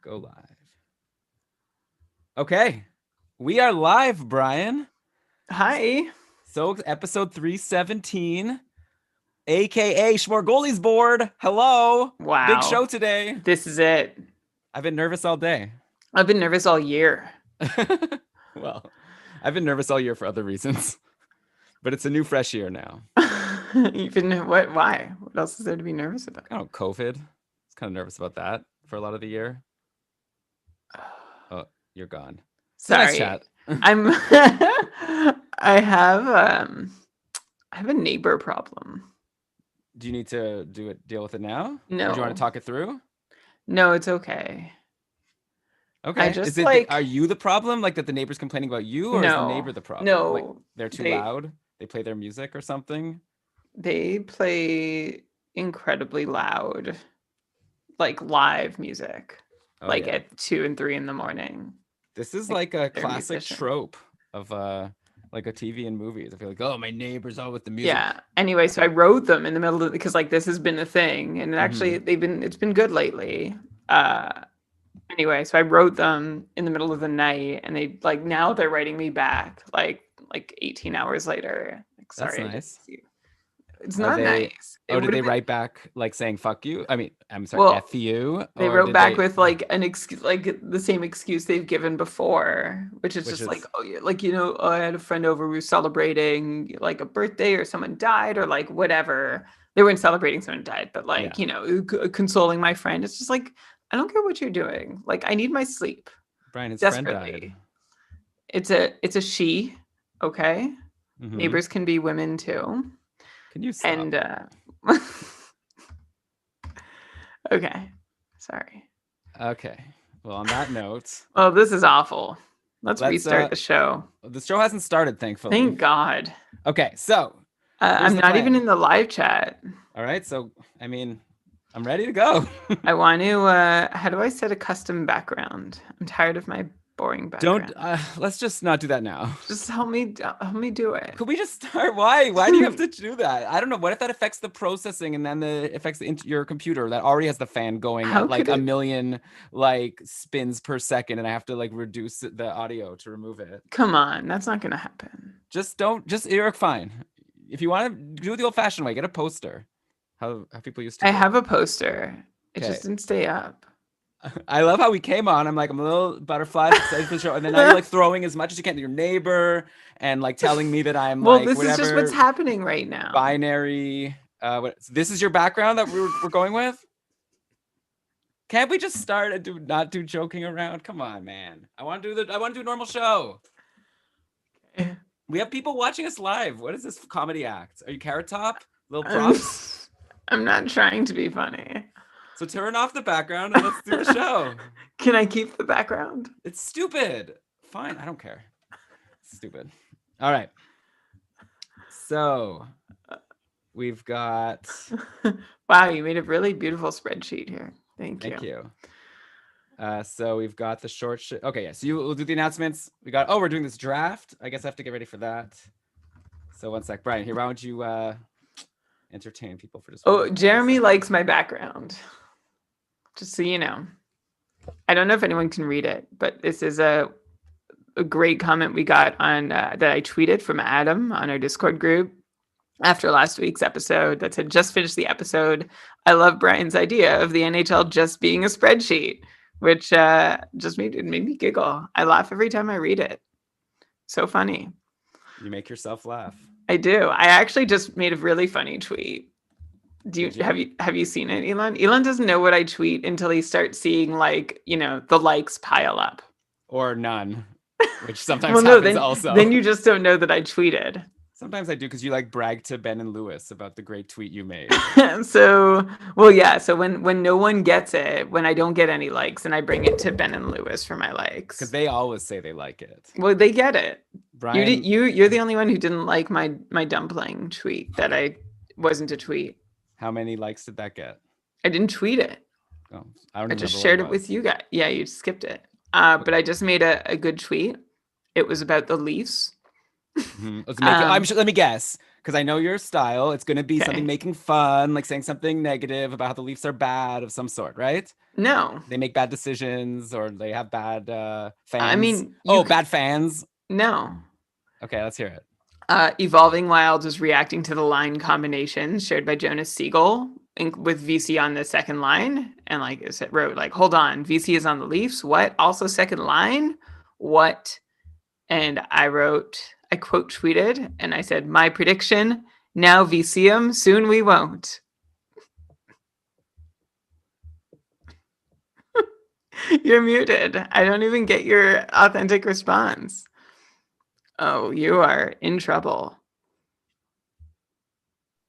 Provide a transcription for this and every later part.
Go live. Okay. We are live, Brian. Hi. So episode 317, aka Smörgoåliesbord. Hello. Wow. Big show today. This is it. I've been nervous all day. I've been nervous all year. Well, I've been nervous all year for other reasons. But it's a new fresh year now. You've been what? Why? What else is there to be nervous about? I don't know, COVID. I was kind of nervous about that for a lot of the year. Oh, you're gone. Sorry. Nice chat. I have a neighbor problem. Do you need to deal with it now? No. Or do you want to talk it through? No, it's okay. Okay. Are you the problem? Like that the neighbor's complaining about you, or is the neighbor the problem? No. Like they're too loud? They play their music or something? They play incredibly loud, like live music, at 2 and 3 in the morning. This is like a classic trope of like a TV and movies. I feel like, oh, my neighbor's all with the music. Yeah. Anyway, so I wrote them in the middle of because like this has been a thing, and actually it's been good lately. Anyway, so I wrote them in the middle of the night, and they like now they're writing me back like 18 hours later. Like, sorry, that's nice. It's not nice. Did they write back like saying "fuck you"? I mean, I'm sorry, "f you." They wrote back with like an excuse, like the same excuse they've given before, which is like, oh yeah, like I had a friend over, we were celebrating like a birthday or someone died or like whatever. They weren't celebrating someone died, but like consoling my friend. It's just like I don't care what you're doing. Like I need my sleep. Brian, his friend died. It's a she. Okay, neighbors can be women too. Can you stop? And okay, sorry. Okay. Well, on that note. Oh, this is awful. Let's restart the show. The show hasn't started, thankfully. Thank God. Okay, so I'm not even in the live chat. All right, so I mean, I'm ready to go. I want to. How do I set a custom background? I'm tired of my boring background. Let's just not do that now. Just help me do it. Could we just start? Why do you have to do that? I don't know. What if that affects the processing and then affects your computer that already has the fan going at like a million like spins per second, and I have to like reduce the audio to remove it? Come on, that's not gonna happen. You're fine. If you want to do it the old-fashioned way, get a poster. How people used to. I have a poster. It just didn't stay up. I love how we came on. I'm like, I'm a little butterfly excited for the show, and then now you're like throwing as much as you can to your neighbor and like telling me that I'm this is just what's happening right now. Binary. This is your background that we're going with. Can't we just start and not do joking around? Come on, man. I want to do a normal show. Okay. We have people watching us live. What is this comedy act? Are you Carrot Top? Little props? I'm not trying to be funny. So turn off the background and let's do the show. Can I keep the background? It's stupid. Fine, I don't care. It's stupid. All right. So we've got. Wow, you made a really beautiful spreadsheet here. Thank you. So we've got the short. Okay, yeah. So we'll do the announcements. We're doing this draft. I guess I have to get ready for that. So one sec, Brian. Here, why don't you entertain people for just? Jeremy likes my background. Just so you know, I don't know if anyone can read it, but this is a great comment we got on that I tweeted from Adam on our Discord group after last week's episode that said, "Just finished the episode. I love Brian's idea of the NHL just being a spreadsheet," which just made me giggle. I laugh every time I read it. So funny. You make yourself laugh. I do. I actually just made a really funny tweet. Have you seen it, Elon? Elon doesn't know what I tweet until he starts seeing like, the likes pile up. Or none, which sometimes happens also. Then you just don't know that I tweeted. Sometimes I do because you like brag to Ben and Lewis about the great tweet you made. So when no one gets it, when I don't get any likes, and I bring it to Ben and Lewis for my likes. Because they always say they like it. Well, they get it. Brian, you're the only one who didn't like my dumpling tweet that I wasn't a tweet. How many likes did that get? I didn't tweet it. Oh, I just shared it with you guys. Yeah, you skipped it. But I just made a good tweet. It was about the Leafs. Mm-hmm. Let me guess. because I know your style. It's going to be Okay. something making fun, like saying something negative about how the Leafs are bad of some sort, right? No. They make bad decisions or they have bad fans. I mean, bad fans. No. Okay, let's hear it. Evolving Wild was reacting to the line combination shared by Jonas Siegel with VC on the second line. And like it wrote, like, hold on, VC is on the Leafs. What? Also second line? What? And I quote tweeted, and I said, my prediction, now VC him, soon we won't. You're muted. I don't even get your authentic response. Oh, you are in trouble.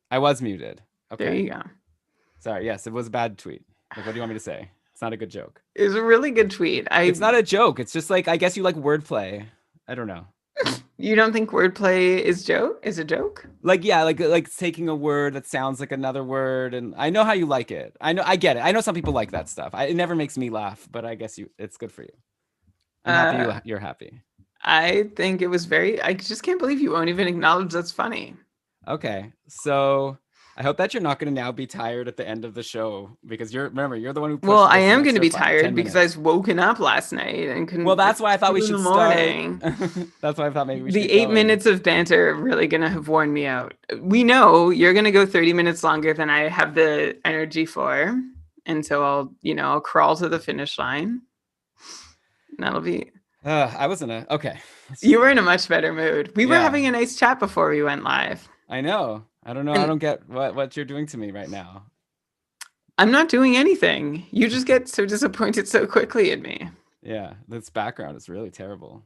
I was muted. Okay. There you go. Sorry. Yes, it was a bad tweet. Like, what do you want me to say? It's not a good joke. It was a really good tweet. It's not a joke. It's just like, I guess you like wordplay. I don't know. You don't think wordplay is a joke? Like, yeah, like taking a word that sounds like another word, and I know how you like it. I get it. I know some people like that stuff. It never makes me laugh, but I guess it's good for you. I'm happy you're happy. I think it was I just can't believe you won't even acknowledge that's funny. Okay, so I hope that you're not going to now be tired at the end of the show, because you're the one who pushed. Well, I am going to be tired because I was woken up last night and couldn't. Well, that's why I thought we should start. That's why I thought maybe we should. The 8 minutes of banter are really going to have worn me out. We know you're going to go 30 minutes longer than I have the energy for, and so I'll crawl to the finish line. And that'll be. I was okay. You were in a much better mood. We were having a nice chat before we went live. I know. I don't know. I don't get what you're doing to me right now. I'm not doing anything. You just get so disappointed so quickly in me. Yeah, this background is really terrible.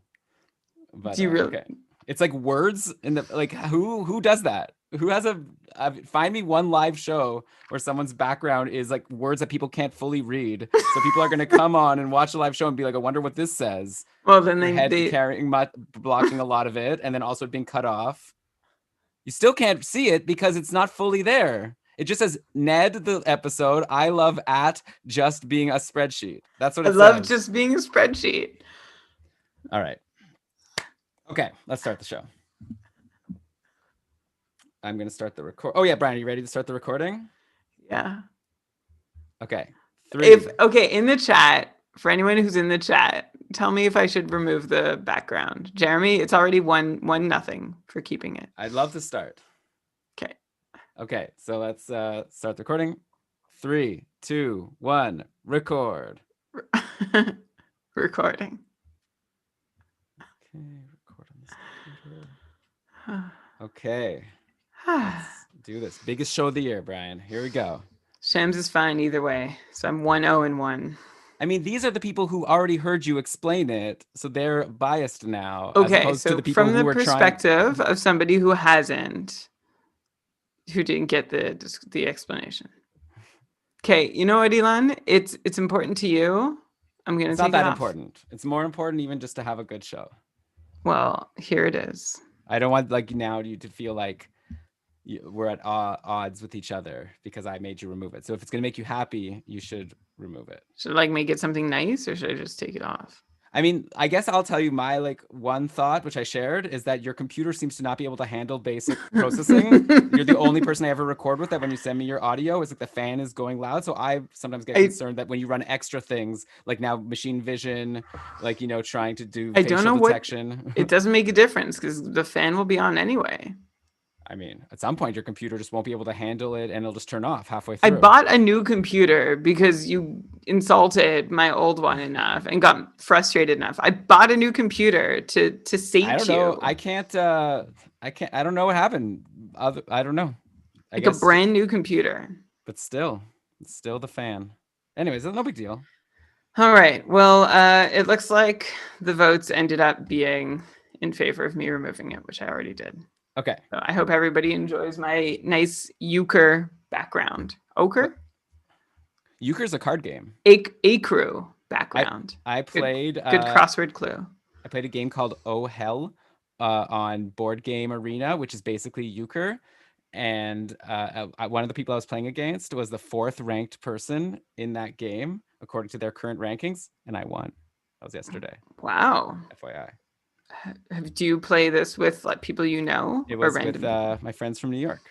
But do you really? Okay. It's like words in the like. Who does that? Who has find me one live show where someone's background is like words that people can't fully read. So people are going to come on and watch the live show and be like, I wonder what this says. Well, then they carrying blocking a lot of it, and then also being cut off. You still can't see it because it's not fully there. It just says Ned the episode. I love just being a spreadsheet. That's what it says. I love just being a spreadsheet. All right. Okay, let's start the show. I'm going to start the record. Oh yeah, Brian, are you ready to start the recording? Yeah. Okay. In the chat, for anyone who's in the chat, tell me if I should remove the background. Jeremy, it's already 1-0 for keeping it. I'd love to start. Okay, so let's start the recording. 3, 2, 1, record. Recording. Okay, record on this computer. Okay. Let's do this. Biggest show of the year, Brian. Here we go. Shams is fine either way. So I'm 1-0-1. I mean, these are the people who already heard you explain it, so they're biased now. Okay, as opposed so to the people from the perspective of somebody who didn't get the explanation. Okay, you know what, Elon? It's important to you. I'm gonna. It's not that important. It's more important even just to have a good show. Well, here it is. I don't want now you to feel like we're at odds with each other because I made you remove it. So if it's gonna make you happy, you should remove it. Should I make it something nice, or should I just take it off? I mean, I guess I'll tell you my one thought, which I shared, is that your computer seems to not be able to handle basic processing. You're the only person I ever record with that when you send me your audio, it's like the fan is going loud. So I sometimes get concerned that when you run extra things, like now machine vision, trying to do facial detection. It doesn't make a difference because the fan will be on anyway. I mean, at some point, your computer just won't be able to handle it and it'll just turn off halfway through. I bought a new computer because you insulted my old one enough and got frustrated enough. I bought a new computer to sate you. I don't know. I can't. I don't know what happened. I don't know. I guess a brand new computer. But still, it's still the fan. Anyways, no big deal. All right. Well, it looks like the votes ended up being in favor of me removing it, which I already did. Okay. So I hope everybody enjoys my nice euchre background. Ochre? Euchre's a card game. Acrew background. I played... Good crossword clue. I played a game called Oh Hell on Board Game Arena, which is basically euchre. And one of the people I was playing against was the 4th ranked person in that game, according to their current rankings. And I won. That was yesterday. Wow. FYI. Do you play this with like people you know It or was random? with my friends from New York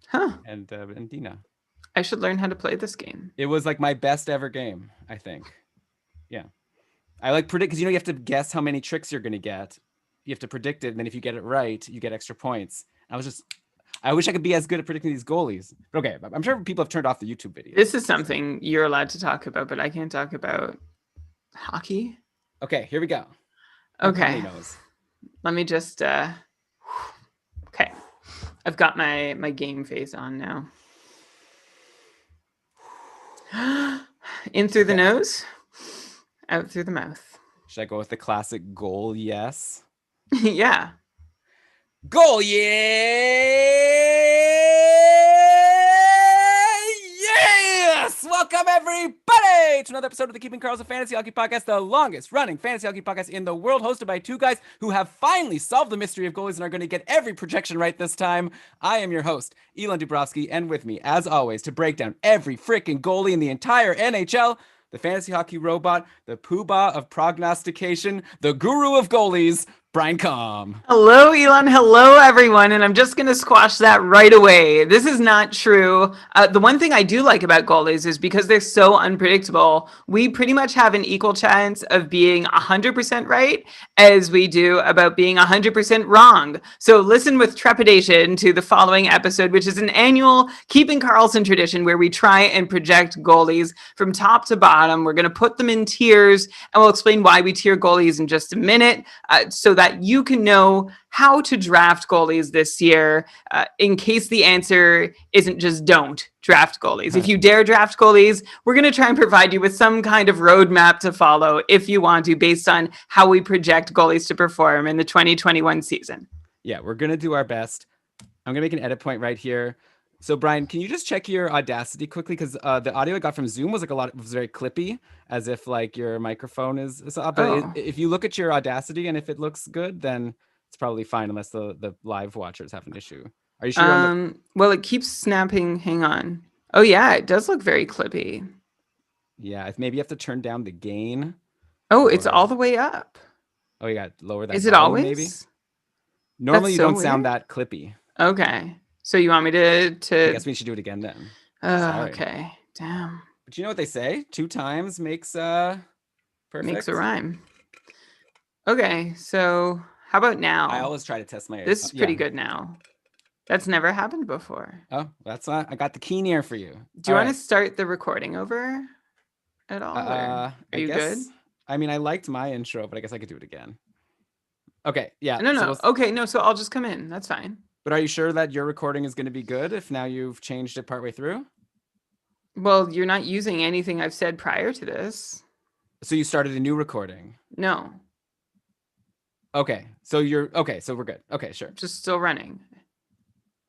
Huh. and Dina. I should learn how to play this game. It was like my best ever game, I think. Yeah. I like predict because you have to guess how many tricks you're gonna get. You have to predict it, and then if you get it right, you get extra points. I wish I could be as good at predicting these goalies. But okay, I'm sure people have turned off the YouTube videos. This is something you're allowed to talk about, but I can't talk about hockey. Okay, here we go. Okay. knows. Let me just okay. I've got my game face on now. In through the nose, out through the mouth. Should I go with the classic goal? Yes. Yeah. Goal, yes! Welcome everybody to another episode of the Keeping Karlsson Fantasy Hockey Podcast, the longest running fantasy hockey podcast in the world, hosted by two guys who have finally solved the mystery of goalies and are going to get every projection right this time. I am your host, Elon Dubrovsky, and with me, as always, to break down every freaking goalie in the entire NHL, the fantasy hockey robot, the poobah of prognostication, the guru of goalies, Brian Com. Hello, Elon. Hello, everyone. And I'm just going to squash that right away. This is not true. The one thing I do like about goalies is because they're so unpredictable, we pretty much have an equal chance of being 100% right as we do about being 100% wrong. So listen with trepidation to the following episode, which is an annual Keeping Karlsson tradition where we try and project goalies from top to bottom. We're going to put them in tiers, and we'll explain why we tier goalies in just a minute, so that you can know how to draft goalies this year, in case the answer isn't just don't draft goalies. If you dare draft goalies, we're going to try and provide you with some kind of roadmap to follow if you want to, based on how we project goalies to perform in the 2021 season. Yeah, we're going to do our best. I'm going to make an edit point right here. So Brian, can you just check your Audacity quickly? Because the audio I got from Zoom was was very clippy, as if like your microphone is up. But if you look at your Audacity and if it looks good, then it's probably fine, unless the live watchers have an issue. Are you sure? Well, it keeps snapping. Hang on. Oh yeah, it does look very clippy. Yeah, maybe you have to turn down the gain. Oh, it's all the way up. Oh, you got to lower that. Is it always? Maybe. Normally, you don't sound that clippy. Okay. So you want me to... I guess we should do it again then. Okay. Damn. But you know what they say? 2 times makes perfect. Makes a rhyme. Okay, so how about now? I always try to test my... This is pretty good now. That's never happened before. Oh, that's not... I got the keen ear for you. Do you want to start the recording over at all? Are you good? I mean, I liked my intro, but I guess I could do it again. Okay, yeah. No. Okay, no, so I'll just come in. That's fine. But are you sure that your recording is going to be good if now you've changed it partway through? Well, you're not using anything I've said prior to this. So you started a new recording? No. Okay, so we're good. Okay, sure. Just still running.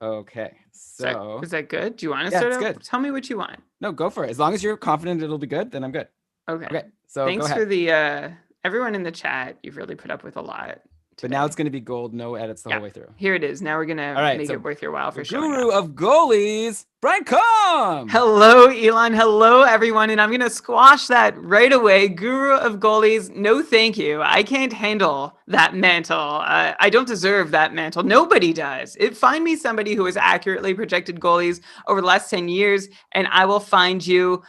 Okay, so... Is that good? Do you want to start? It's good. Tell me what you want. No, go for it. As long as you're confident it'll be good, then I'm good. Okay, so thanks go ahead. for the... everyone in the chat, you've really put up with a lot. But now it's going to be gold, no edits the whole way through. Here it is. Now we're going to make it worth your while for sure. Guru of goalies, Brian Com! Hello, Elon. Hello, everyone. And I'm going to squash that right away. Guru of goalies, no thank you. I can't handle that mantle. I don't deserve that mantle. Nobody does. Find me somebody who has accurately projected goalies over the last 10 years, and I will find you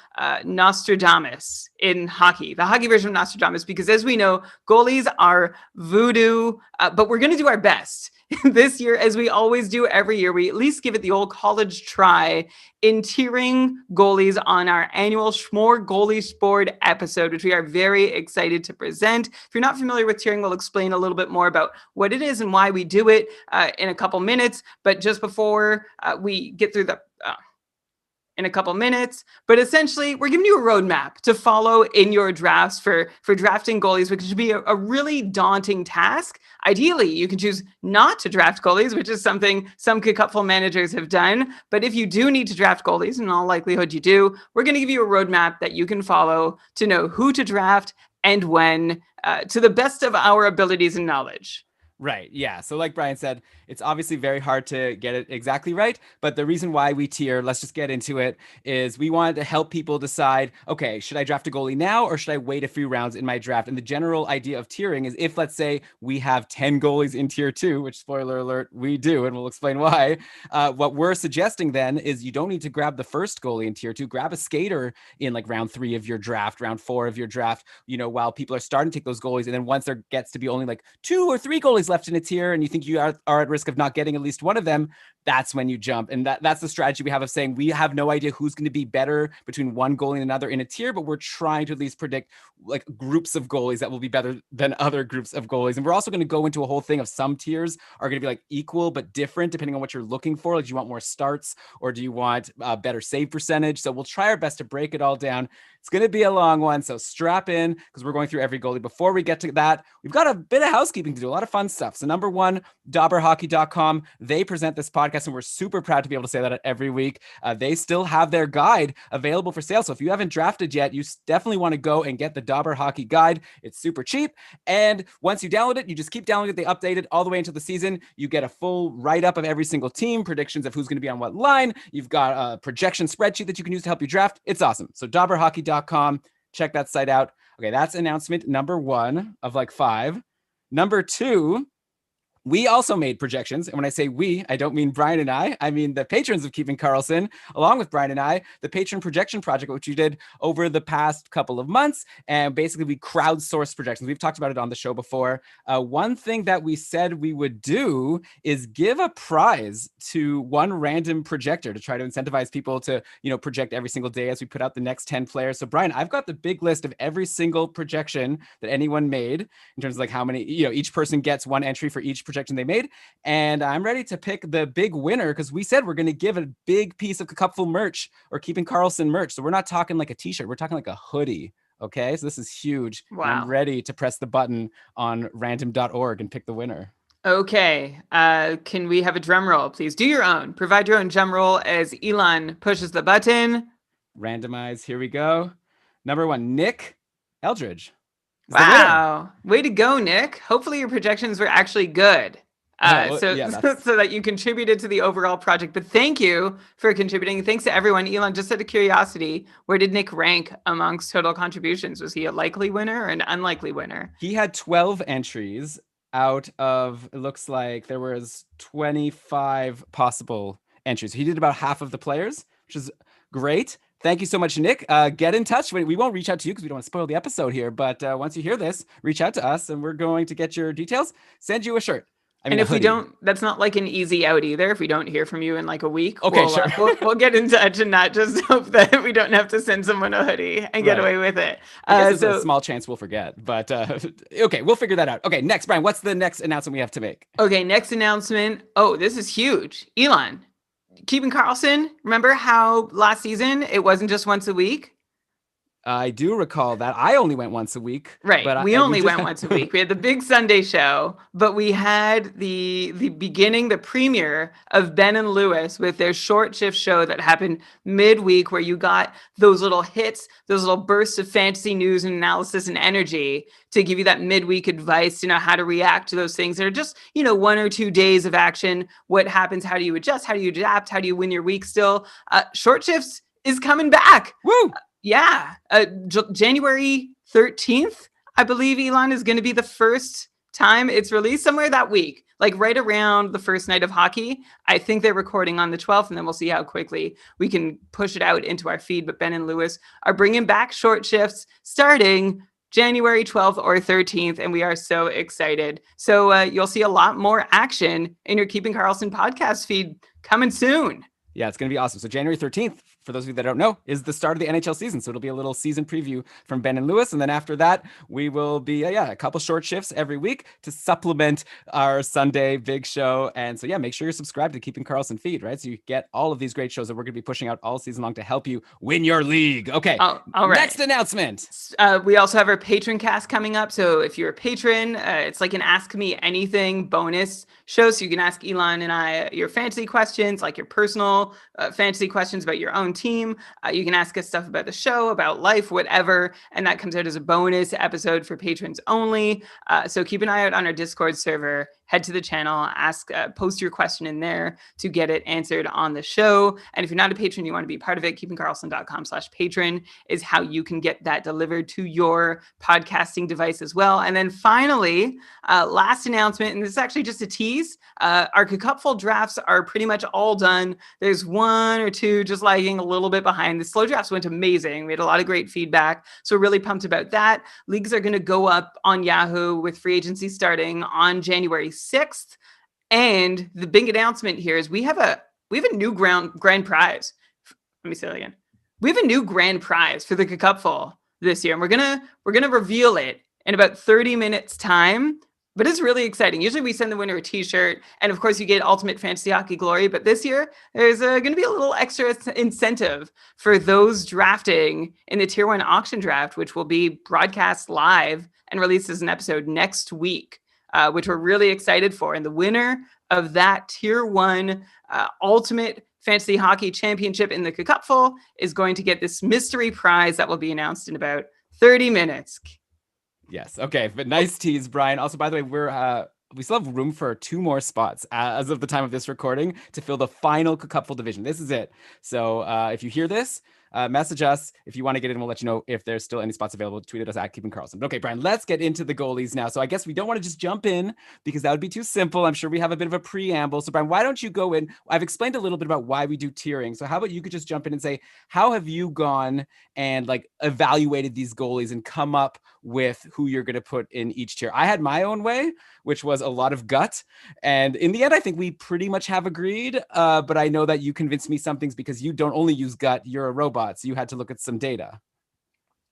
Nostradamus in hockey, the hockey version of Nostradamus, because as we know, goalies are voodoo, but we're going to do our best. This year, as we always do every year, we at least give it the old college try in tiering goalies on our annual Smörgoåliesbord episode, which we are very excited to present. If you're not familiar with tiering, we'll explain a little bit more about what it is and why we do it in a couple minutes. But just before we get through in a couple minutes, but essentially we're giving you a roadmap to follow in your drafts for drafting goalies, which should be a really daunting task. Ideally, you can choose not to draft goalies, which is something some cupful managers have done. But if you do need to draft goalies, in all likelihood you do, we're going to give you a roadmap that you can follow to know who to draft and when, to the best of our abilities and knowledge. Right. Yeah. So like Brian said, it's obviously very hard to get it exactly right. But the reason why we tier, let's just get into it, is we wanted to help people decide, okay, should I draft a goalie now or should I wait a few rounds in my draft? And the general idea of tiering is if, let's say, we have 10 goalies in tier 2, which spoiler alert, we do, and we'll explain why. What we're suggesting then is you don't need to grab the first goalie in tier 2, grab a skater in like round 3 of your draft, round 4 of your draft, while people are starting to take those goalies. And then once there gets to be only like 2 or 3 goalies left in a tier and you think you are at risk of not getting at least one of them, that's when you jump. And that's the strategy we have of saying we have no idea who's going to be better between one goalie and another in a tier, but we're trying to at least predict like groups of goalies that will be better than other groups of goalies. And we're also going to go into a whole thing of some tiers are going to be like equal but different depending on what you're looking for. Like, do you want more starts or do you want better save percentage? So we'll try our best to break it all down. It's going to be a long one, so strap in because we're going through every goalie. Before we get to that, we've got a bit of housekeeping to do, a lot of fun stuff. So number one, dobberhockey.com. They present this podcast, and we're super proud to be able to say that every week. They still have their guide available for sale. So if you haven't drafted yet, you definitely want to go and get the Dobber Hockey Guide. It's super cheap. And once you download it, you just keep downloading it. They update it all the way until the season. You get a full write-up of every single team, predictions of who's going to be on what line. You've got a projection spreadsheet that you can use to help you draft. It's awesome. So dobberhockey.com. Check that site out. Okay, that's announcement number 1 of like 5. Number 2, we also made projections. And when I say we, I don't mean Brian and I mean the patrons of Keeping Karlsson, along with Brian and I, the patron projection project, which we did over the past couple of months. And basically we crowdsourced projections. We've talked about it on the show before. One thing that we said we would do is give a prize to one random projector to try to incentivize people to, project every single day as we put out the next 10 players. So Brian, I've got the big list of every single projection that anyone made in terms of like how many, each person gets one entry for each projection they made, and I'm ready to pick the big winner because we said we're going to give a big piece of Cupful merch or Keeping Karlsson merch. So we're not talking like a t-shirt, we're talking like a hoodie. Okay, so this is huge. Wow. I'm ready to press the button on random.org and pick the winner. Okay, can we have a drum roll, please? Do your own. Provide your own drum roll as Elon pushes the button. Randomize. Here we go. Number 1, Nick Eldridge. Wow. Way to go, Nick. Hopefully your projections were actually good. So that you contributed to the overall project. But thank you for contributing. Thanks to everyone. Elon, just out of curiosity, where did Nick rank amongst total contributions? Was he a likely winner or an unlikely winner? He had 12 entries out of, it looks like there was 25 possible entries. He did about half of the players, which is great. Thank you so much, Nick. Get in touch. We won't reach out to you because we don't want to spoil the episode here. But once you hear this, reach out to us and we're going to get your details, send you a shirt. And if we don't, that's not like an easy out either. If we don't hear from you in like a week, okay, sure. We'll get in touch and not just hope that we don't have to send someone a hoodie and get away with it. I guess there's a small chance we'll forget, but okay, we'll figure that out. Okay, next, Brian, what's the next announcement we have to make? Okay, next announcement. Oh, this is huge. Elon, Keeping Karlsson, remember how last season it wasn't just once a week? I do recall that. I only went once a week. Right. But we only went once a week. We had the big Sunday show, but we had the beginning, the premiere of Ben and Lewis with their short shift show that happened midweek, where you got those little hits, those little bursts of fantasy news and analysis and energy to give you that midweek advice, how to react to those things that are just, 1 or 2 days of action. What happens? How do you adjust? How do you adapt? How do you win your week still? Short shifts is coming back. Woo! Yeah. January 13th, I believe, Elon, is going to be the first time it's released, somewhere that week, like right around the first night of hockey. I think they're recording on the 12th, and then we'll see how quickly we can push it out into our feed. But Ben and Lewis are bringing back short shifts starting January 12th or 13th, and we are so excited. So you'll see a lot more action in your Keeping Karlsson podcast feed coming soon. Yeah, it's going to be awesome. So January 13th, for those of you that don't know, is the start of the NHL season. So it'll be a little season preview from Ben and Lewis. And then after that, we will be, a couple short shifts every week to supplement our Sunday big show. And so, make sure you're subscribed to Keeping Karlsson feed, right? So you get all of these great shows that we're going to be pushing out all season long to help you win your league. Okay, all right. Next announcement. We also have our patron cast coming up. So if you're a patron, it's like an Ask Me Anything bonus show. So you can ask Elon and I your fantasy questions, like your personal fantasy questions about your own team. You can ask us stuff about the show, about life, whatever. And that comes out as a bonus episode for patrons only. So keep an eye out on our Discord server. head to the channel, post your question in there to get it answered on the show. And if you're not a patron, you want to be part of it, keepingkarlsson.com/patron is how you can get that delivered to your podcasting device as well. And then finally, last announcement, and this is actually just a tease, our cupful drafts are pretty much all done. There's one or two just lagging a little bit behind. The slow drafts went amazing. We had a lot of great feedback. So we're really pumped about that. Leagues are going to go up on Yahoo with free agency starting on January 6th. And the big announcement here is we have a new grand prize. Let me say that again. We have a new grand prize for the cupful this year, and we're gonna reveal it in about 30 minutes time. But it's really exciting. Usually we send the winner a t-shirt, and of course you get Ultimate Fantasy Hockey Glory. But this year, there's going to be a little extra incentive for those drafting in the Tier 1 auction draft, which will be broadcast live and released as an episode next week, which we're really excited for. And the winner of that Tier 1 Ultimate Fantasy Hockey Championship in the cupful is going to get this mystery prize that will be announced in about 30 minutes. Yes. Okay. But nice tease, Brian. Also, by the way, we still have room for 2 more spots as of the time of this recording to fill the final cupful division. This is it. So if you hear this, message us if you want to get in. We'll let you know if there's still any spots available. Tweet at us at Keeping Karlsson. Okay, Brian, let's get into the goalies now. So I guess we don't want to just jump in because that would be too simple. I'm sure we have a bit of a preamble. So Brian, why don't you go in? I've explained a little bit about why we do tiering. So how about you could just jump in and say, how have you gone and like evaluated these goalies and come up with who you're going to put in each tier? I had my own way, which was a lot of gut. And in the end, I think we pretty much have agreed. But I know that you convinced me some things because you don't only use gut, you're a robot. So you had to look at some data.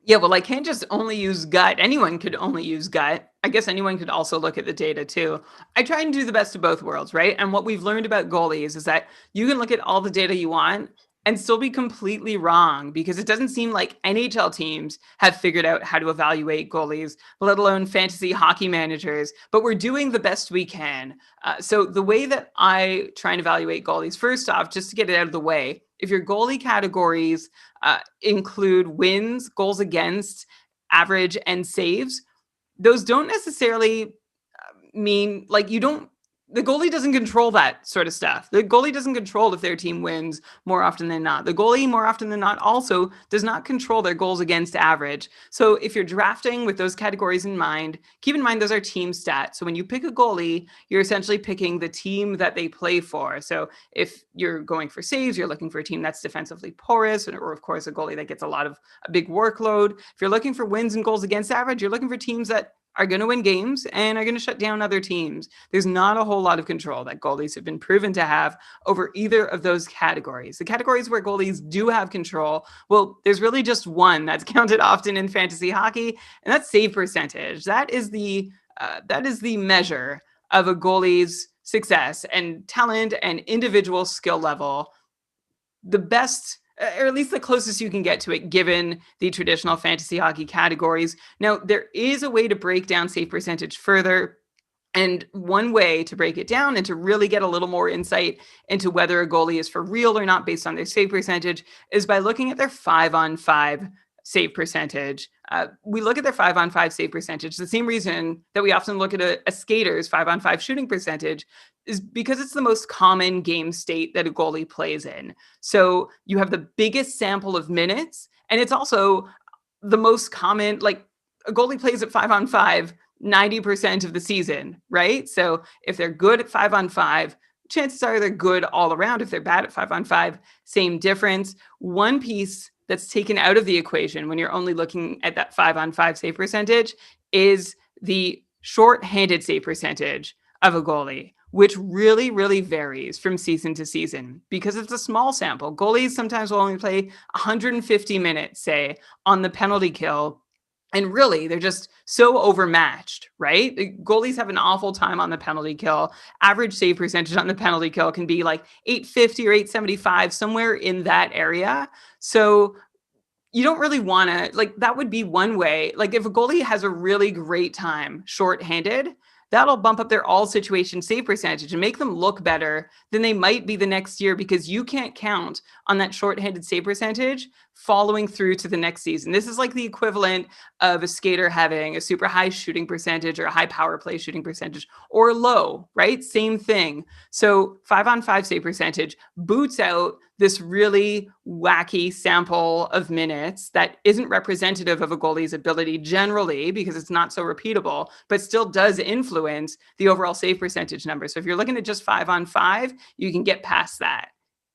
Yeah, well, I can't just only use gut. Anyone could only use gut. I guess anyone could also look at the data too. I try and do the best of both worlds, right? And what we've learned about goalies is that you can look at all the data you want and still be completely wrong because it doesn't seem like NHL teams have figured out how to evaluate goalies, let alone fantasy hockey managers, but we're doing the best we can. So the way that I try and evaluate goalies, first off, just to get it out of the way, if your goalie categories include wins, goals against, average, and saves, those don't necessarily mean like the goalie doesn't control that sort of stuff. The goalie doesn't control if their team wins more often than not. The goalie more often than not also does not control their goals against average. So if you're drafting with those categories in mind, keep in mind those are team stats. So when you pick a goalie, you're essentially picking the team that they play for. So if you're going for saves, you're looking for a team that's defensively porous, or of course a goalie that gets a big workload. If you're looking for wins and goals against average, you're looking for teams that are going to win games and are going to shut down other teams. There's not a whole lot of control that goalies have been proven to have over either of those categories. The categories where goalies do have control, well, there's really just one that's counted often in fantasy hockey, and that's save percentage. That is the measure of a goalie's success and talent and individual skill level. The best, or at least the closest you can get to it, given the traditional fantasy hockey categories. Now, there is a way to break down save percentage further. And one way to break it down and to really get a little more insight into whether a goalie is for real or not based on their save percentage is by looking at their 5-on-5 save percentage. We look at their 5-on-5 save percentage. The same reason that we often look at a skater's 5-on-5 shooting percentage is because it's the most common game state that a goalie plays in. So you have the biggest sample of minutes, and it's also the most common, like a goalie plays at 5-on-5 90% of the season, right? So if they're good at 5-on-5, chances are they're good all around. If they're bad at 5-on-5, same difference. One piece that's taken out of the equation when you're only looking at that 5-on-5 save percentage is the short-handed save percentage of a goalie, which really, really varies from season to season because it's a small sample. Goalies sometimes will only play 150 minutes, say, on the penalty kill. And really, they're just so overmatched, right? The goalies have an awful time on the penalty kill. Average save percentage on the penalty kill can be like 850 or 875, somewhere in that area. So you don't really want to, like, that would be one way. Like, if a goalie has a really great time shorthanded, that'll bump up their all situation save percentage and make them look better than they might be the next year because you can't count on that shorthanded save percentage following through to the next season. This is like the equivalent of a skater having a super high shooting percentage or a high power play shooting percentage or low, right? Same thing. So 5-on-5 save percentage boots out this really wacky sample of minutes that isn't representative of a goalie's ability generally because it's not so repeatable, but still does influence the overall save percentage number. So if you're looking at just 5-on-5, you can get past that.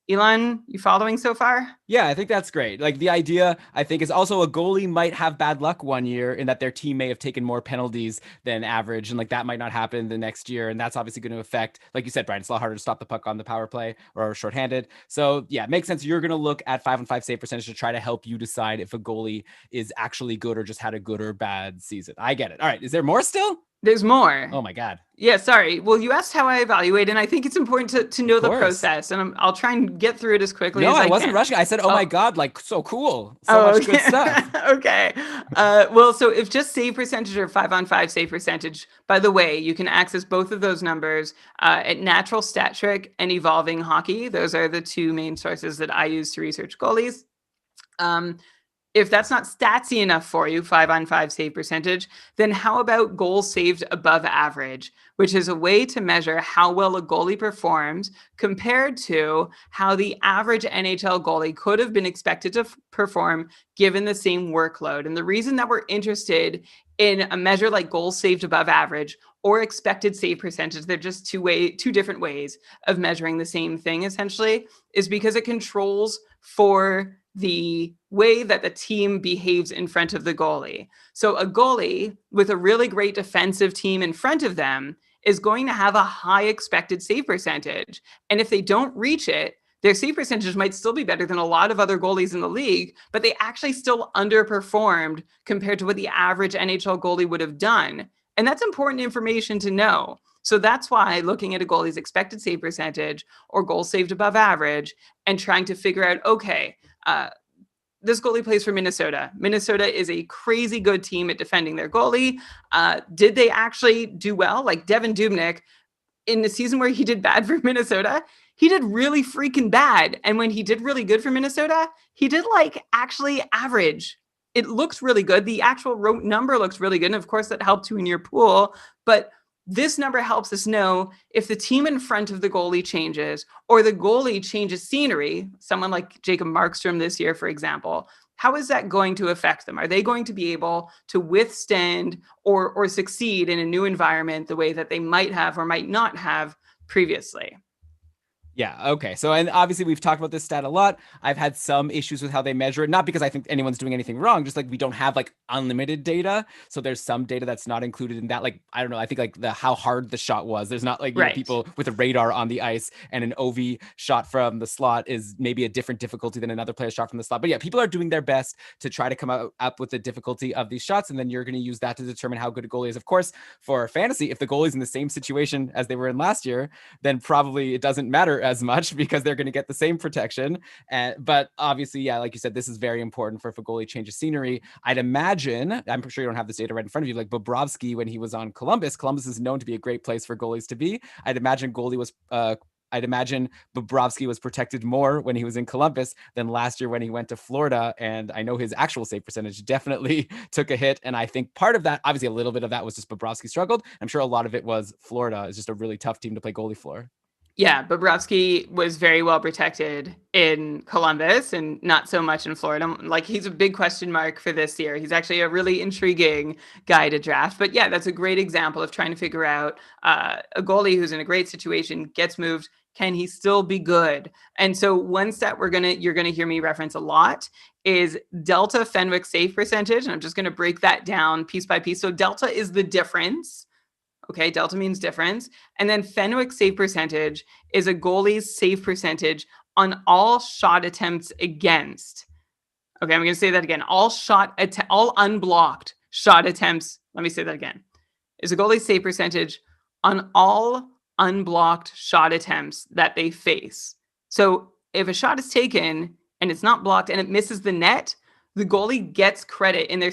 Elon, you following so far? Yeah, I think that's great. Like the idea, I think, is also a goalie might have bad luck one year in that their team may have taken more penalties than average. And like that might not happen the next year. And that's obviously going to affect, like you said, Brian, it's a lot harder to stop the puck on the power play or shorthanded. So yeah, it makes sense. You're going to look at 5-on-5 save percentage to try to help you decide if a goalie is actually good or just had a good or bad season. I get it. All right. Is there more still? There's more. Oh my God. Yeah, sorry. Well, you asked how I evaluate, and I think it's important to know the process, and I'll try and get through it as quickly as I can. No, I wasn't rushing. I said, oh my God, like so cool. So much good stuff. Okay. Well, so if just save percentage or 5-on-5 save percentage, by the way, you can access both of those numbers at Natural Stat Trick and Evolving Hockey. Those are the two main sources that I use to research goalies. If that's not statsy enough for you, 5-on-5 save percentage, then how about goals saved above average, which is a way to measure how well a goalie performs compared to how the average NHL goalie could have been expected to perform given the same workload. And the reason that we're interested in a measure like goals saved above average or expected save percentage, they're just two different ways of measuring the same thing essentially, is because it controls for the way that the team behaves in front of the goalie. So a goalie with a really great defensive team in front of them is going to have a high expected save percentage. And if they don't reach it, their save percentage might still be better than a lot of other goalies in the league, but they actually still underperformed compared to what the average NHL goalie would have done. And that's important information to know. So that's why looking at a goalie's expected save percentage or goals saved above average and trying to figure out, okay, this goalie plays for Minnesota. Minnesota is a crazy good team at defending their goalie. Did they actually do well? Like Devin Dubnyk, in the season where he did bad for Minnesota, he did really freaking bad. And when he did really good for Minnesota, he did like actually average. It looks really good. The actual number looks really good. And of course, that helped you in your pool. But this number helps us know if the team in front of the goalie changes or the goalie changes scenery, someone like Jacob Markstrom this year, for example, how is that going to affect them? Are they going to be able to withstand or succeed in a new environment the way that they might have or might not have previously? Yeah. Okay. So, and obviously we've talked about this stat a lot. I've had some issues with how they measure it, not because I think anyone's doing anything wrong, just like we don't have like unlimited data. So there's some data that's not included in that. Like, I don't know. I think like how hard the shot was. There's not like you know, people with a radar on the ice, and an OV shot from the slot is maybe a different difficulty than another player shot from the slot. But yeah, people are doing their best to try to come up with the difficulty of these shots. And then you're going to use that to determine how good a goalie is. Of course, for fantasy, if the goalie's in the same situation as they were in last year, then probably it doesn't matter as much because they're going to get the same protection. But obviously, yeah, like you said, this is very important for if a goalie changes scenery. I'd imagine, I'm sure you don't have this data right in front of you, like Bobrovsky, when he was on Columbus is known to be a great place for goalies to be. I'd imagine Bobrovsky was protected more when he was in Columbus than last year when he went to Florida. And I know his actual save percentage definitely took a hit. And I think part of that, obviously a little bit of that was just Bobrovsky struggled. I'm sure a lot of it was Florida is just a really tough team to play goalie for. Yeah, Bobrovsky was very well protected in Columbus and not so much in Florida. Like, he's a big question mark for this year. He's actually a really intriguing guy to draft. But yeah, that's a great example of trying to figure out a goalie who's in a great situation, gets moved. Can he still be good? And so one stat you're gonna hear me reference a lot is delta Fenwick save percentage. And I'm just gonna break that down piece by piece. So delta is the difference. Okay, delta means difference. And then Fenwick save percentage is a goalie's save percentage on all shot attempts against. Okay, I'm going to say that again. All unblocked shot attempts. Let me say that again. Is a goalie's save percentage on all unblocked shot attempts that they face. So if a shot is taken and it's not blocked and it misses the net, the goalie gets credit in their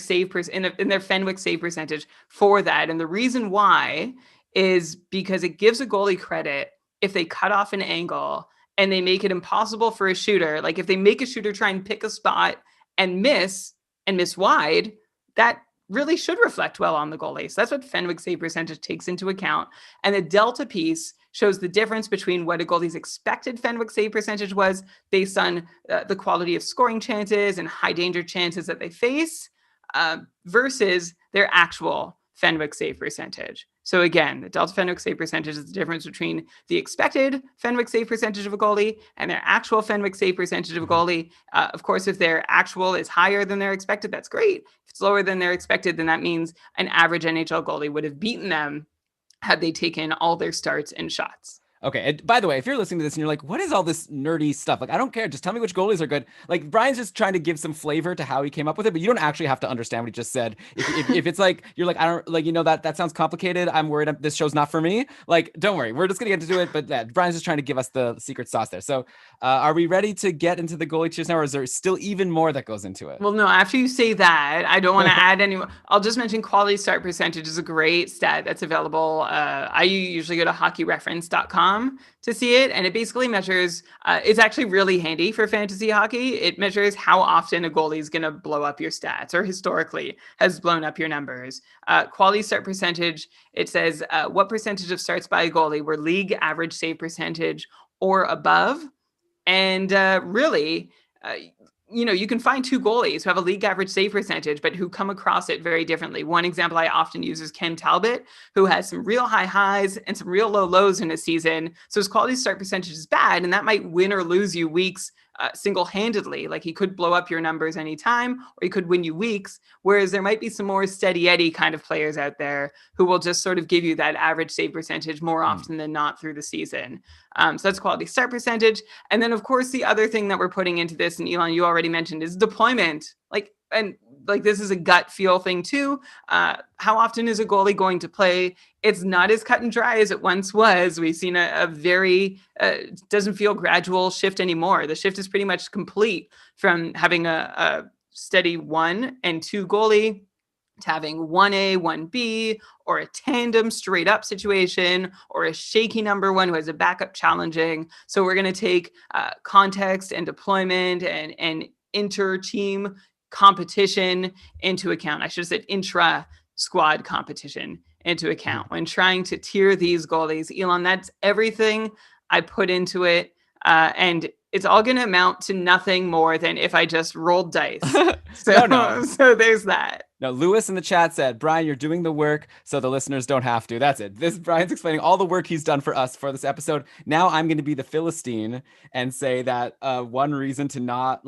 in their Fenwick save percentage for that. And the reason why is because it gives a goalie credit if they cut off an angle and they make it impossible for a shooter. Like if they make a shooter try and pick a spot and miss wide, that really should reflect well on the goalie. So that's what Fenwick save percentage takes into account. And the delta piece shows the difference between what a goalie's expected Fenwick save percentage was based on the quality of scoring chances and high danger chances that they face versus their actual Fenwick save percentage. So again, the delta Fenwick save percentage is the difference between the expected Fenwick save percentage of a goalie and their actual Fenwick save percentage of a goalie. Of course, if their actual is higher than their expected, that's great. If it's lower than their expected, then that means an average NHL goalie would have beaten them had they taken all their starts and shots. Okay. And by the way, if you're listening to this and you're like, what is all this nerdy stuff? Like, I don't care. Just tell me which goalies are good. Like, Brian's just trying to give some flavor to how he came up with it, but you don't actually have to understand what he just said. If it's like, you're like, I don't like, that sounds complicated. I'm worried this show's not for me. Like, don't worry. We're just going to get into it. But Brian's just trying to give us the secret sauce there. So are we ready to get into the goalie tiers now, or is there still even more that goes into it? Well, no, after you say that, I don't want to add any more. I'll just mention quality start percentage is a great stat that's available. I usually go to hockeyreference.com to see it, and it basically measures, it's actually really handy for fantasy hockey. It measures how often a goalie is going to blow up your stats, or historically has blown up your numbers. Quality start percentage, it says what percentage of starts by a goalie were league average save percentage or above. And really, you can find two goalies who have a league average save percentage, but who come across it very differently. One example I often use is Ken Talbot, who has some real high highs and some real low lows in a season. So his quality start percentage is bad, and that might win or lose you weeks single-handedly. Like, he could blow up your numbers anytime, or he could win you weeks. Whereas there might be some more steady Eddie kind of players out there who will just sort of give you that average save percentage more often than not through the season. So that's quality start percentage. And then, of course, the other thing that we're putting into this, and Elon, you already mentioned, is deployment. Like this is a gut feel thing too. How often is a goalie going to play? It's not as cut and dry as it once was. We've seen a very, doesn't feel gradual shift anymore. The shift is pretty much complete from having a steady 1 and 2 goalie to having 1A, 1B, or a tandem straight up situation, or a shaky number one who has a backup challenging. So we're going to take context and deployment and inter-team competition into account. I should have said intra-squad competition into account when trying to tier these goalies. Elon, that's everything I put into it. And it's all going to amount to nothing more than if I just rolled dice. So there's that. Now, Lewis in the chat said, Brian, you're doing the work so the listeners don't have to. That's it. Brian's explaining all the work he's done for us for this episode. Now I'm going to be the Philistine and say that one reason to not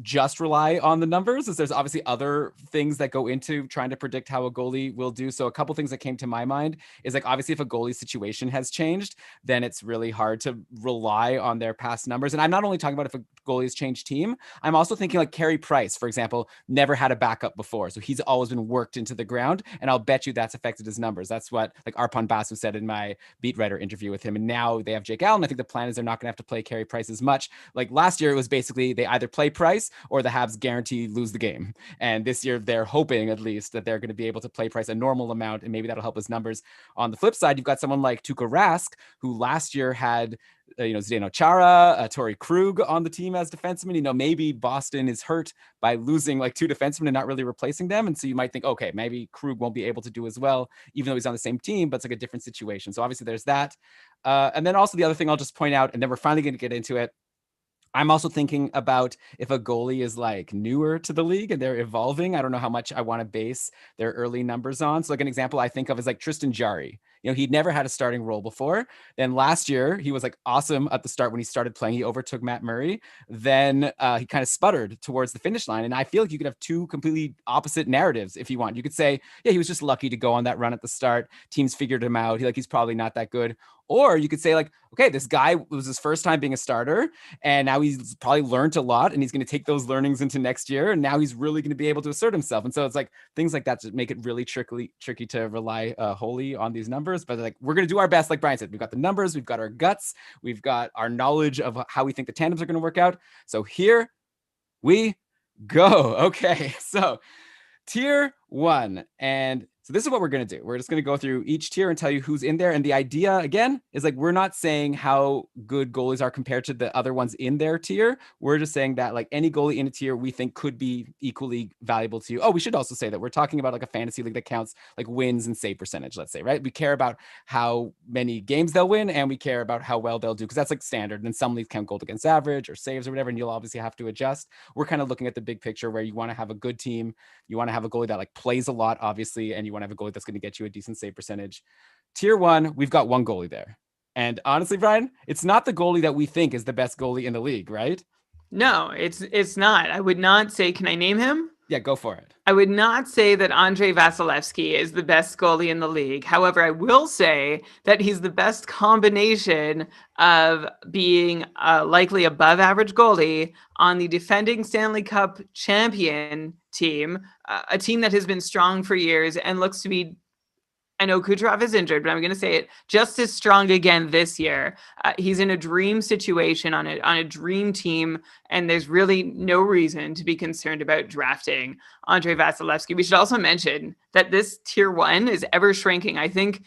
just rely on the numbers is there's obviously other things that go into trying to predict how a goalie will do. So a couple things that came to my mind is obviously if a goalie situation has changed, then it's really hard to rely on their past numbers. And I'm not only talking about if a goalie's changed team, I'm also thinking Carey Price, for example, never had a backup before. So he's always been worked into the ground, and I'll bet you that's affected his numbers. That's what Arpon Basu said in my beat writer interview with him. And now they have Jake Allen. I think the plan is they're not going to have to play Carey Price as much. Last year, it was basically they either play Price or the Habs guarantee lose the game. And this year, they're hoping at least that they're going to be able to play Price a normal amount, and maybe that'll help his numbers. On the flip side, you've got someone like Tuukka Rask, who last year had Zdeno Chara, Torrey Krug on the team as defenseman. Maybe Boston is hurt by losing 2 defensemen and not really replacing them. And so you might think, okay, maybe Krug won't be able to do as well, even though he's on the same team, but it's a different situation. So obviously there's that. And then also the other thing I'll just point out, and then we're finally going to get into it. I'm also thinking about if a goalie is newer to the league and they're evolving. I don't know how much I want to base their early numbers on. So an example I think of is Tristan Jarry. He'd never had a starting role before. Then last year, he was awesome at the start when he started playing. He overtook Matt Murray. Then he kind of sputtered towards the finish line. And I feel you could have 2 completely opposite narratives if you want. You could say, yeah, he was just lucky to go on that run at the start. Teams figured him out. He's probably not that good. Or you could say okay, this guy was his first time being a starter, and now he's probably learned a lot, and he's going to take those learnings into next year, and now he's really going to be able to assert himself. And so it's things like that to make it really tricky to rely wholly on these numbers. But we're going to do our best. Like Brian said, we've got the numbers, we've got our guts, we've got our knowledge of how we think the tandems are going to work out. So here we go. Okay, so tier 1, and So this is what we're going to do. We're just going to go through each tier and tell you who's in there. And the idea, again, is like we're not saying how good goalies are compared to the other ones in their tier. We're just saying that like any goalie in a tier we think could be equally valuable to you. Oh, we should also say that we're talking about like a fantasy league that counts like wins and save percentage, let's say, right? We care about how many games they'll win and we care about how well they'll do because that's like standard. And some leagues count goal against average or saves or whatever, and you'll obviously have to adjust. We're kind of looking at the big picture where you want to have a good team. You want to have a goalie that like plays a lot, obviously, and you want to have a goalie that's going to get you a decent save percentage. Tier 1, we've got one goalie there. And honestly, Brian, it's not the goalie that we think is the best goalie in the league, right? No, it's not. I would not say, can I name him? Yeah, go for it. I would not say that Andrei Vasilevsky is the best goalie in the league. However, I will say that he's the best combination of being a likely above average goalie on the defending Stanley Cup champion team, a team that has been strong for years and looks to be, I know Kucherov is injured, but I'm going to say it, just as strong again this year. He's in a dream situation on a dream team, and there's really no reason to be concerned about drafting Andrei Vasilevsky. We should also mention that this tier 1 is ever shrinking. I think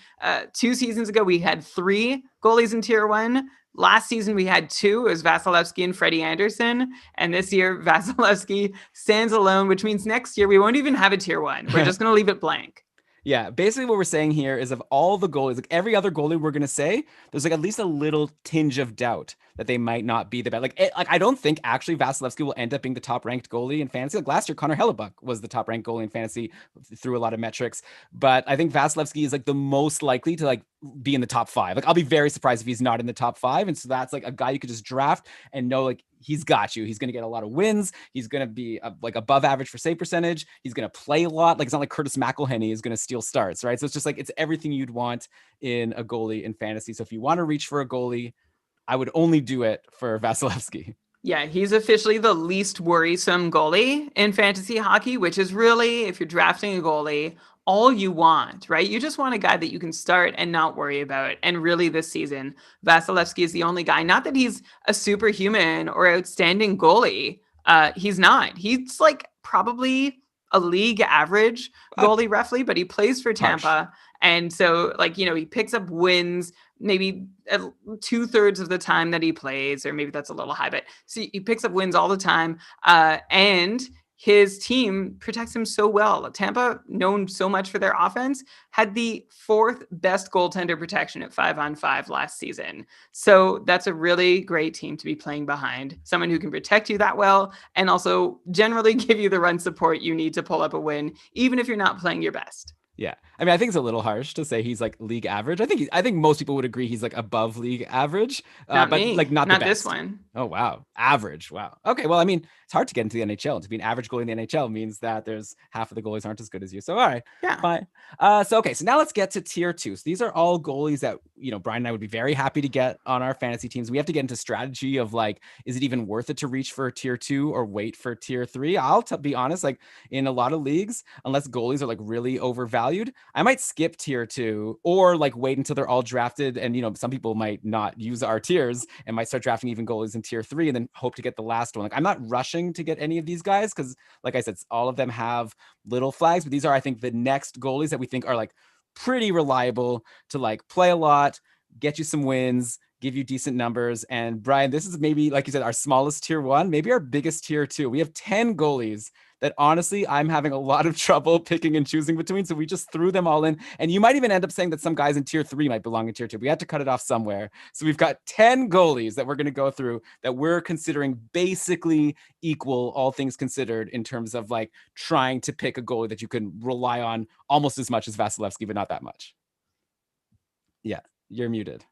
2 seasons ago we had 3 goalies in tier 1. Last season we had 2. It was Vasilevsky and Freddie Anderson. And this year Vasilevsky stands alone, which means next year we won't even have a tier 1. We're just going to leave it blank. Yeah, basically what we're saying here is of all the goalies, like every other goalie we're going to say, there's like at least a little tinge of doubt that they might not be the best. Like I don't think actually Vasilevsky will end up being the top ranked goalie in fantasy. Like last year, Connor Hellebuck was the top ranked goalie in fantasy through a lot of metrics. But I think Vasilevsky is like the most likely to like be in the top 5. Like I'll be very surprised if he's not in the top 5. And so that's like a guy you could just draft and know like he's got you. He's going to get a lot of wins. He's going to be like above average for save percentage. He's going to play a lot. Like it's not like Curtis McElhinney is going to steal starts, right? So it's just like it's everything you'd want in a goalie in fantasy. So if you want to reach for a goalie, I would only do it for Vasilevsky. Yeah, he's officially the least worrisome goalie in fantasy hockey, which is really, if you're drafting a goalie, all you want, right? You just want a guy that you can start and not worry about. And really this season, Vasilevsky is the only guy, not that he's a superhuman or outstanding goalie. He's not. He's like probably a league average goalie roughly, but he plays for Tampa. Harsh. And so like, he picks up wins maybe 2/3 of the time that he plays, or maybe that's a little high, but see, he picks up wins all the time. And his team protects him so well. Tampa, known so much for their offense, had the 4th best goaltender protection at 5-on-5 last season. So that's a really great team to be playing behind. Someone who can protect you that well and also generally give you the run support you need to pull up a win, even if you're not playing your best. Yeah. I mean, I think it's a little harsh to say he's like league average. I think most people would agree he's like above league average. Not but me. Like not the best. This one. Oh, wow. Average. Wow. Okay. Well, I mean, it's hard to get into the NHL. To be an average goalie in the NHL means that there's half of the goalies aren't as good as you. So, all right. Yeah. Fine. So now let's get to tier 2. So these are all goalies that, Brian and I would be very happy to get on our fantasy teams. We have to get into strategy of like, is it even worth it to reach for tier 2 or wait for tier 3? I'll be honest, like in a lot of leagues, unless goalies are like really overvalued, I might skip tier 2 or like wait until they're all drafted. And, some people might not use our tiers and might start drafting even goalies in tier 3 and then hope to get the last one. Like I'm not rushing to get any of these guys because like I said, all of them have little flags, but these are, I think, the next goalies that we think are like pretty reliable to like play a lot, get you some wins, give you decent numbers. And Brian, this is maybe, like you said, our smallest tier 1, maybe our biggest tier 2. We have 10 goalies that honestly, I'm having a lot of trouble picking and choosing between. So we just threw them all in. And you might even end up saying that some guys in tier 3 might belong in tier 2. We had to cut it off somewhere. So we've got 10 goalies that we're going to go through that we're considering basically equal, all things considered, in terms of like trying to pick a goalie that you can rely on almost as much as Vasilevsky, but not that much. Yeah, you're muted.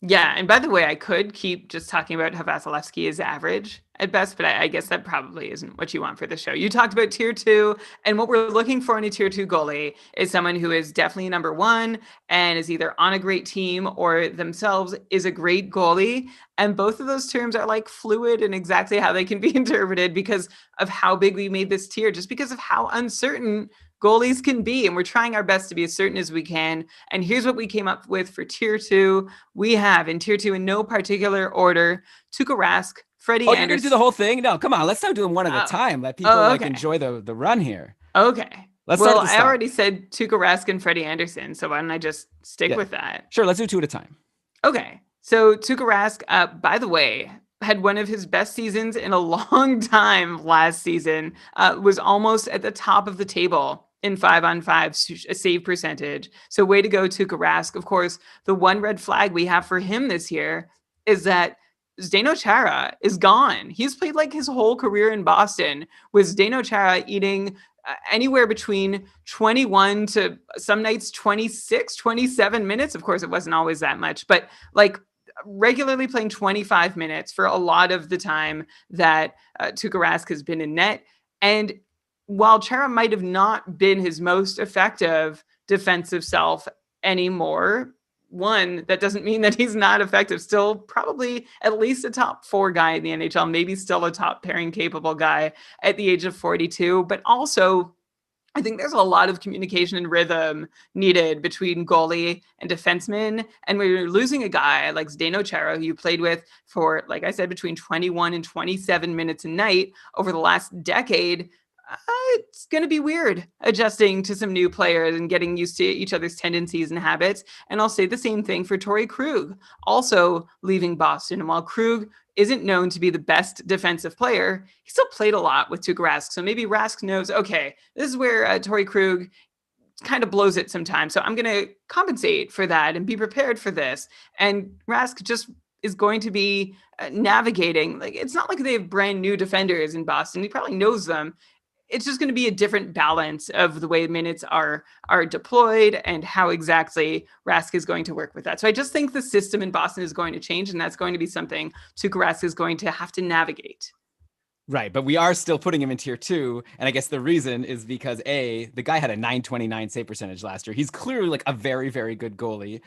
Yeah, and by the way, I could keep just talking about how Vasilevsky is average at best, but I guess that probably isn't what you want for the show. You talked about tier 2, and what we're looking for in a tier 2 goalie is someone who is definitely number 1 and is either on a great team or themselves is a great goalie. And both of those terms are like fluid in exactly how they can be interpreted because of how big we made this tier, just because of how uncertain goalies can be. And we're trying our best to be as certain as we can. And here's what we came up with for tier 2. We have in tier 2 in no particular order, Tuukka Rask, Freddie Anderson. You're going to do the whole thing? No, come on. Let's start doing one at a time. Let people enjoy the run here. Okay. Let's start at the I top. already said Tuukka Rask and Freddie Anderson, so why don't I just stick with that? Sure, let's do 2 at a time. Okay. So Tuukka Rask, by the way, had one of his best seasons in a long time last season, was almost at the top of the table in 5-on-5 save percentage. So way to go, Tuukka Rask. Of course, the one red flag we have for him this year is that Zdeno Chara is gone. He's played like his whole career in Boston with Zdeno Chara eating anywhere between 21 to some nights 26, 27 minutes. Of course, it wasn't always that much, but like regularly playing 25 minutes for a lot of the time that Tuukka Rask has been in net. And while Chara might have not been his most effective defensive self anymore, one, that doesn't mean that he's not effective. Still probably at least a top 4 guy in the NHL, maybe still a top pairing capable guy at the age of 42. But also, I think there's a lot of communication and rhythm needed between goalie and defenseman. And when you're losing a guy like Zdeno Chara, who you played with for, like I said, between 21 and 27 minutes a night over the last decade, it's going to be weird adjusting to some new players and getting used to each other's tendencies and habits. And I'll say the same thing for Torrey Krug, also leaving Boston. And while Krug isn't known to be the best defensive player, he still played a lot with Tuukka Rask. So maybe Rask knows, okay, this is where Torrey Krug kind of blows it sometimes. So I'm going to compensate for that and be prepared for this. And Rask just is going to be navigating. Like, it's not like they have brand new defenders in Boston. He probably knows them. It's just going to be a different balance of the way minutes are deployed and how exactly Rask is going to work with that. So I just think the system in Boston is going to change, and that's going to be something Tuukka Rask is going to have to navigate. Right, but we are still putting him in tier 2, and I guess the reason is because the guy had a 929 save percentage last year. He's clearly like a very, very good goalie.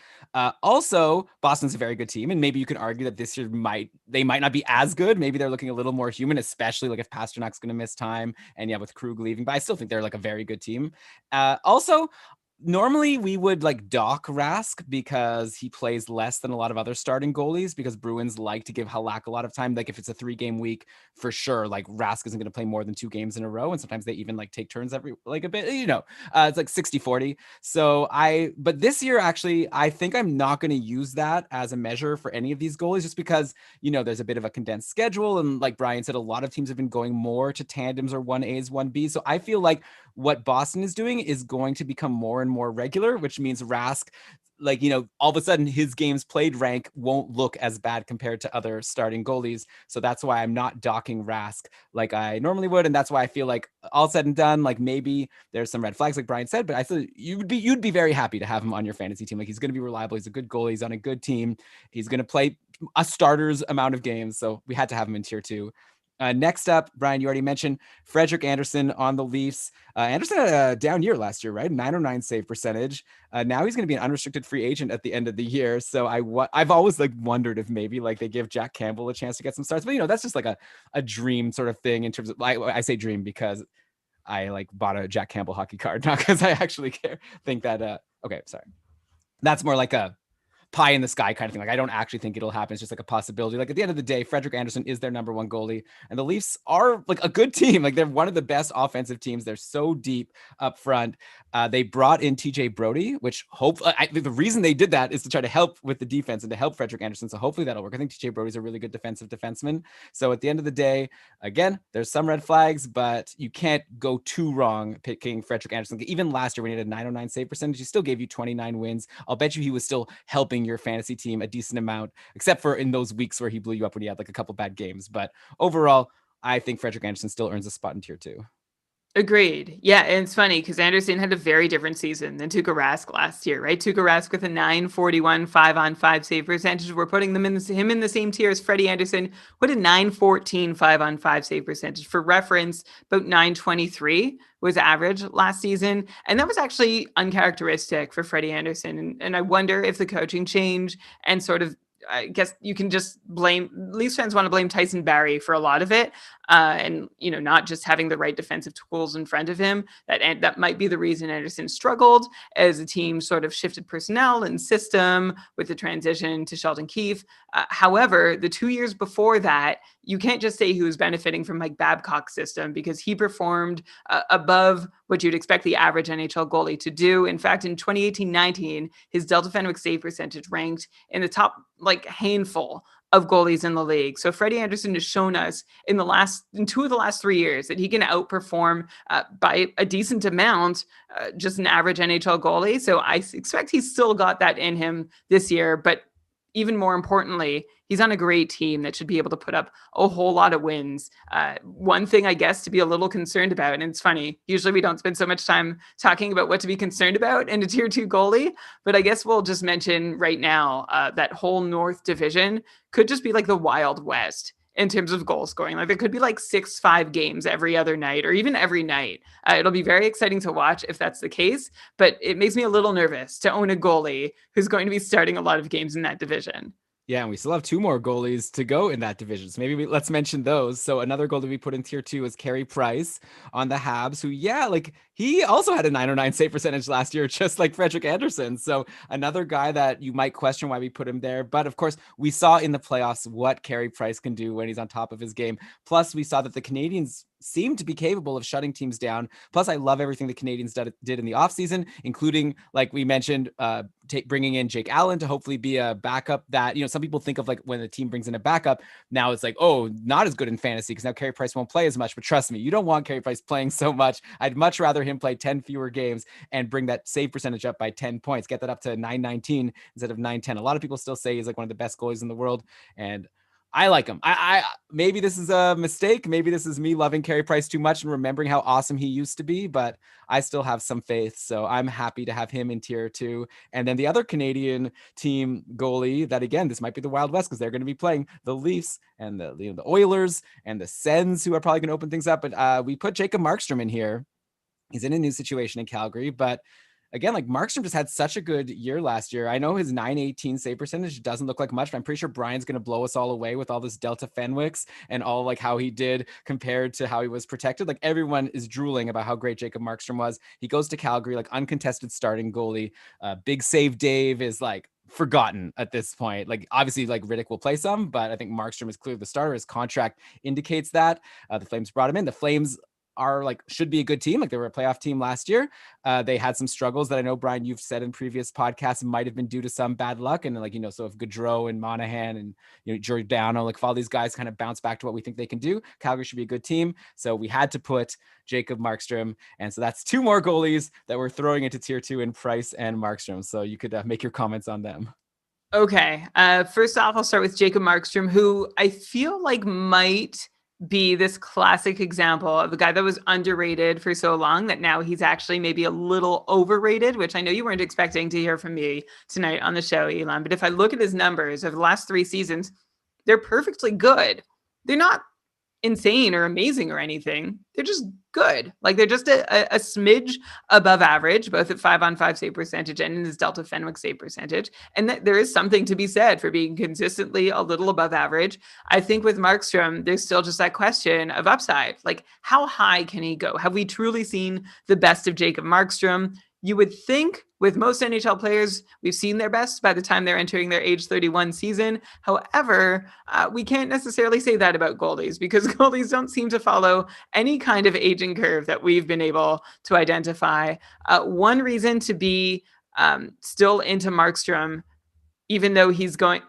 Also, Boston's a very good team, and maybe you can argue that this year they might not be as good. Maybe they're looking a little more human, especially like if Pasternak's going to miss time, and with Krug leaving. But I still think they're like a very good team. Also, normally we would like dock Rask because he plays less than a lot of other starting goalies, because Bruins like to give Halak a lot of time. Like if it's a 3-game week, for sure, like Rask isn't going to play more than 2 games in a row. And sometimes they even like take turns every, like a bit, it's like 60-40. But this year, actually, I think I'm not going to use that as a measure for any of these goalies, just because, there's a bit of a condensed schedule. And like Brian said, a lot of teams have been going more to tandems or 1As, 1Bs. So I feel like what Boston is doing is going to become more and more regular, which means Rask, all of a sudden his games played rank won't look as bad compared to other starting goalies. So that's why I'm not docking Rask like I normally would. And that's why I feel like all said and done, like maybe there's some red flags like Brian said, but I feel you'd be very happy to have him on your fantasy team. Like he's going to be reliable. He's a good goalie. He's on a good team. He's going to play a starter's amount of games. So we had to have him in tier 2. Next up, Brian, you already mentioned Frederik Andersen on the Leafs. Andersen had a down year last year, right? 909 save percentage. Now he's going to be an unrestricted free agent at the end of the year. So I've always like wondered if maybe like they give Jack Campbell a chance to get some starts. But that's just like a dream sort of thing in terms of, I say dream because I like bought a Jack Campbell hockey card, not because I actually think that. Okay, sorry. That's more like a pie in the sky kind of thing. Like I don't actually think it'll happen. It's just like a possibility. Like at the end of the day, Frederik Andersen is their number 1 goalie, and the Leafs are like a good team. Like they're one of the best offensive teams. They're so deep up front. They brought in TJ Brody, which the reason they did that is to try to help with the defense and to help Frederik Andersen. So hopefully that'll work. I think TJ Brody's a really good defensive defenseman. So at the end of the day, again, there's some red flags, but you can't go too wrong picking Frederik Andersen. Even last year when he had a 909 save percentage, he still gave you 29 wins. I'll bet you he was still helping your fantasy team a decent amount, except for in those weeks where he blew you up when he had like a couple bad games. But overall, I think Frederik Andersen still earns a spot in tier 2. Agreed. Yeah, and it's funny because Andersen had a very different season than Tuukka Rask last year, right? Tuukka Rask with a 941 5-on-5 save percentage. We're putting him in the same tier as Freddie Andersen. What a 914 5-on-5 save percentage. For reference, about 923 was average last season. And that was actually uncharacteristic for Freddie Andersen. And I wonder if the coaching change and sort of, I guess you can just blame, Leafs fans want to blame Tyson Barrie for a lot of it. And, not just having the right defensive tools in front of him. That might be the reason Andersen struggled as the team sort of shifted personnel and system with the transition to Sheldon Keefe. However, the 2 years before that, you can't just say he was benefiting from Mike Babcock's system, because he performed above what you'd expect the average NHL goalie to do. In fact, in 2018-19, his Delta Fenwick save percentage ranked in the top handful of goalies in the league. So Freddie Andersen has shown us in 2 of the last 3 years that he can outperform by a decent amount just an average NHL goalie. So I expect he's still got that in him this year, but even more importantly, he's on a great team that should be able to put up a whole lot of wins. One thing, I guess, to be a little concerned about, and it's funny, usually we don't spend so much time talking about what to be concerned about in a tier 2 goalie, but I guess we'll just mention right now that whole North division could just be like the Wild West in terms of goal scoring. There could be 6-5 games every other night or even every night. It'll be very exciting to watch if that's the case, but it makes me a little nervous to own a goalie who's going to be starting a lot of games in that division. Yeah, and we still have 2 more goalies to go in that division. So maybe let's mention those. So another goalie we put in tier 2 is Carey Price on the Habs, who, he also had a 909 save percentage last year, just like Frederik Andersen. So another guy that you might question why we put him there. But of course, we saw in the playoffs what Carey Price can do when he's on top of his game. Plus, we saw that the Canadiens seem to be capable of shutting teams down. Plus, I love everything the Canadiens did in the offseason, including, like we mentioned, bringing in Jake Allen to hopefully be a backup that, some people think of when the team brings in a backup, now it's not as good in fantasy because now Carey Price won't play as much. But trust me, you don't want Carey Price playing so much. I'd much rather him play 10 fewer games and bring that save percentage up by 10 points, get that up to 919 instead of 910. A lot of people still say he's one of the best goalies in the world, and I like him. I maybe this is a mistake. Maybe this is me loving Carey Price too much and remembering how awesome he used to be, but I still have some faith. So I'm happy to have him in tier 2. And then the other Canadian team goalie that, again, this might be the Wild West because they're going to be playing the Leafs and the Oilers and the Sens, who are probably going to open things up. But we put Jacob Markstrom in here. He's in a new situation in Calgary, but again, Markstrom just had such a good year last year. I know his 918 save percentage doesn't look like much, but I'm pretty sure Brian's going to blow us all away with all this Delta Fenwicks and all how he did compared to how he was protected. Everyone is drooling about how great Jacob Markstrom was. He goes to Calgary, uncontested starting goalie. Big Save Dave is forgotten at this point. Obviously Riddick will play some, but I think Markstrom is clearly the starter. His contract indicates that. The Flames brought him in. The Flames are should be a good team. They were a playoff team last year. They had some struggles that I know, Brian, you've said in previous podcasts might have been due to some bad luck. And so if Gaudreau and Monahan and Giordano, if all these guys kind of bounce back to what we think they can do, Calgary should be a good team. So we had to put Jacob Markstrom. And so that's 2 more goalies that we're throwing into tier 2 in Price and Markstrom. So you could make your comments on them. Okay. First off, I'll start with Jacob Markstrom, who I feel might be this classic example of a guy that was underrated for so long that now he's actually maybe a little overrated, which I know you weren't expecting to hear from me tonight on the show, Elon. But if I look at his numbers over the last 3 seasons, they're perfectly good. They're not insane or amazing or anything. They're just good. They're just a smidge above average, both at 5-on-5 save percentage and in his Delta Fenwick save percentage. And there is something to be said for being consistently a little above average. I think with Markstrom, there's still just that question of upside. How high can he go? Have we truly seen the best of Jacob Markstrom? You would think with most NHL players, we've seen their best by the time they're entering their age 31 season. However, we can't necessarily say that about goalies because goalies don't seem to follow any kind of aging curve that we've been able to identify. One reason to be still into Markstrom, even though he's going,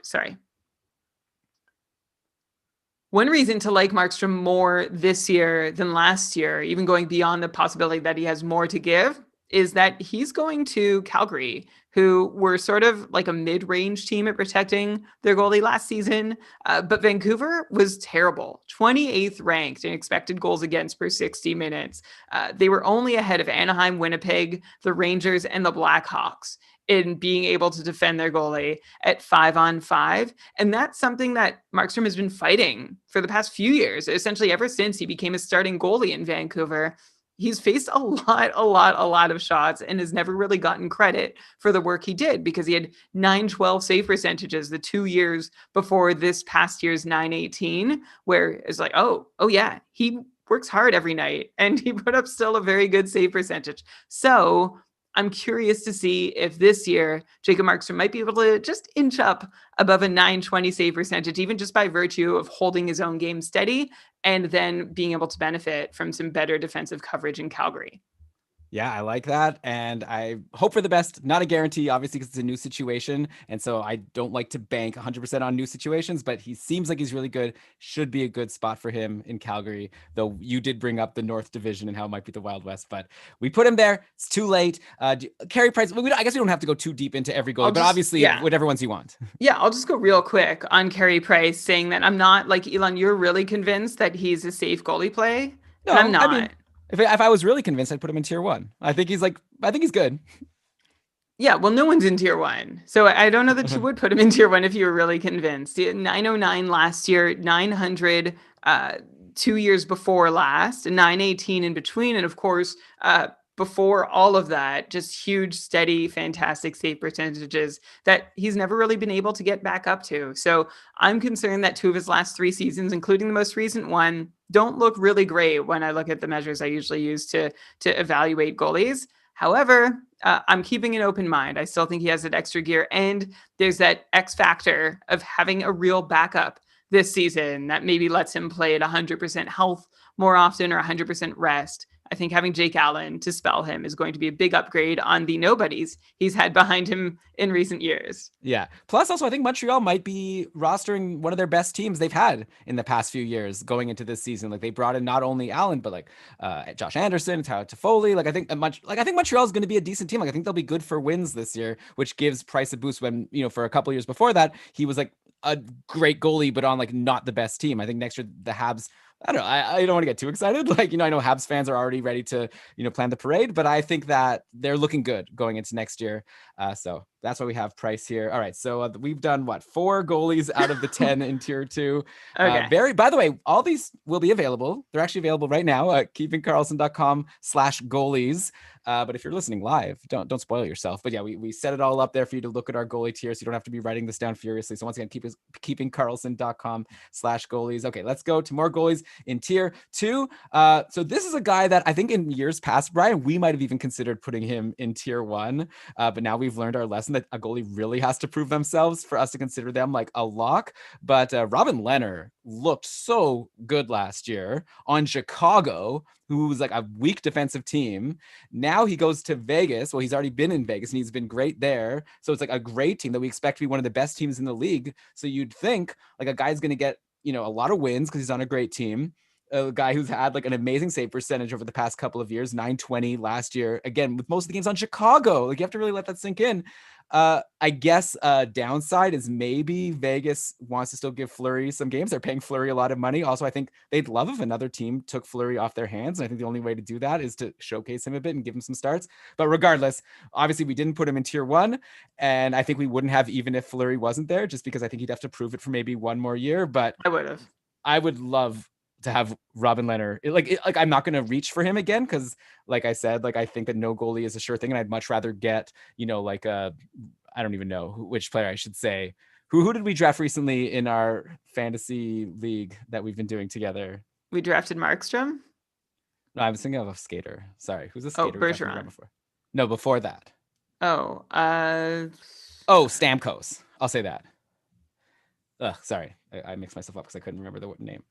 one reason to like Markstrom more this year than last year, even going beyond the possibility that he has more to give, is that he's going to Calgary, who were sort of a mid-range team at protecting their goalie last season. But Vancouver was terrible, 28th ranked in expected goals against per 60 minutes. They were only ahead of Anaheim, Winnipeg, the Rangers, and the Blackhawks in being able to defend their goalie at 5-on-5. And that's something that Markstrom has been fighting for the past few years, essentially ever since he became a starting goalie in Vancouver. He's faced a lot of shots and has never really gotten credit for the work he did because he had 912 save percentages the 2 years before this past year's 918, where it's oh yeah, he works hard every night and he put up still a very good save percentage. So I'm curious to see if this year Jacob Markstrom might be able to just inch up above a 920 save percentage, even just by virtue of holding his own game steady and then being able to benefit from some better defensive coverage in Calgary. Yeah, I like that. And I hope for the best. Not a guarantee, obviously, because it's a new situation. And so I don't like to bank 100% on new situations, but he seems like he's really good. Should be a good spot for him in Calgary. Though you did bring up the North Division and how it might be the Wild West, but we put him there. It's too late. Carey Price, I guess we don't have to go too deep into every goalie, but obviously whatever ones you want. Yeah, I'll just go real quick on Carey Price, saying that I'm not like Elon, you're really convinced that he's a safe goalie play. And I'm No, not. I mean, if I was really convinced, I'd put him in tier 1. I think he's good. Yeah, well, no one's in tier 1. So I don't know that you would put him in tier 1 if you were really convinced. 909 last year, 900 2 years before last, and 918 in between. And of course, before all of that, just huge, steady, fantastic save percentages that he's never really been able to get back up to. So I'm concerned that 2 of his last 3 seasons, including the most recent one, don't look really great when I look at the measures I usually use to evaluate goalies. However, I'm keeping an open mind. I still think he has that extra gear, and there's that X factor of having a real backup this season that maybe lets him play at 100% health more often or 100% rest. I think having Jake Allen to spell him is going to be a big upgrade on the nobodies he's had behind him in recent years. Yeah. Plus, also, I think Montreal might be rostering one of their best teams they've had in the past few years going into this season. Like, they brought in not only Allen, but like Josh Anderson, Tyler Toffoli. Like, I think Montreal is going to be a decent team. Like, I think they'll be good for wins this year, which gives Price a boost when, for a couple of years before that, he was like a great goalie, but on like not the best team. I think next year the Habs, I don't know. I don't want to get too excited. Like, I know Habs fans are already ready to, plan the parade, but I think that they're looking good going into next year. So that's why we have Price here. All right. So we've done 4 goalies out of the 10 in tier 2. Okay. By the way, all these will be available. They're actually available right now at keepingkarlsson.com/goalies. But if you're listening live, don't spoil yourself. But yeah, we set it all up there for you to look at our goalie tier, so you don't have to be writing this down furiously. So once again, keepingkarlsson.com/goalies. Okay, let's go to more goalies in tier 2. So this is a guy that I think in years past, Brian, we might have even considered putting him in tier 1. But now we've learned our lesson that a goalie really has to prove themselves for us to consider them like a lock. But Robin Lehner looked so good last year on Chicago, who was like a weak defensive team. Now he goes to Vegas. Well, he's already been in Vegas and he's been great there. So it's like a great team that we expect to be one of the best teams in the league. So you'd think like a guy's going to get, a lot of wins because he's on a great team. A guy who's had like an amazing save percentage over the past couple of years, 920 last year. Again, with most of the games on Chicago, like you have to really let that sink in. I guess downside is maybe Vegas wants to still give Fleury some games. They're paying Fleury a lot of money. Also, I think they'd love if another team took Fleury off their hands. And I think the only way to do that is to showcase him a bit and give him some starts. But regardless, obviously we didn't put him in tier 1. And I think we wouldn't have even if Fleury wasn't there, just because I think he'd have to prove it for maybe one more year. But I would love to have Robin Lehner. Like I'm not going to reach for him again because, like I said, like I think that no goalie is a sure thing, and I'd much rather get, like I don't even know which player I should say. Who did we draft recently in our fantasy league that we've been doing together? We drafted Markstrom. No, I was thinking of a skater. Sorry, who's a skater? Bergeron. Before? No, before that. Stamkos. I'll say that. Sorry, I mixed myself up because I couldn't remember the name.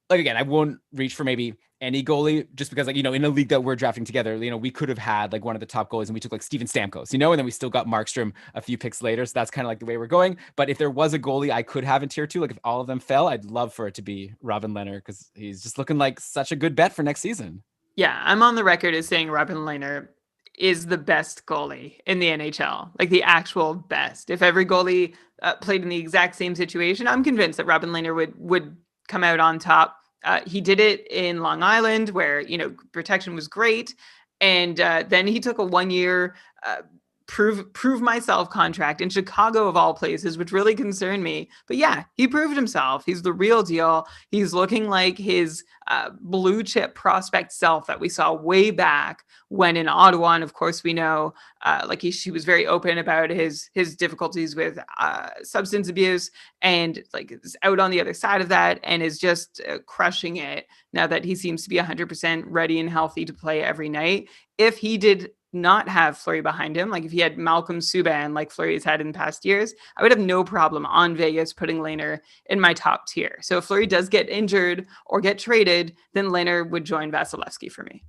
Like again, I won't reach for maybe any goalie just because, like, in a league that we're drafting together, we could have had like one of the top goalies and we took like Steven Stamkos, and then we still got Markstrom a few picks later. So that's kind of like the way we're going. But if there was a goalie I could have in tier 2, like if all of them fell, I'd love for it to be Robin Lehner because he's just looking like such a good bet for next season. Yeah, I'm on the record as saying Robin Lehner is the best goalie in the NHL, like the actual best. If every goalie played in the exact same situation, I'm convinced that Robin Lehner would come out on top. He did it in Long Island where, protection was great. And then he took a 1-year prove myself contract in Chicago of all places, which really concerned me. But yeah, he proved himself. He's the real deal. He's looking like his blue chip prospect self that we saw way back when in Ottawa. And of course, we know he was very open about his difficulties with substance abuse, and like is out on the other side of that and is just crushing it now that he seems to be 100% ready and healthy to play every night. If he did not have Fleury behind him, like if he had Malcolm Subban like Fleury's had in past years, I would have no problem on Vegas putting Lehner in my top tier. So if Fleury does get injured or get traded, then Lehner would join Vasilevsky for me.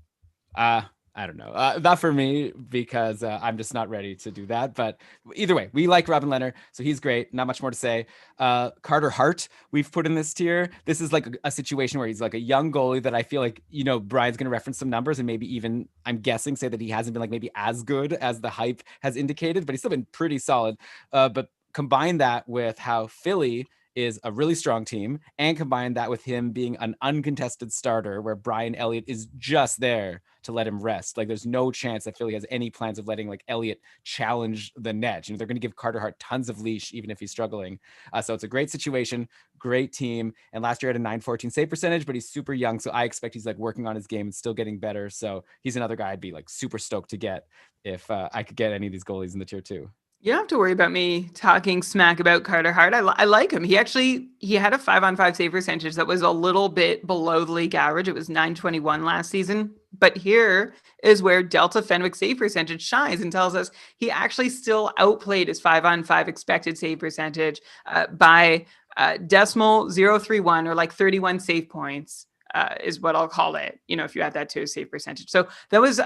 I don't know. Not for me because I'm just not ready to do that. But either way, we like Robin Lehner, so he's great. Not much more to say. Carter Hart, we've put in this tier. This is like a situation where he's like a young goalie that I feel like, Brian's going to reference some numbers and maybe even, I'm guessing, say that he hasn't been like maybe as good as the hype has indicated, but he's still been pretty solid. But combine that with how Philly is a really strong team, and combine that with him being an uncontested starter where Brian Elliott is just there to let him rest. Like, there's no chance that Philly has any plans of letting like Elliott challenge the net. They're going to give Carter Hart tons of leash, even if he's struggling. So it's a great situation, great team. And last year had a 914 save percentage, but he's super young. So I expect he's like working on his game and still getting better. So he's another guy I'd be like super stoked to get if I could get any of these goalies in the tier 2. You don't have to worry about me talking smack about Carter Hart. I like him. He had a 5-on-5 save percentage that was a little bit below the league average. It was 921 last season. But here is where Delta Fenwick save percentage shines and tells us he actually still outplayed his 5-on-5 expected save percentage by decimal 031, or like 31 save points. Is what I'll call it, if you add that to a save percentage. So that's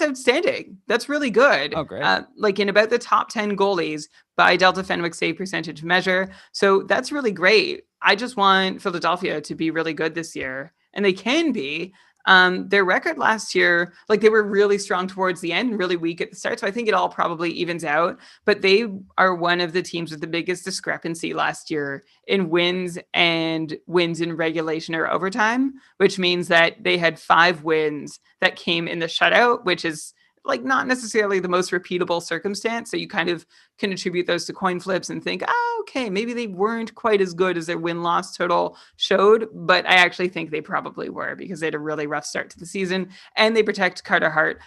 outstanding. That's really good. Oh, great. Like in about the top 10 goalies by Delta Fenwick save percentage measure. So that's really great. I just want Philadelphia to be really good this year, and they can be. Their record last year, like they were really strong towards the end and really weak at the start. So I think it all probably evens out, but they are one of the teams with the biggest discrepancy last year in wins and wins in regulation or overtime, which means that they had 5 wins that came in the shutout, which is like not necessarily the most repeatable circumstance. So you kind of can attribute those to coin flips and think, okay, maybe they weren't quite as good as their win-loss total showed. But I actually think they probably were, because they had a really rough start to the season and they protect Carter Hart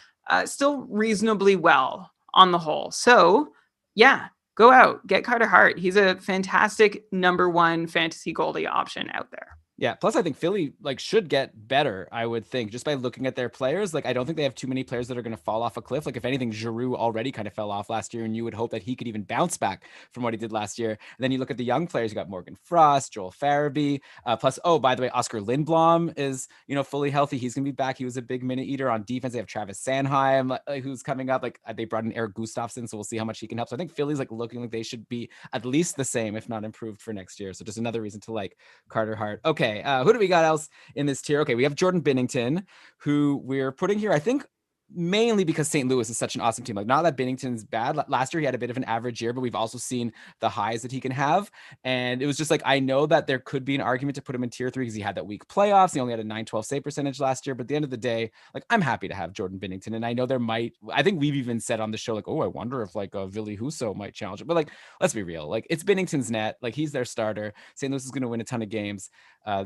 still reasonably well on the whole. So yeah, go out, get Carter Hart. He's a fantastic number 1 fantasy goalie option out there. Yeah. Plus, I think Philly like should get better. I would think, just by looking at their players. Like, I don't think they have too many players that are going to fall off a cliff. Like, if anything, Giroux already kind of fell off last year, and you would hope that he could even bounce back from what he did last year. And then you look at the young players. You got Morgan Frost, Joel Farabee. Plus, oh, by the way, Oscar Lindblom is fully healthy. He's going to be back. He was a big minute eater on defense. They have Travis Sanheim, who's coming up. Like, they brought in Eric Gustafsson, so we'll see how much he can help. So I think Philly's like looking like they should be at least the same, if not improved, for next year. So just another reason to like Carter Hart. Okay, who do we got else in this tier? Okay, we have Jordan Binnington, who we're putting here, I think, mainly because St. Louis is such an awesome team. Like, not that Binnington's bad. Last year he had a bit of an average year, but we've also seen the highs that he can have. And it was just like, I know that there could be an argument to put him in tier 3 because he had that weak playoffs. He only had a 912 save percentage last year. But at the end of the day, like, I'm happy to have Jordan Binnington. And I know I think we've even said on the show, like, oh, I wonder if like a Ville Husso might challenge it. But like, let's be real. Like, it's Binnington's net. Like, he's their starter. St. Louis is going to win a ton of games.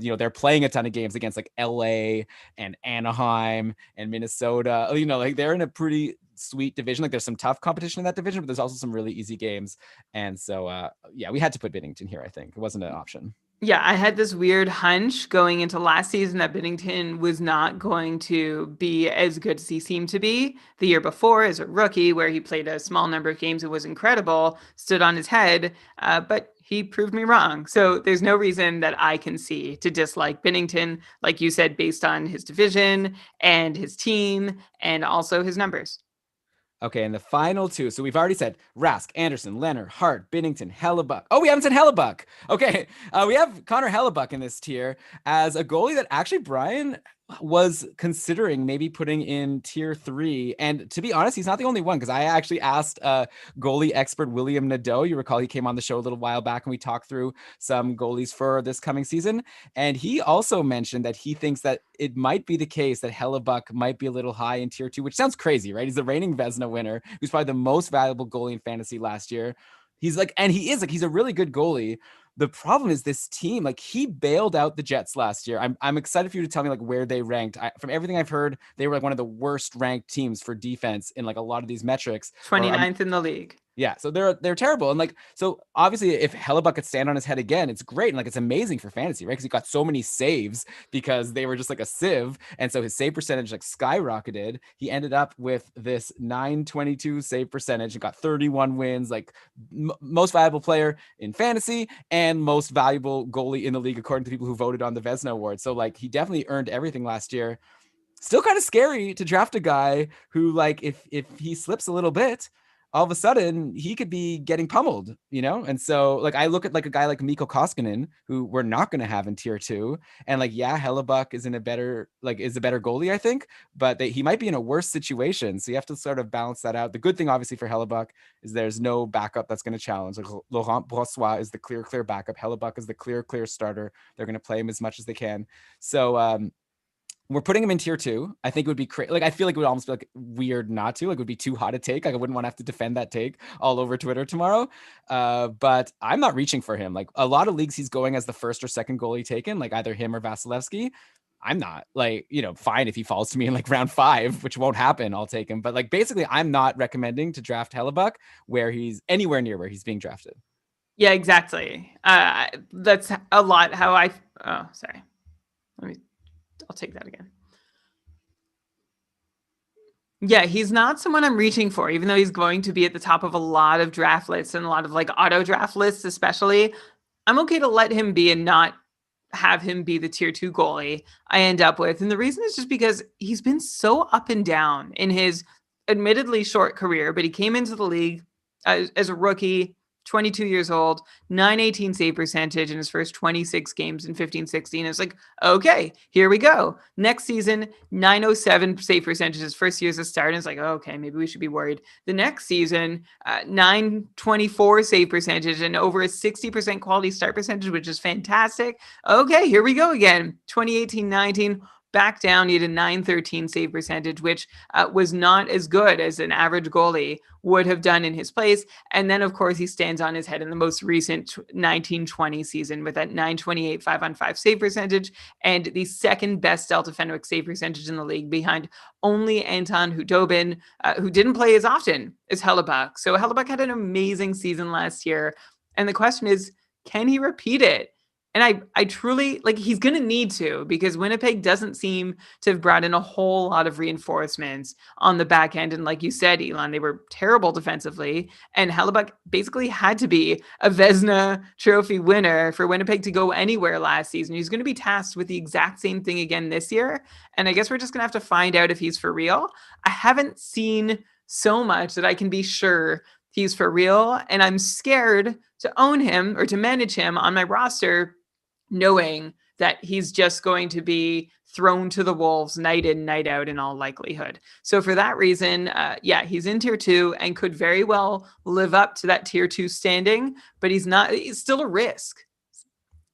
They're playing a ton of games against like LA and Anaheim and Minnesota. Like, they're in a pretty sweet division. Like, there's some tough competition in that division, but there's also some really easy games. And so, we had to put Binnington here. I think it wasn't an option. Yeah, I had this weird hunch going into last season that Binnington was not going to be as good as he seemed to be the year before as a rookie, where he played a small number of games and was incredible, stood on his head, but he proved me wrong. So there's no reason that I can see to dislike Binnington, like you said, based on his division and his team and also his numbers. Okay, and the final 2. So we've already said Rask, Anderson, Leonard, Hart, Binnington, Hellebuck. Oh, we haven't said Hellebuck. Okay, we have Connor Hellebuck in this tier as a goalie that actually Brian was considering maybe putting in tier 3. And to be honest, he's not the only one, because I actually asked goalie expert William Nadeau. You recall he came on the show a little while back and we talked through some goalies for this coming season. And he also mentioned that he thinks that it might be the case that Hellebuck might be a little high in tier 2, which sounds crazy, right? He's the reigning Vezina winner, who's probably the most valuable goalie in fantasy last year. He's a really good goalie. The problem is this team, like, he bailed out the Jets last year. I'm excited for you to tell me like where they ranked. From everything I've heard, they were like one of the worst ranked teams for defense in like a lot of these metrics. 29th in the league. Yeah, so they're terrible. And like, so obviously if Hellebuck could stand on his head again, it's great. And like, it's amazing for fantasy, right? Because he got so many saves because they were just like a sieve. And so his save percentage like skyrocketed. He ended up with this 922 save percentage and got 31 wins, like most valuable player in fantasy and most valuable goalie in the league, according to people who voted on the Vezina Award. So like, he definitely earned everything last year. still kind of scary to draft a guy who, like, if he slips a little bit, all of a sudden he could be getting pummeled, you know? And so, like, I look at like a guy like Mikko Koskinen, who we're not going to have in tier 2. And like, yeah, Hellebuck is a better goalie, I think, but he might be in a worse situation. So you have to sort of balance that out. The good thing, obviously, for Hellebuck is there's no backup that's going to challenge. Like, Laurent Brossoit is the clear backup. Hellebuck is the clear starter. They're going to play him as much as they can. So, we're putting him in tier 2. I think it would be like, I feel like it would almost be like weird not to, like, it would be too hot a take. Like, I wouldn't want to have to defend that take all over Twitter tomorrow. But I'm not reaching for him. Like, a lot of leagues he's going as the first or second goalie taken, like either him or Vasilevsky. I'm not, like, fine if he falls to me in like round 5, which won't happen, I'll take him. But like, basically, I'm not recommending to draft Hellebuck where he's anywhere near where he's being drafted. Yeah, exactly. That's a lot how sorry. I'll take that again. Yeah, he's not someone I'm reaching for, even though he's going to be at the top of a lot of draft lists and a lot of like auto draft lists, especially. I'm okay to let him be and not have him be the tier 2 goalie I end up with. And the reason is just because he's been so up and down in his admittedly short career, but he came into the league as a rookie, 22 years old, 918 save percentage in his first 26 games in 15-16. It's like, okay, here we go. Next season, 907 save percentage his first year as a starter. It's like, okay, maybe we should be worried. The next season, 924 save percentage and over a 60% quality start percentage, which is fantastic. Okay, here we go again. 2018-19, back down, he had a 913 save percentage, which was not as good as an average goalie would have done in his place. And then, of course, he stands on his head in the most recent 1920 season with that 928 5-on-5 save percentage and the second best Delta Fenwick save percentage in the league, behind only Anton Khudobin, who didn't play as often as Hellebuck. So Hellebuck had an amazing season last year. And the question is, can he repeat it? And I truly, like, he's going to need to, because Winnipeg doesn't seem to have brought in a whole lot of reinforcements on the back end. And like you said, Elon, they were terrible defensively. And Hellebuck basically had to be a Vezina trophy winner for Winnipeg to go anywhere last season. He's going to be tasked with the exact same thing again this year. And I guess we're just going to have to find out if he's for real. I haven't seen so much that I can be sure he's for real. And I'm scared to own him or to manage him on my roster, knowing that he's just going to be thrown to the wolves night in, night out in all likelihood. So for that reason, he's in tier 2 and could very well live up to that tier 2 standing, but he's still a risk.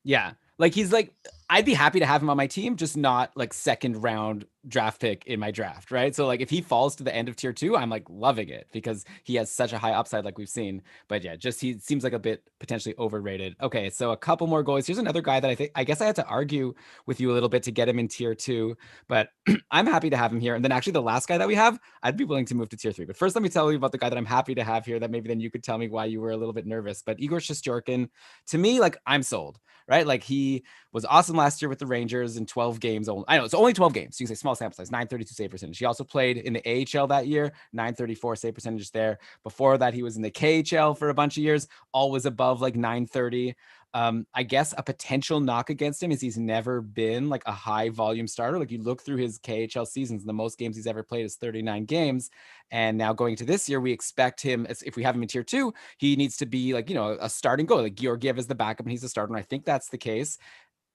Yeah. Like, he's like, I'd be happy to have him on my team, just not like second round draft pick in my draft, right? So like, if he falls to the end of tier 2, I'm like loving it because he has such a high upside, like we've seen. But yeah, just he seems like a bit potentially overrated. Okay, so a couple more goalies. Here's another guy that I guess I had to argue with you a little bit to get him in tier 2, but I'm happy to have him here. And then actually the last guy that we have, I'd be willing to move to tier 3. But first, let me tell you about the guy that I'm happy to have here, that maybe then you could tell me why you were a little bit nervous. But Igor Shesterkin, to me, like, I'm sold, right? Like, he was awesome last year with the Rangers in 12 games. I know it's only 12 games. So you can say small sample size, 932 save percentage. He also played in the AHL that year, 934 save percentage there. Before that, he was in the KHL for a bunch of years, always above like 930. I guess a potential knock against him is he's never been like a high volume starter. Like, you look through his KHL seasons, the most games he's ever played is 39 games. And now going to this year, we expect him, if we have him in tier 2, he needs to be like, a starting goal. Like, Georgiev is the backup and he's the starter. And I think that's the case.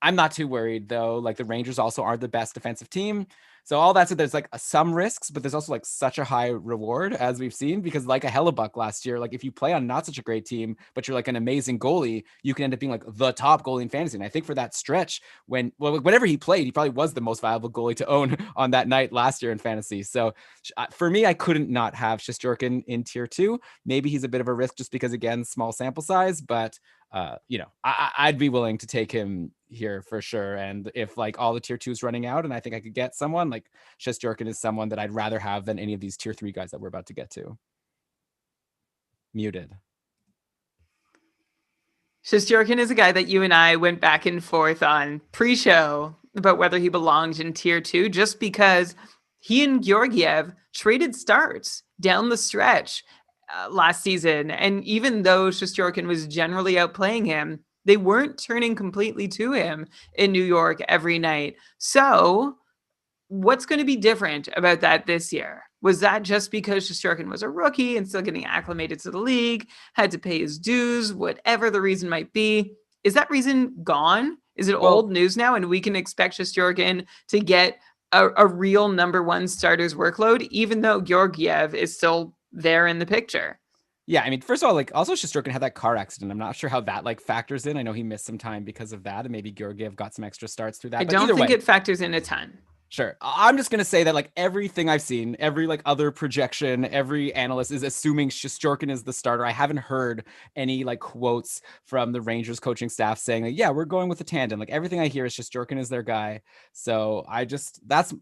I'm not too worried though. Like, the Rangers also aren't the best defensive team. So all that said, there's like some risks, but there's also like such a high reward, as we've seen, because like a Hellebuck last year, like if you play on not such a great team, but you're like an amazing goalie, you can end up being like the top goalie in fantasy. And I think for that stretch, whenever he played, he probably was the most valuable goalie to own on that night last year in fantasy. So for me, I couldn't not have Shesterkin in tier 2. Maybe he's a bit of a risk just because, again, small sample size, but I'd be willing to take him here for sure. And if like all the tier 2s running out and I think I could get someone, like Shesterkin is someone that I'd rather have than any of these tier 3 guys that we're about to get to. Muted. Shesterkin is a guy that you and I went back and forth on pre-show about whether he belonged in tier 2, just because he and Georgiev traded starts down the stretch last season. And even though Shesterkin was generally outplaying him, they weren't turning completely to him in New York every night. So what's going to be different about that this year? Was that just because Shesterkin was a rookie and still getting acclimated to the league, had to pay his dues, whatever the reason might be? Is that reason gone? Is it Well, old news now, and we can expect Shesterkin to get a real number one starter's workload, even though Georgiev is still there in the picture? yeah, I mean, first of all, like also Shesterkin had that car accident. I'm not sure how that like factors in. I know he missed some time because of that, and maybe Georgiev got some extra starts through I that. But don't either think way, it factors in a ton. sure. I'm just gonna say that like everything I've seen, every like other projection, every analyst is assuming Shesterkin is the starter. I haven't heard any like quotes from the Rangers coaching staff saying like, yeah, we're going with a tandem. Like everything I hear is Shesterkin is their guy. So that's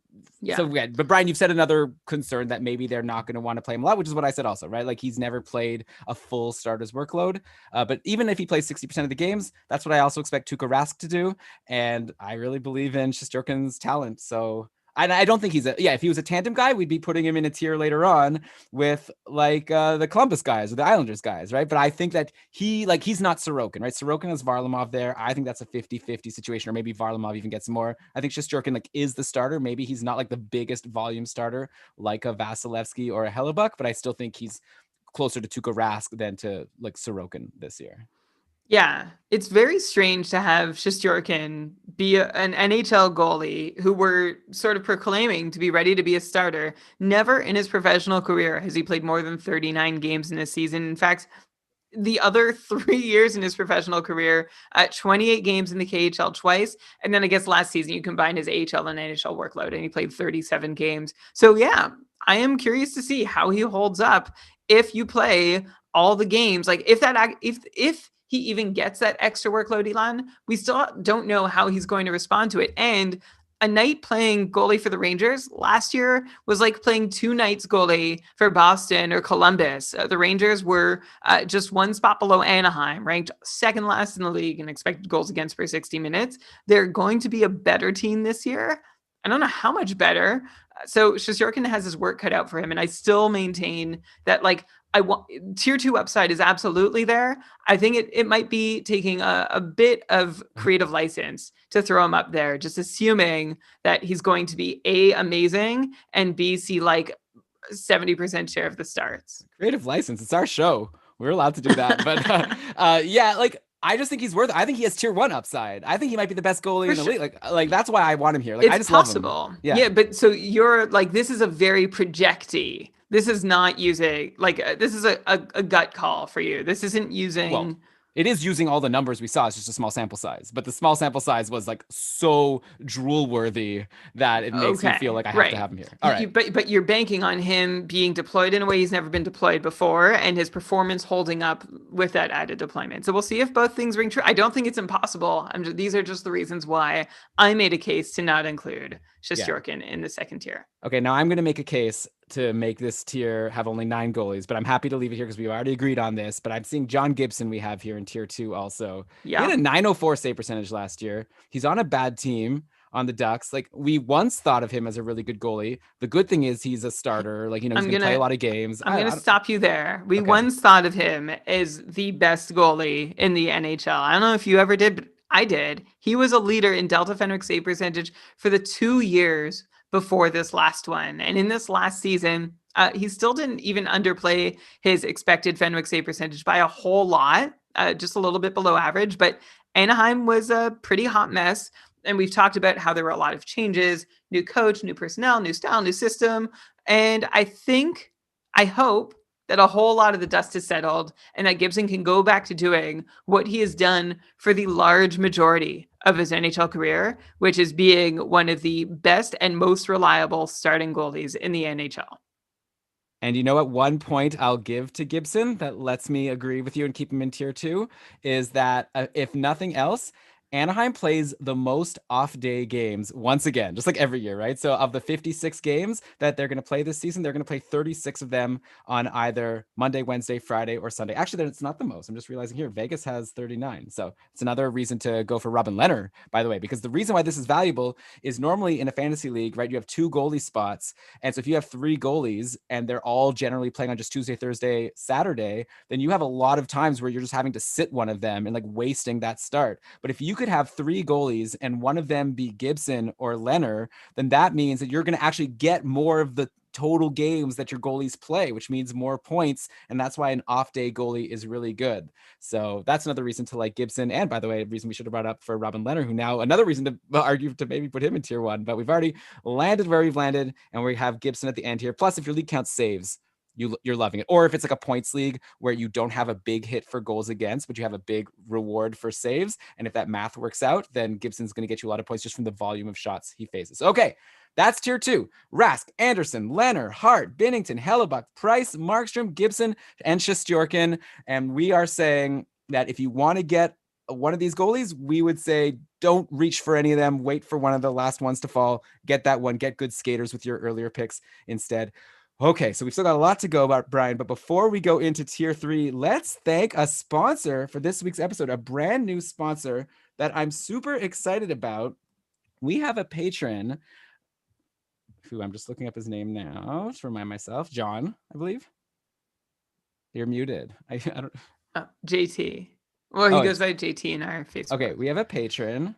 Yeah. so yeah. But Brian, you've said another concern that maybe they're not going to want to play him a lot, which is what I said also, right? Like he's never played a full starter's workload. But even if he plays 60% of the games, that's what I also expect Tuukka Rask to do. And I really believe in Shesterkin's talent. So I don't think if he was a tandem guy, we'd be putting him in a tier later on with like the Columbus guys or the Islanders guys, right? But I think that he's not Sorokin, right? Sorokin has Varlamov there. I think that's a 50-50 situation, or maybe Varlamov even gets more. I think Shesterkin like is the starter. Maybe he's not like the biggest volume starter like a Vasilevsky or a Hellebuck, but I still think he's closer to Tuukka Rask than to like Sorokin this year. Yeah, it's very strange to have Shesterkin be an NHL goalie who we're sort of proclaiming to be ready to be a starter. Never in his professional career has he played more than 39 games in a season. In fact, the other 3 years in his professional career, 28 games in the KHL twice. And then I guess last season you combine his AHL and NHL workload and he played 37 games. So yeah, I am curious to see how he holds up if you play all the games. Like if he even gets that extra workload, Elon, we still don't know how he's going to respond to it. And a night playing goalie for the Rangers last year was like playing 2 nights goalie for Boston or Columbus. The Rangers were just one spot below Anaheim, ranked second last in the league in expected goals against per 60 minutes. They're going to be a better team this year. I don't know how much better. So Shesterkin has his work cut out for him, and I still maintain that like I want tier 2 upside is absolutely there. I think it might be taking a bit of creative license to throw him up there, just assuming that he's going to be A, amazing, and B, see like 70% share of the starts. Creative license. It's our show. We're allowed to do that. But yeah, like I just think he's worth it. I think he has tier 1 upside. I think he might be the best goalie For in the sure. league. Like that's why I want him here. Like It's I just possible. love him. Yeah, but so you're like, this is a very projecty. This is not using like this is a gut call for you. This isn't using. Well, it is using all the numbers we saw. It's just a small sample size. But the small sample size was like so drool worthy that it makes me feel like I have to have him here. All right. But you're banking on him being deployed in a way he's never been deployed before and his performance holding up with that added deployment. So we'll see if both things ring true. I don't think it's impossible. These are just the reasons why I made a case to not include Shesterkin in the second tier. Okay, now I'm going to make a case to make this tier have only 9 goalies, but I'm happy to leave it here because we already agreed on this. But I'm seeing John Gibson we have here in tier 2 also. Yeah. He had a 904 save percentage last year. He's on a bad team on the Ducks. Like we once thought of him as a really good goalie. The good thing is he's a starter. Like, he's going to play a lot of games. I'm going to stop you there. We once thought of him as the best goalie in the NHL. I don't know if you ever did, but I did. He was a leader in Delta Fenwick save percentage for the 2 years before this last one. And in this last season, he still didn't even underplay his expected Fenwick save percentage by a whole lot, just a little bit below average. But Anaheim was a pretty hot mess. And we've talked about how there were a lot of changes, new coach, new personnel, new style, new system. And I hope that a whole lot of the dust has settled and that Gibson can go back to doing what he has done for the large majority of his NHL career, which is being one of the best and most reliable starting goalies in the NHL. And you know what? One point I'll give to Gibson that lets me agree with you and keep him in tier 2 is that if nothing else, Anaheim plays the most off-day games once again, just like every year, right? So of the 56 games that they're going to play this season, they're going to play 36 of them on either Monday, Wednesday, Friday, or Sunday. Actually, it's not the most. I'm just realizing here, Vegas has 39. So it's another reason to go for Robin Lehner, by the way, because the reason why this is valuable is normally in a fantasy league, right, you have 2 goalie spots. And so if you have 3 goalies and they're all generally playing on just Tuesday, Thursday, Saturday, then you have a lot of times where you're just having to sit one of them and like wasting that start. But if you could have 3 goalies and one of them be Gibson or Leonard, then that means that you're going to actually get more of the total games that your goalies play, which means more points. And that's why an off day goalie is really good. So that's another reason to like Gibson. And by the way, a reason we should have brought up for Robin Leonard, who now another reason to argue to maybe put him in tier 1, but we've already landed where we've landed and we have Gibson at the end here. Plus, if your league count saves, you're loving it. Or if it's like a points league where you don't have a big hit for goals against, but you have a big reward for saves. And if that math works out, then Gibson's going to get you a lot of points just from the volume of shots he faces. Okay. That's tier 2. Rask, Anderson, Leonard, Hart, Binnington, Hellebuck, Price, Markstrom, Gibson, and Shesterkin. And we are saying that if you want to get one of these goalies, we would say don't reach for any of them. Wait for one of the last ones to fall. Get that one. Get good skaters with your earlier picks instead. Okay, so we've still got a lot to go about, Brian, but before we go into tier 3, let's thank a sponsor for this week's episode, a brand new sponsor that I'm super excited about. We have a patron who I'm just looking up his name now to remind myself. John, I believe. You're muted. I don't. JT. Well, he goes by JT in our Facebook. Okay, we have a patron,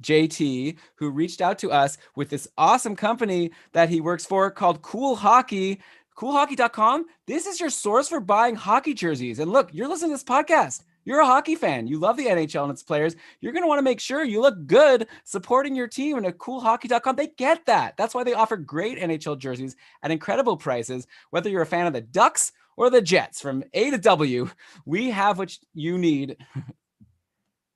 JT, who reached out to us with this awesome company that he works for called Cool Hockey. CoolHockey.com. This is your source for buying hockey jerseys. And look, you're listening to this podcast. You're a hockey fan. You love the NHL and its players. You're going to want to make sure you look good supporting your team. And at CoolHockey.com, they get that. That's why they offer great NHL jerseys at incredible prices. Whether you're a fan of the Ducks or the Jets, from A to W, we have what you need.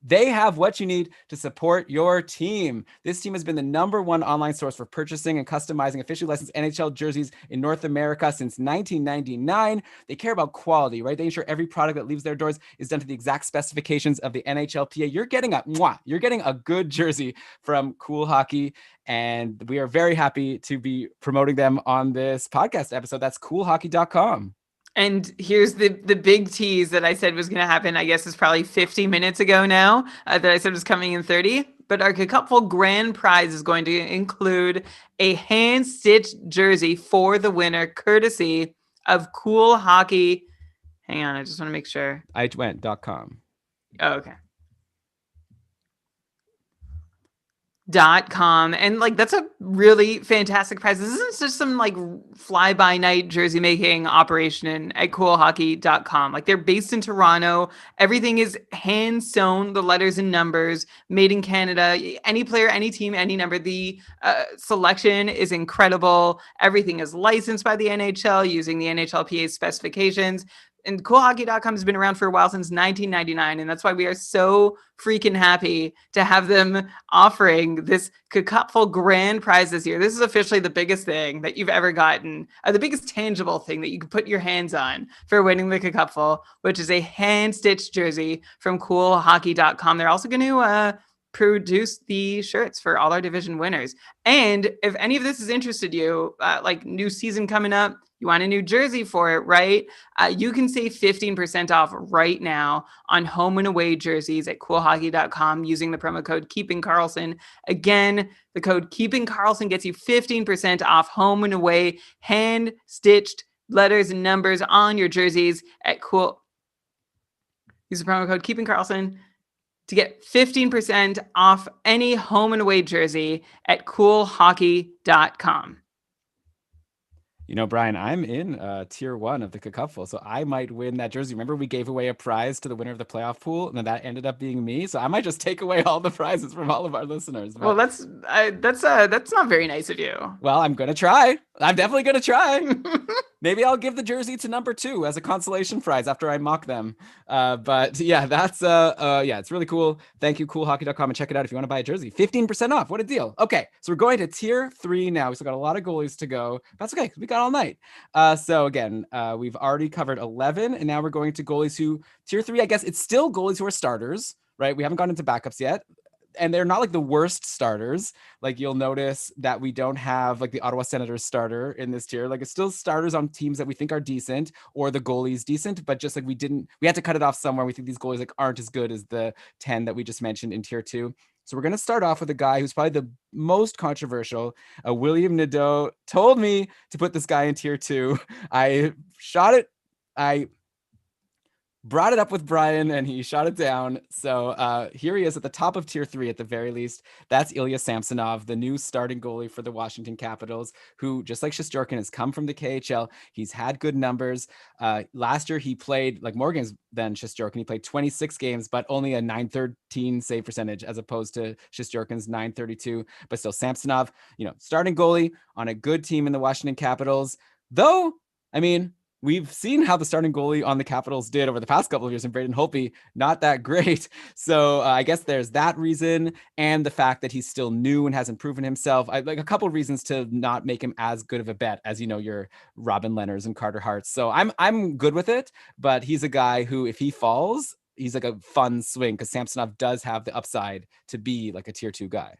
They have what you need to support your team. This team has been the #1 online source for purchasing and customizing officially licensed NHL jerseys in North America since 1999. They care about quality, right? They ensure every product that leaves their doors is done to the exact specifications of the NHLPA. You're getting a good jersey from Cool Hockey, and we are very happy to be promoting them on this podcast episode. That's coolhockey.com. And here's the big tease that I said was going to happen. I guess it's probably 50 minutes ago now that I said was coming in 30. But our Cupful grand prize is going to include a hand-stitched jersey for the winner, courtesy of Cool Hockey. Hang on, I just want to make sure. I went.com. Oh, okay. .com, and like that's a really fantastic prize. This isn't just some like fly-by-night jersey making operation at coolhockey.com. Like they're based in Toronto. Everything is hand sewn, the letters and numbers, made in Canada. Any player, any team, any number. The selection is incredible. Everything is licensed by the NHL using the NHLPA specifications. And coolhockey.com has been around for a while, since 1999. And that's why we are so freaking happy to have them offering this Cupful grand prize this year. This is officially the biggest thing that you've ever gotten, the biggest tangible thing that you can put your hands on for winning the Cupful, which is a hand-stitched jersey from coolhockey.com. They're also going to produce the shirts for all our division winners. And if any of this has interested you, like new season coming up, you want a new jersey for it, right? You can save 15% off right now on home and away jerseys at coolhockey.com using the promo code KeepingCarlson. Again, the code KeepingCarlson gets you 15% off home and away hand-stitched letters and numbers on your jerseys at Cool. Use the promo code KeepingCarlson to get 15% off any home and away jersey at coolhockey.com. You know, Brian, I'm in tier 1 of the Cupful, so I might win that jersey. Remember, we gave away a prize to the winner of the playoff pool, and then that ended up being me. So I might just take away all the prizes from all of our listeners. But... Well, that's not very nice of you. Well, I'm gonna try. I'm definitely gonna try. Maybe I'll give the jersey to number 2 as a consolation prize after I mock them. But yeah, that's it's really cool. Thank you, coolhockey.com, and check it out if you want to buy a jersey. 15% off. What a deal. Okay, so we're going to tier 3 now. We still got a lot of goalies to go. That's okay, we got all night. So again, we've already covered 11, and now we're going to goalies who tier 3. I guess it's still goalies who are starters, right? We haven't gone into backups yet. And they're not like the worst starters. Like you'll notice that we don't have like the Ottawa Senators starter in this tier. Like it's still starters on teams that we think are decent, or the goalies decent, but just like we had to cut it off somewhere. We think these goalies like aren't as good as the 10 that we just mentioned in tier 2. So we're going to start off with a guy who's probably the most controversial. William Nadeau told me to put this guy in tier 2. I shot it. I brought it up with Brian and he shot it down. So here he is at the top of tier 3 at the very least. That's Ilya Samsonov, the new starting goalie for the Washington Capitals, who, just like Shesterkin, has come from the KHL. He's had good numbers. Last year, he played like more games than Shesterkin. He played 26 games, but only a .913 save percentage as opposed to Shesterkin's .932. But still, Samsonov, starting goalie on a good team in the Washington Capitals. Though, I mean, we've seen how the starting goalie on the Capitals did over the past couple of years, and Braden Holtby, not that great. So I guess there's that reason, and the fact that he's still new and hasn't proven himself. I like a couple of reasons to not make him as good of a bet as your Robin Leonards and Carter Harts. So I'm good with it, but he's a guy who, if he falls, he's like a fun swing because Samsonov does have the upside to be like a tier 2 guy.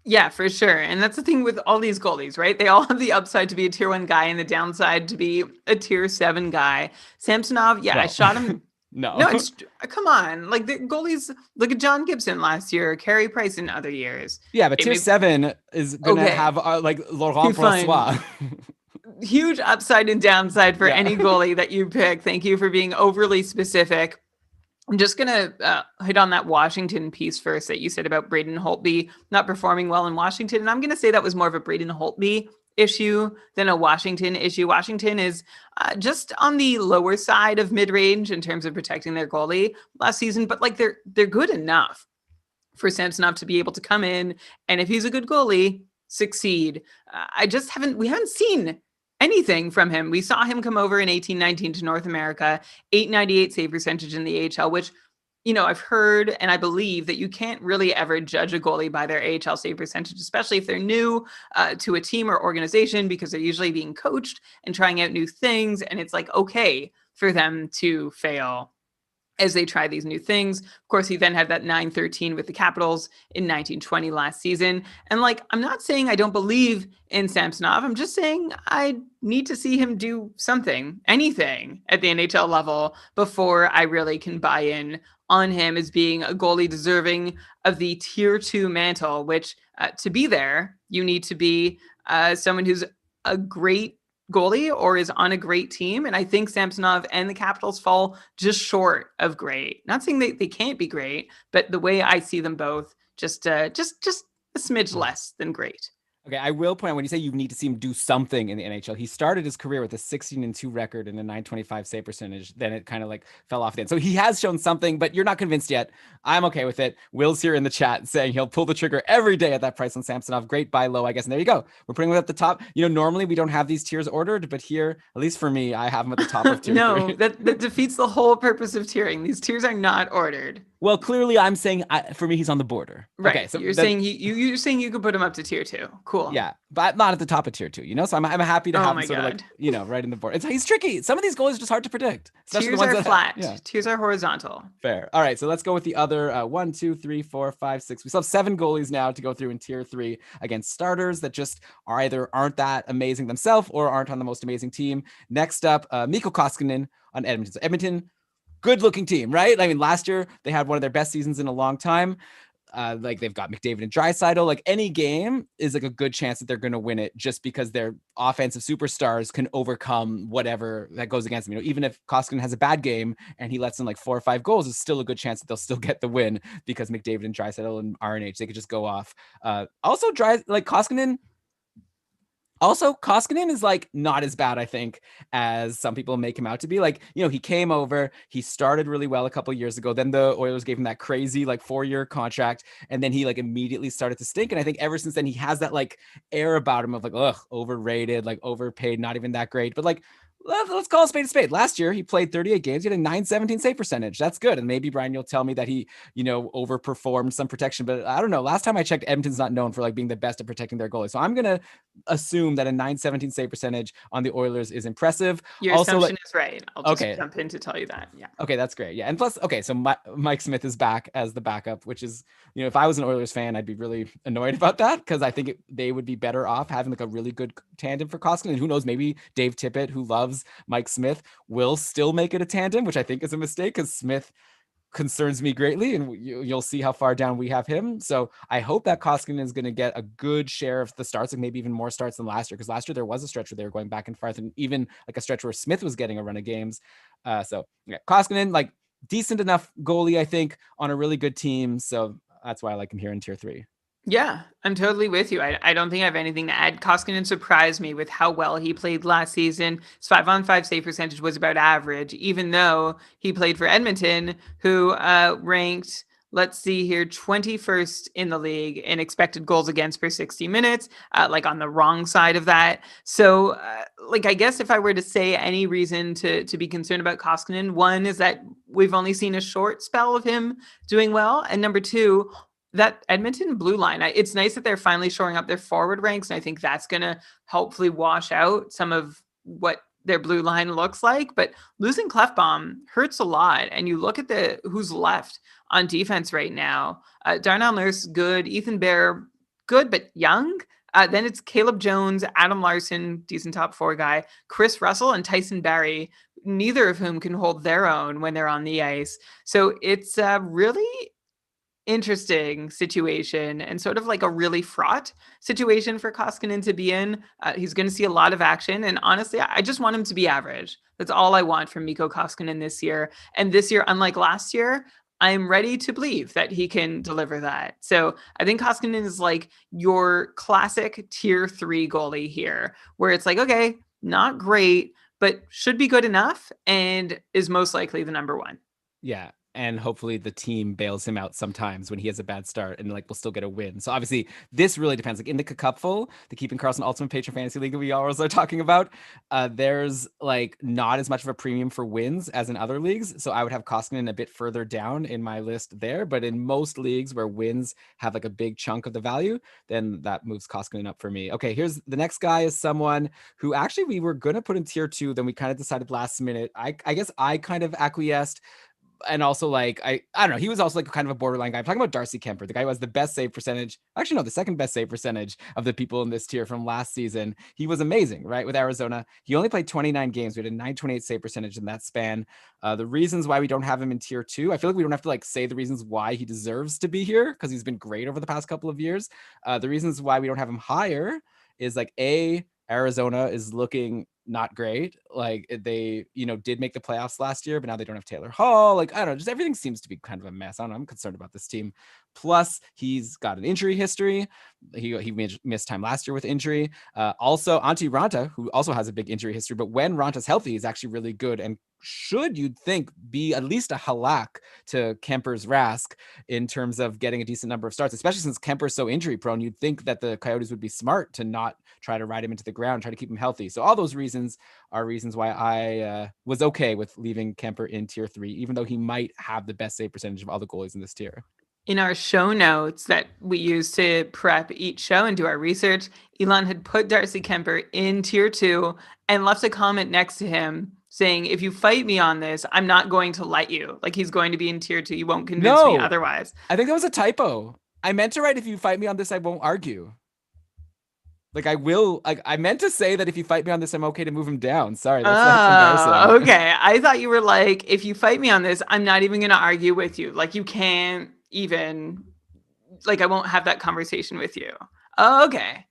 Yeah, for sure. And that's the thing with all these goalies, right? They all have the upside to be a tier 1 guy and the downside to be a tier 7 guy. Samsonov, I shot him. No, come on. Like the goalies, look at John Gibson last year, Carey Price in other years. Yeah, but tier 7 is going to have like Laurent Francois. Huge upside and downside for any goalie that you pick. Thank you for being overly specific. I'm just going to hit on that Washington piece first that you said about Braden Holtby not performing well in Washington. And I'm going to say that was more of a Braden Holtby issue than a Washington issue. Washington is just on the lower side of mid-range in terms of protecting their goalie last season, but like they're good enough for Samsonov to be able to come in and if he's a good goalie, succeed. We haven't seen anything from him. We saw him come over in 18-19 to North America, .898 save percentage in the AHL, which, I've heard and I believe that you can't really ever judge a goalie by their AHL save percentage, especially if they're new to a team or organization, because they're usually being coached and trying out new things. And it's like, okay for them to fail as they try these new things. Of course, he then had that .913 with the Capitals in 1920 last season. And I'm not saying I don't believe in Samsonov. I'm just saying I need to see him do something, anything at the NHL level before I really can buy in on him as being a goalie deserving of the tier 2 mantle, which to be there, you need to be someone who's a great goalie or is on a great team. And I think Samsonov and the Capitals fall just short of great. Not saying they can't be great, but the way I see them both, just a smidge less than great. Okay, I will point out, when you say you need to see him do something in the NHL, he started his career with a 16-2 record and a .925 save percentage. Then it kind of fell off the end. So he has shown something, but you're not convinced yet. I'm okay with it. Will's here in the chat saying he'll pull the trigger every day at that price on Samsonov. Great buy low, I guess. And there you go. We're putting him at the top. Normally we don't have these tiers ordered, but here, at least for me, I have him at the top of tier 3. that defeats the whole purpose of tiering. These tiers are not ordered. Well, clearly I'm saying for me, he's on the border. Right. Okay, so you're saying you could put him up to tier 2. Cool. Yeah, but not at the top of tier 2, So I'm happy to have him sort of right in the board. He's tricky. Some of these goalies are just hard to predict. Tiers are flat. Yeah. Tiers are horizontal. Fair. All right, so let's go with the other 1, 2, 3, 4, 5, 6. We still have 7 goalies now to go through in tier 3 against starters that just aren't that amazing themselves or aren't on the most amazing team. Next up, Mikko Koskinen on Edmonton. So Edmonton, good looking team, right? I mean, last year they had one of their best seasons in a long time. They've got McDavid and Draisaitl. Any game is a good chance that they're going to win it just because their offensive superstars can overcome whatever that goes against them. Even if Koskinen has a bad game and he lets in 4 or 5 goals, it's still a good chance that they'll still get the win because McDavid and Draisaitl and RNH, they could just go off. Koskinen is not as bad, I think, as some people make him out to be. He came over, he started really well a couple years ago. Then the Oilers gave him that crazy 4-year contract. And then he immediately started to stink. And I think ever since then he has that air about him of overrated, overpaid, not even that great. But let's call a spade a spade. Last year, he played 38 games. He had a .917 save percentage. That's good. And maybe, Brian, you'll tell me that he, overperformed some protection. But I don't know. Last time I checked, Edmonton's not known for being the best at protecting their goalies. So I'm going to assume that a .917 save percentage on the Oilers is impressive. Your assumption is right. I'll just jump in to tell you that. Yeah. Okay, that's great. Yeah. And plus, so Mike Smith is back as the backup, which is, if I was an Oilers fan, I'd be really annoyed about that because I think they would be better off having a really good tandem for Koskinen. And who knows, maybe Dave Tippett, who loves Mike Smith, will still make it a tandem, which I think is a mistake because Smith concerns me greatly, and you'll see how far down we have him. So I hope that Koskinen is going to get a good share of the starts, like maybe even more starts than last year, because last year there was a stretch where they were going back and forth, and even like a stretch where Smith was getting a run of games. So yeah, Koskinen, like decent enough goalie, I think, on a really good team. So that's why I like him here in tier 3. Yeah, I'm totally with you. I don't think I have anything to add. Koskinen surprised me with how well he played last season. His 5-on-5 save percentage was about average, even though he played for Edmonton, who ranked, let's see here, 21st in the league in expected goals against per 60 minutes, like on the wrong side of that. So, like, I guess if I were to say any reason to be concerned about Koskinen, one is that we've only seen a short spell of him doing well. And number two, that Edmonton blue line, it's nice that they're finally shoring up their forward ranks. And I think that's going to hopefully wash out some of what their blue line looks like. But losing Clefbaum hurts a lot. And you look at who's left on defense right now. Darnell Nurse, good. Ethan Bear, good, but young. Then it's Caleb Jones, Adam Larson, decent top 4 guy, Chris Russell, and Tyson Barrie, neither of whom can hold their own when they're on the ice. So it's really interesting situation and sort of like a really fraught situation for Koskinen to be in. He's going to see a lot of action. And honestly, I just want him to be average. That's all I want from Mikko Koskinen this year. And this year, unlike last year, I'm ready to believe that he can deliver that. So I think Koskinen is like your classic tier 3 goalie here, where it's like, okay, not great, but should be good enough and is most likely the number 1. Yeah. And hopefully the team bails him out sometimes when he has a bad start and like we'll still get a win. So obviously this really depends. Like in the Cupful, the Keeping Karlsson Ultimate Patron Fantasy League we always are talking about, there's like not as much of a premium for wins as in other leagues. So I would have Koskinen a bit further down in my list there. But in most leagues where wins have like a big chunk of the value, then that moves Koskinen up for me. Okay, here's the next guy is someone who actually we were going to put in tier 2. Then we kind of decided last minute. I guess I kind of acquiesced. And also, like, I don't know, he was also like kind of a borderline guy. I'm talking about Darcy Kemper, the guy who has the best save percentage. Actually, no, the second best save percentage of the people in this tier from last season. He was amazing, right? With Arizona. He only played 29 games. We had a 928 save percentage in that span. The reasons why we don't have him in tier 2, I feel like we don't have to like say the reasons why he deserves to be here because he's been great over the past couple of years. The reasons why we don't have him higher is like Arizona is looking not great. Like they, did make the playoffs last year, but now they don't have Taylor Hall. Like, I don't know, just everything seems to be kind of a mess. I don't know. I'm concerned about this team. Plus he's got an injury history. He missed time last year with injury. Also Antti Ranta, who also has a big injury history, but when Ranta's healthy, he's actually really good and should, you'd think, be at least a halak to Kemper's Rask in terms of getting a decent number of starts, especially since Kemper's so injury prone. You'd think that the Coyotes would be smart to not try to ride him into the ground, try to keep him healthy. So all those reasons are reasons why I was okay with leaving Kemper in tier 3, even though he might have the best save percentage of all the goalies in this tier. In our show notes that we use to prep each show and do our research, Elon had put Darcy Kemper in tier 2 and left a comment next to him saying, if you fight me on this, I'm not going to let you. Like he's going to be in tier 2. You won't convince me otherwise. I think that was a typo. I meant to write, if you fight me on this, I won't argue. Like I will, like I meant to say that if you fight me on this, I'm okay to move him down. Sorry, that's embarrassing. Okay. I thought you were like, if you fight me on this, I'm not even going to argue with you. Like you can't even, like I won't have that conversation with you. Oh, okay.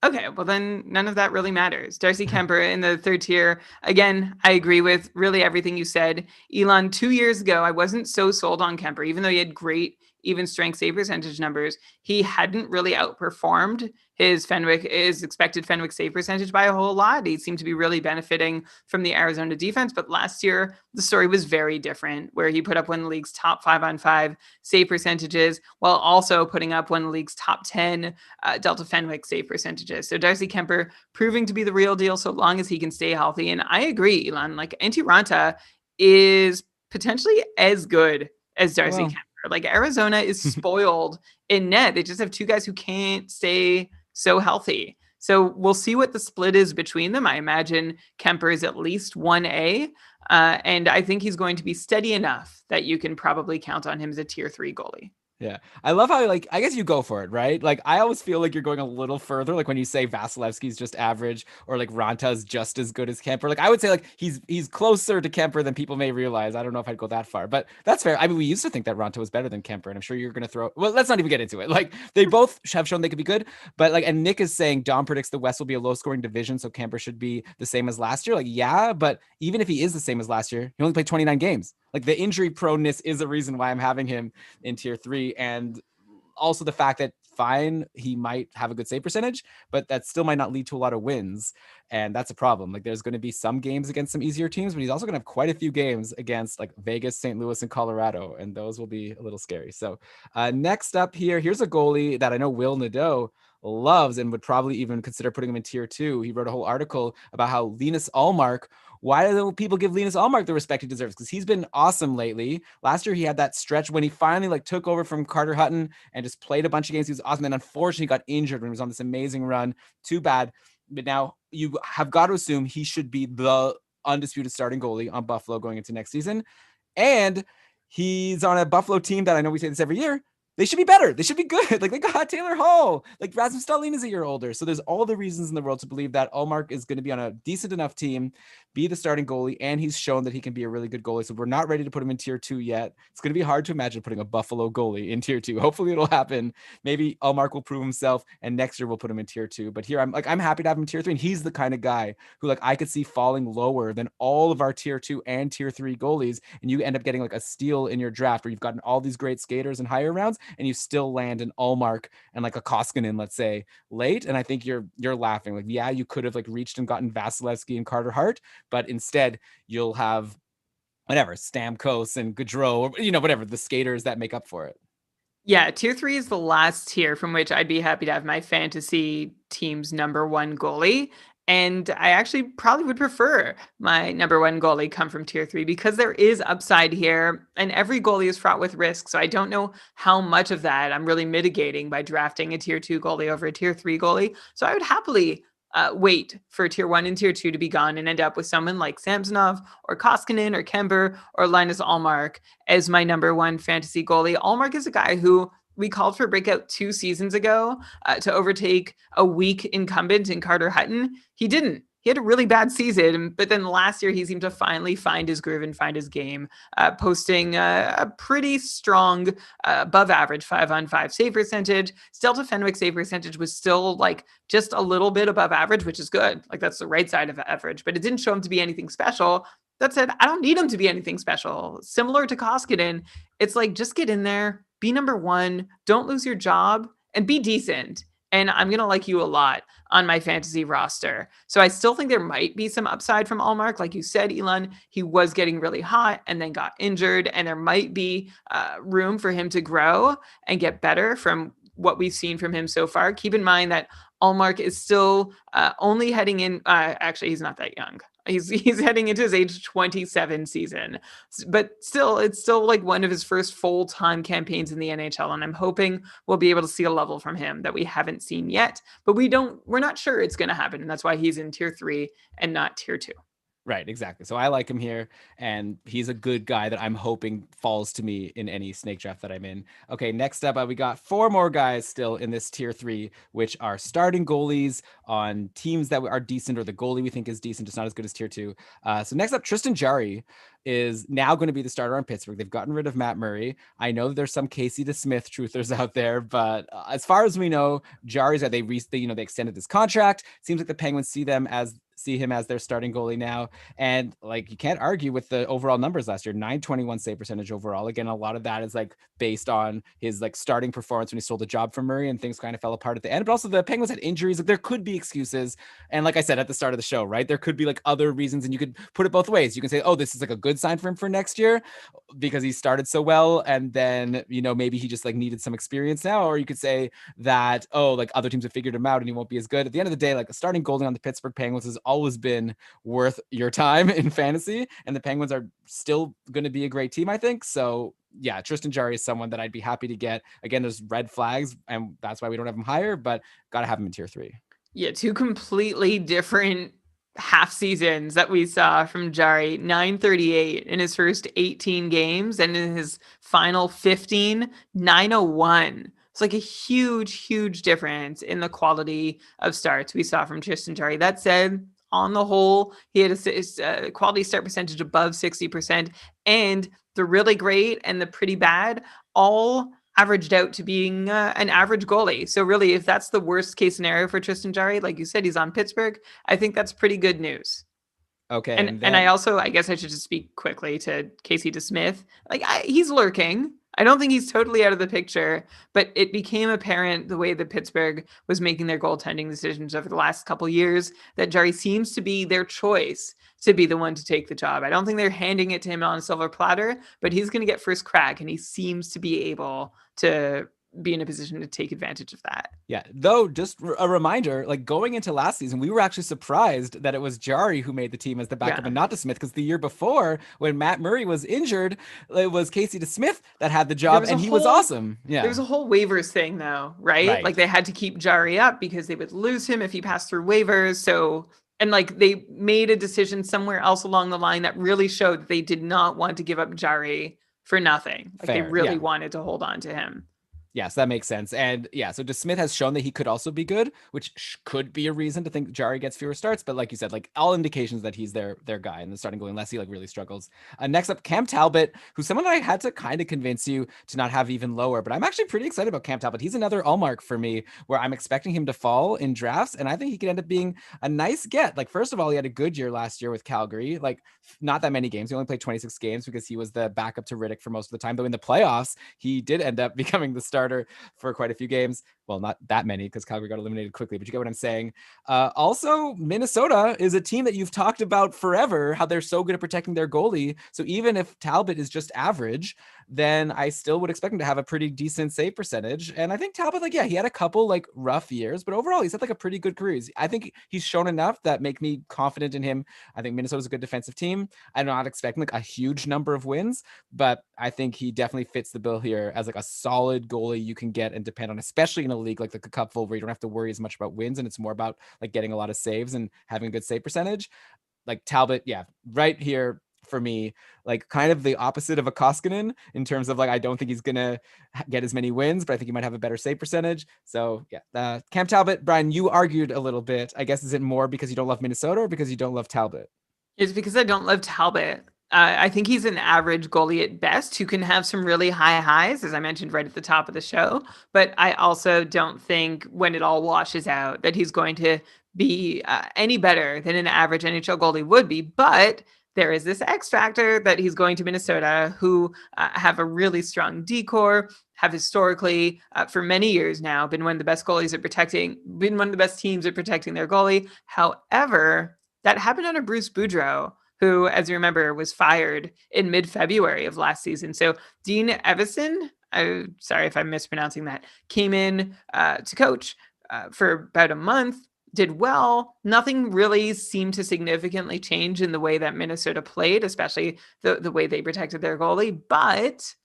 Okay, well then none of that really matters. Darcy Kemper in the 3rd tier. Again, I agree with really everything you said. Elon, 2 years ago, I wasn't so sold on Kemper, even though he had great even strength save percentage numbers. He hadn't really outperformed his expected Fenwick save percentage by a whole lot. He seemed to be really benefiting from the Arizona defense. But last year, the story was very different, where he put up one of the league's top 5-on-5 save percentages, while also putting up one of the league's top 10 Delta Fenwick save percentages. So Darcy Kemper proving to be the real deal so long as he can stay healthy. And I agree, Elon, like Antti Ranta is potentially as good as Darcy Kemper. Like Arizona is spoiled in net. They just have 2 guys who can't stay so healthy. So we'll see what the split is between them. I imagine Kemper is at least 1A. And I think he's going to be steady enough that you can probably count on him as a tier 3 goalie. Yeah. I love how, like, I guess you go for it, right? Like, I always feel like you're going a little further. Like when you say Vasilevsky's just average or like Ranta's just as good as Kemper. Like I would say like he's closer to Kemper than people may realize. I don't know if I'd go that far, but that's fair. I mean, we used to think that Ranta was better than Kemper, and I'm sure you're going to well, let's not even get into it. Like they both have shown they could be good, but like, and Nick is saying Dom predicts the West will be a low scoring division, so Kemper should be the same as last year. Like, yeah, but even if he is the same as last year, he only played 29 games. Like the injury proneness is a reason why I'm having him in tier 3. And also the fact that fine, he might have a good save percentage, but that still might not lead to a lot of wins. And that's a problem. Like there's going to be some games against some easier teams, but he's also going to have quite a few games against like Vegas, St. Louis, and Colorado. And those will be a little scary. So next up here's a goalie that I know Will Nadeau loves and would probably even consider putting him in tier 2. He wrote a whole article about how Linus Ullmark, why do people give Linus Ullmark the respect he deserves? Because he's been awesome lately. Last year, he had that stretch when he finally like took over from Carter Hutton and just played a bunch of games. He was awesome. And unfortunately, got injured when he was on this amazing run. Too bad. But now you have got to assume he should be the undisputed starting goalie on Buffalo going into next season. And he's on a Buffalo team that I know we say this every year. They should be better. They should be good. Like they got Taylor Hall. Like Rasmus Dahlin is a year older. So there's all the reasons in the world to believe that Ullmark is going to be on a decent enough team, be the starting goalie, and he's shown that he can be a really good goalie. So we're not ready to put him in tier 2 yet. It's going to be hard to imagine putting a Buffalo goalie in tier 2. Hopefully it'll happen. Maybe Ullmark will prove himself, and next year we'll put him in tier 2. But here I'm happy to have him in tier 3, and he's the kind of guy who like I could see falling lower than all of our tier 2 and tier 3 goalies, and you end up getting like a steal in your draft where you've gotten all these great skaters in higher rounds, and you still land an Ullmark and like a Koskinen, let's say, late. And I think you're laughing. Like, yeah, you could have like reached and gotten Vasilevsky and Carter Hart, but instead you'll have whatever Stamkos and Gaudreau, or whatever the skaters that make up for it. Yeah, tier 3 is the last tier from which I'd be happy to have my fantasy team's number 1 goalie. And I actually probably would prefer my number 1 goalie come from tier 3 because there is upside here and every goalie is fraught with risk. So I don't know how much of that I'm really mitigating by drafting a tier 2 goalie over a tier 3 goalie. So I would happily wait for tier 1 and tier 2 to be gone and end up with someone like Samsonov or Koskinen or Kemper or Linus Ullmark as my number 1 fantasy goalie. Ullmark is a guy who we called for breakout 2 seasons ago to overtake a weak incumbent in Carter Hutton. He didn't. He had a really bad season, but then last year he seemed to finally find his groove and find his game, posting a pretty strong above average 5-on-5 save percentage. Delta Fenwick save percentage was still like just a little bit above average, which is good. Like that's the right side of average, but it didn't show him to be anything special. That said, I don't need him to be anything special. Similar to Koskinen, it's like just get in there, be number 1, don't lose your job, and be decent. And I'm going to like you a lot on my fantasy roster. So I still think there might be some upside from Ullmark. Like you said, Elon, he was getting really hot and then got injured. And there might be room for him to grow and get better from what we've seen from him so far. Keep in mind that Ullmark is still only heading in. Actually, he's not that young. He's heading into his age 27 season, but still, it's still like one of his first full-time campaigns in the NHL, and I'm hoping we'll be able to see a level from him that we haven't seen yet. But we're not sure it's going to happen, and that's why he's in tier 3 and not tier 2. Right, exactly. So I like him here, and he's a good guy that I'm hoping falls to me in any snake draft that I'm in. Okay, next up, we got 4 more guys still in this tier 3, which are starting goalies on teams that are decent, or the goalie we think is decent, just not as good as tier 2. So next up, Tristan Jarry is now going to be the starter on Pittsburgh. They've gotten rid of Matt Murray. I know there's some Casey DeSmith truthers out there, but as far as we know, Jarry's they extended this contract. Seems like the Penguins see him as their starting goalie now. And like, you can't argue with the overall numbers last year, 921 save percentage overall. Again, a lot of that is like based on his like starting performance when he stole the job from Murray and things kind of fell apart at the end. But also the Penguins had injuries. Like there could be excuses. And like I said at the start of the show, right, there could be like other reasons, and you could put it both ways. You can say, oh, this is like a good sign for him for next year because he started so well. And then, maybe he just like needed some experience now. Or you could say that, oh, like other teams have figured him out and he won't be as good. At the end of the day, like starting goalie on the Pittsburgh Penguins has always been worth your time in fantasy, and the Penguins are still going to be a great team, I think. So yeah, Tristan Jarry is someone that I'd be happy to get. Again, there's red flags, and that's why we don't have him higher, but got to have him in tier 3. Yeah, 2 completely different half seasons that we saw from Jari, 938 in his first 18 games, and in his final 15, 901. It's like a huge difference in the quality of starts we saw from Tristan Jari. That said, on the whole, he had a quality start percentage above 60%, and the really great and the pretty bad all averaged out to being an average goalie. So really, if that's the worst case scenario for Tristan Jari, like you said, he's on Pittsburgh, I think that's pretty good news. Okay, And I also, I guess I should just speak quickly to Casey DeSmith. Like he's lurking. I don't think he's totally out of the picture, but it became apparent the way that Pittsburgh was making their goaltending decisions over the last couple years that Jari seems to be their choice to be the one to take the job. I don't think they're handing it to him on a silver platter, but he's going to get first crack, and he seems to be able to be in a position to take advantage of that. Yeah, though, just a reminder, like going into last season, we were actually surprised that it was Jari who made the team as the backup and not DeSmith, because the year before, when Matt Murray was injured, it was Casey DeSmith that had the job, and he was awesome. Yeah, there was a whole waivers thing, though, right? Like they had to keep Jari up because they would lose him if he passed through waivers. So, and like they made a decision somewhere else along the line that really showed that they did not want to give up Jari for nothing. Like they really wanted to hold on to him. Yes, that makes sense. And yeah, so DeSmith has shown that he could also be good, which could be a reason to think Jari gets fewer starts. But like you said, like all indications that he's their guy in the starting goalie, unless he like really struggles. Next up, Cam Talbot, who's someone I had to kind of convince you to not have even lower. But I'm actually pretty excited about Cam Talbot. He's another Allmark for me, where I'm expecting him to fall in drafts, and I think he could end up being a nice get. Like, first of all, he had a good year last year with Calgary. Like, not that many games. He only played 26 games because he was the backup to Riddick for most of the time. Though in the playoffs, he did end up becoming the starter for quite a few games. Well, not that many because Calgary got eliminated quickly, but you get what I'm saying. Also, Minnesota is a team that you've talked about forever, how they're so good at protecting their goalie. So even if Talbot is just average, then I still would expect him to have a pretty decent save percentage. And I think Talbot, like, yeah, he had a couple like rough years, but overall he's had like a pretty good career. I think he's shown enough that make me confident in him. I think Minnesota's a good defensive team. I'm not expecting like a huge number of wins, but I think he definitely fits the bill here as like a solid goalie you can get and depend on, especially in a league like the Cupful, where you don't have to worry as much about wins and it's more about like getting a lot of saves and having a good save percentage. Like Talbot, yeah, right here for me, like kind of the opposite of a Koskinen in terms of like, I don't think he's gonna get as many wins, but I think he might have a better save percentage. So yeah, Cam Talbot. Brian, you argued a little bit. I guess, is it more because you don't love Minnesota or because you don't love Talbot? It's because I don't love Talbot. I think he's an average goalie at best who can have some really high highs, as I mentioned right at the top of the show. But I also don't think when it all washes out that he's going to be any better than an average NHL goalie would be. But there is this X factor that he's going to Minnesota, who have a really strong decor, have historically, for many years now, been one of the best goalies at protecting, been one of the best teams at protecting their goalie. However, that happened under Bruce Boudreau, who, as you remember, was fired in mid-February of last season. So Dean Evison, sorry if I'm mispronouncing that, came in to coach for about a month, did well. Nothing really seemed to significantly change in the way that Minnesota played, especially the way they protected their goalie. But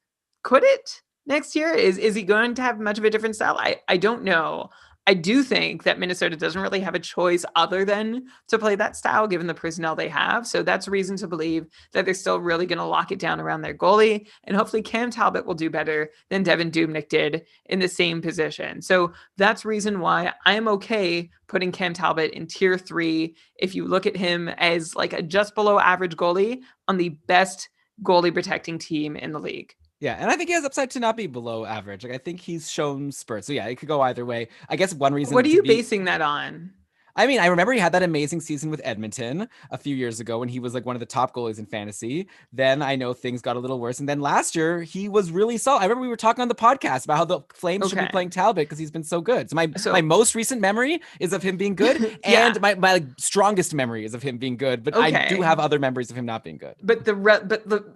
could it next year? Is he going to have much of a different style? I don't know. I do think that Minnesota doesn't really have a choice other than to play that style, given the personnel they have. So that's reason to believe that they're still really going to lock it down around their goalie. And hopefully Cam Talbot will do better than Devin Dubnyk did in the same position. So that's reason why I am okay putting Cam Talbot in tier 3. If you look at him as like a just below average goalie on the best goalie protecting team in the league. Yeah, and I think he has upside to not be below average. Like, I think he's shown spurts. So yeah, it could go either way. I guess one reason. What are you basing that on? I mean, I remember he had that amazing season with Edmonton a few years ago when he was like one of the top goalies in fantasy. Then I know things got a little worse. And then last year he was really solid. I remember we were talking on the podcast about how the Flames should be playing Talbot because he's been so good. So my most recent memory is of him being good. And my like strongest memory is of him being good. But I do have other memories of him not being good. But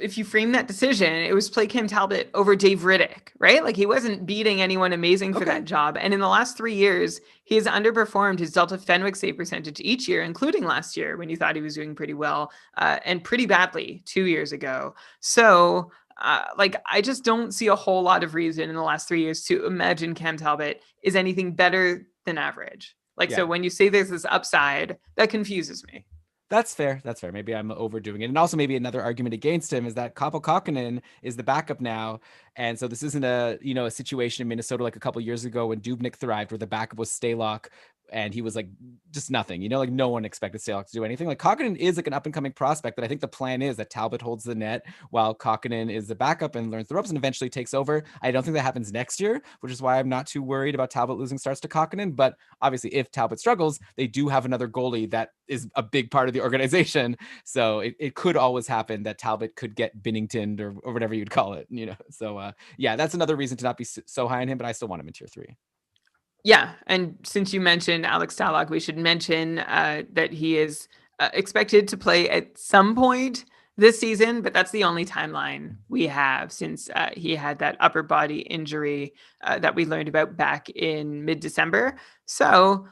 if you frame that decision, it was play Cam Talbot over Dave Riddick, right? Like he wasn't beating anyone amazing for that job. And in the last 3 years, he has underperformed his Delta Fenwick save percentage each year, including last year when you thought he was doing pretty well, and pretty badly 2 years ago. So I just don't see a whole lot of reason in the last 3 years to imagine Cam Talbot is anything better than average. So when you say there's this upside, that confuses me. That's fair. That's fair. Maybe I'm overdoing it. And also maybe another argument against him is that Kaapo Kakkonen is the backup now. And so this isn't a situation in Minnesota like a couple years ago when Dubnyk thrived, where the backup was Stalock and he was like just nothing, like no one expected Stalock to do anything. Like Kakkonen is like an up and coming prospect, but I think the plan is that Talbot holds the net while Kakkonen is the backup and learns the ropes and eventually takes over. I don't think that happens next year, which is why I'm not too worried about Talbot losing starts to Kakkonen. But obviously if Talbot struggles, they do have another goalie that is a big part of the organization. So it could always happen that Talbot could get Binnington or whatever you'd call it, So yeah, that's another reason to not be so high on him, but I still want him in tier 3. Yeah, and since you mentioned Alex Stalock, we should mention that he is expected to play at some point this season, but that's the only timeline we have since he had that upper body injury that we learned about back in mid-December. So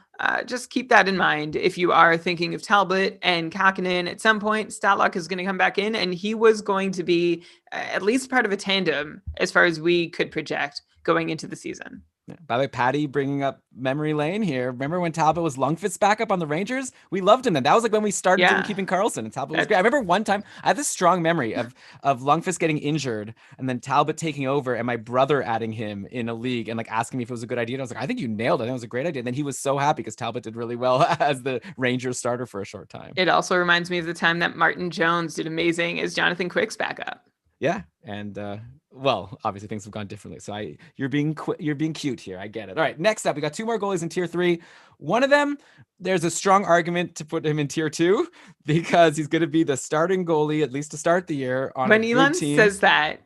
just keep that in mind. If you are thinking of Talbot and Kakkonen at some point, Stalock is going to come back in, and he was going to be at least part of a tandem as far as we could project going into the season. Yeah. By the way, Patty bringing up memory lane here. Remember when Talbot was Lundqvist's backup on the Rangers? We loved him then. That was like when we started doing keeping Karlsson, and Talbot was great. I remember one time I have this strong memory of Lundqvist getting injured and then Talbot taking over and my brother adding him in a league and like asking me if it was a good idea. And I was like, I think you nailed it. I think it was a great idea. And then he was so happy because Talbot did really well as the Rangers starter for a short time. It also reminds me of the time that Martin Jones did amazing as Jonathan Quick's backup. Yeah, and well, obviously things have gone differently. So you're being cute here. I get it. All right, next up, we got 2 more goalies in tier 3. One of them, there's a strong argument to put him in tier 2 because he's going to be the starting goalie at least to start the year on when a good Elon team. Says that,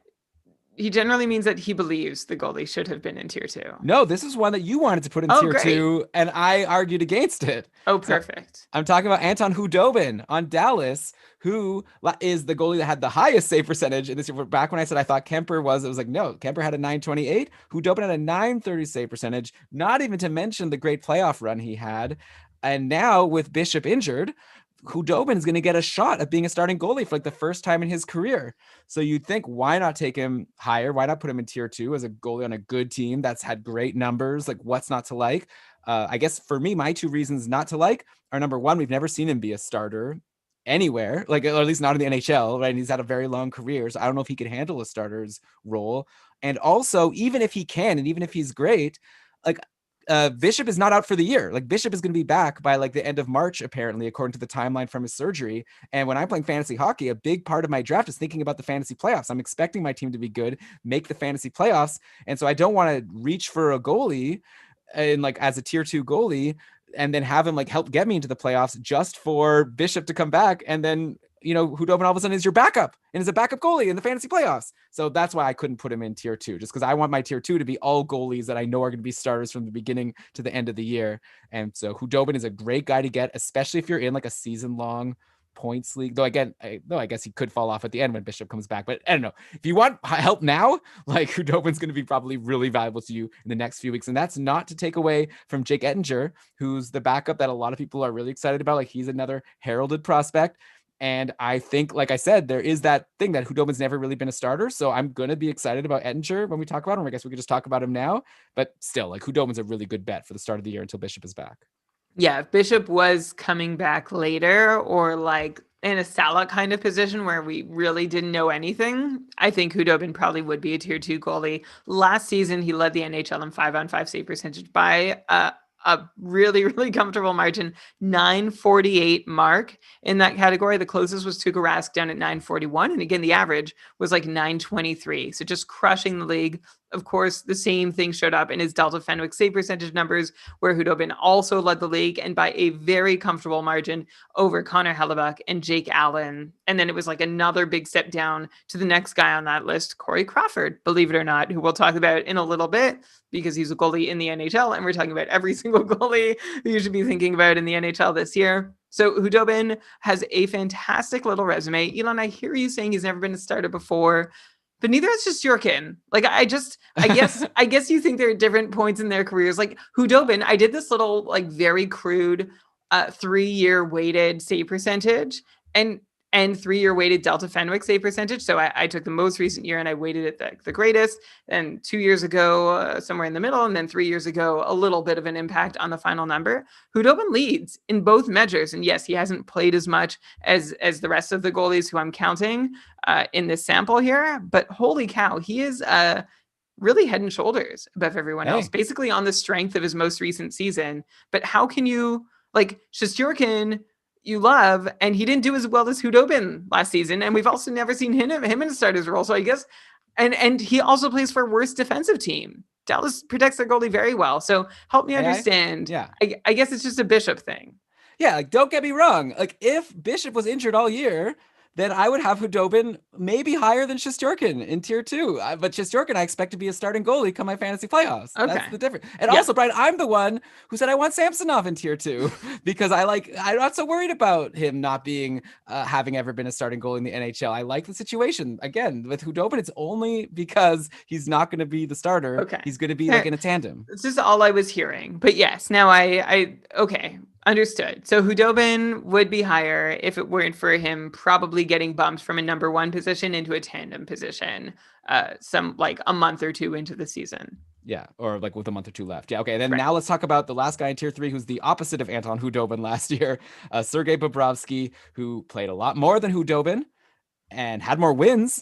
he generally means that he believes the goalie should have been in tier 2. No, this is one that you wanted to put in tier 2, and I argued against it. Oh, perfect. So I'm talking about Anton Khudobin on Dallas, who is the goalie that had the highest save percentage in this year. Back when I said I thought Kemper was, it was like, no, Kemper had a 928. Khudobin had a 930 save percentage, not even to mention the great playoff run he had. And now with Bishop injured, Khudobin is going to get a shot at being a starting goalie for like the first time in his career. So you'd think, why not take him higher? Why not put him in tier 2 as a goalie on a good team that's had great numbers? Like, what's not to like? I guess for me, my 2 reasons not to like are, number one, we've never seen him be a starter anywhere, like, or at least not in the NHL, right? And he's had a very long career, so I don't know if he could handle a starter's role. And also, even if he can, and even if he's great, like, Bishop is not out for the year. Like, Bishop is going to be back by like the end of March, apparently, according to the timeline from his surgery. And when I'm playing fantasy hockey, a big part of my draft is thinking about the fantasy playoffs. I'm expecting my team to be good, make the fantasy playoffs. And so I don't want to reach for a goalie and like as a tier 2 goalie and then have him like help get me into the playoffs just for Bishop to come back. And then, Khudobin all of a sudden is your backup and is a backup goalie in the fantasy playoffs. So that's why I couldn't put him in tier 2, just because I want my tier 2 to be all goalies that I know are going to be starters from the beginning to the end of the year. And so Khudobin is a great guy to get, especially if you're in like a season long points league, though again, I guess he could fall off at the end when Bishop comes back, but I don't know, if you want help now, like, Khudobin's going to be probably really valuable to you in the next few weeks. And that's not to take away from Jake Ettinger, who's the backup that a lot of people are really excited about. Like, he's another heralded prospect. And I think, like I said, there is that thing that Khudobin's never really been a starter. So I'm going to be excited about Ettinger when we talk about him. I guess we could just talk about him now, but still, like, Khudobin's a really good bet for the start of the year until Bishop is back. Yeah, if Bishop was coming back later or like in a Salah kind of position where we really didn't know anything, I think Khudobin probably would be a tier 2 goalie. Last season, he led the NHL in 5-on-5 save percentage by a really, really comfortable margin, 948 mark in that category. The closest was Tuukka Rask down at 941. And again, the average was like 923. So just crushing the league. Of course, the same thing showed up in his Delta Fenwick save percentage numbers, where Khudobin also led the league and by a very comfortable margin over Connor Hellebuck and Jake Allen. And then it was like another big step down to the next guy on that list, Corey Crawford, believe it or not, who we'll talk about in a little bit because he's a goalie in the NHL. And we're talking about every single goalie who you should be thinking about in the NHL this year. So Khudobin has a fantastic little resume. Elon, I hear you saying he's never been a starter before, but neither is Shesterkin. Like, I guess you think they're at different points in their careers. Like Khudobin, I did this little like very crude 3-year weighted save percentage, and and 3-year weighted Delta Fenwick save percentage. So I took the most recent year and I weighted it the greatest. And 2 years ago, somewhere in the middle, and then 3 years ago, a little bit of an impact on the final number. Hudobin leads in both measures. And yes, he hasn't played as much as the rest of the goalies who I'm counting in this sample here. But holy cow, he is really head and shoulders above everyone else, basically on the strength of his most recent season. But how can you, like, Shesterkin, you love, and he didn't do as well as Hudobin last season, and we've also never seen him in a starter's role. So I guess, and he also plays for a worse defensive team. Dallas protects their goalie very well. So help me understand. Yeah, I guess it's just a Bishop thing. Yeah, like, don't get me wrong. Like, if Bishop was injured all year, then I would have Hudobin maybe higher than Shesterkin in tier 2. But Shesterkin, I expect to be a starting goalie come my fantasy playoffs. Okay. That's the difference. And also, Brian, I'm the one who said I want Samsonov in tier 2 because I'm not so worried about him not being, having ever been a starting goalie in the NHL. I like the situation. Again, with Hudobin, it's only because he's not going to be the starter. Okay. He's going to be like in a tandem. This is all I was hearing. But yes, now okay. Understood. So Hudobin would be higher if it weren't for him probably getting bumped from a number 1 position into a tandem position some like a month or 2 into the season. Yeah, or like with a month or 2 left. Yeah, okay. Then now let's talk about the last guy in tier 3 who's the opposite of Anton Hudobin last year, Sergei Bobrovsky, who played a lot more than Hudobin and had more wins,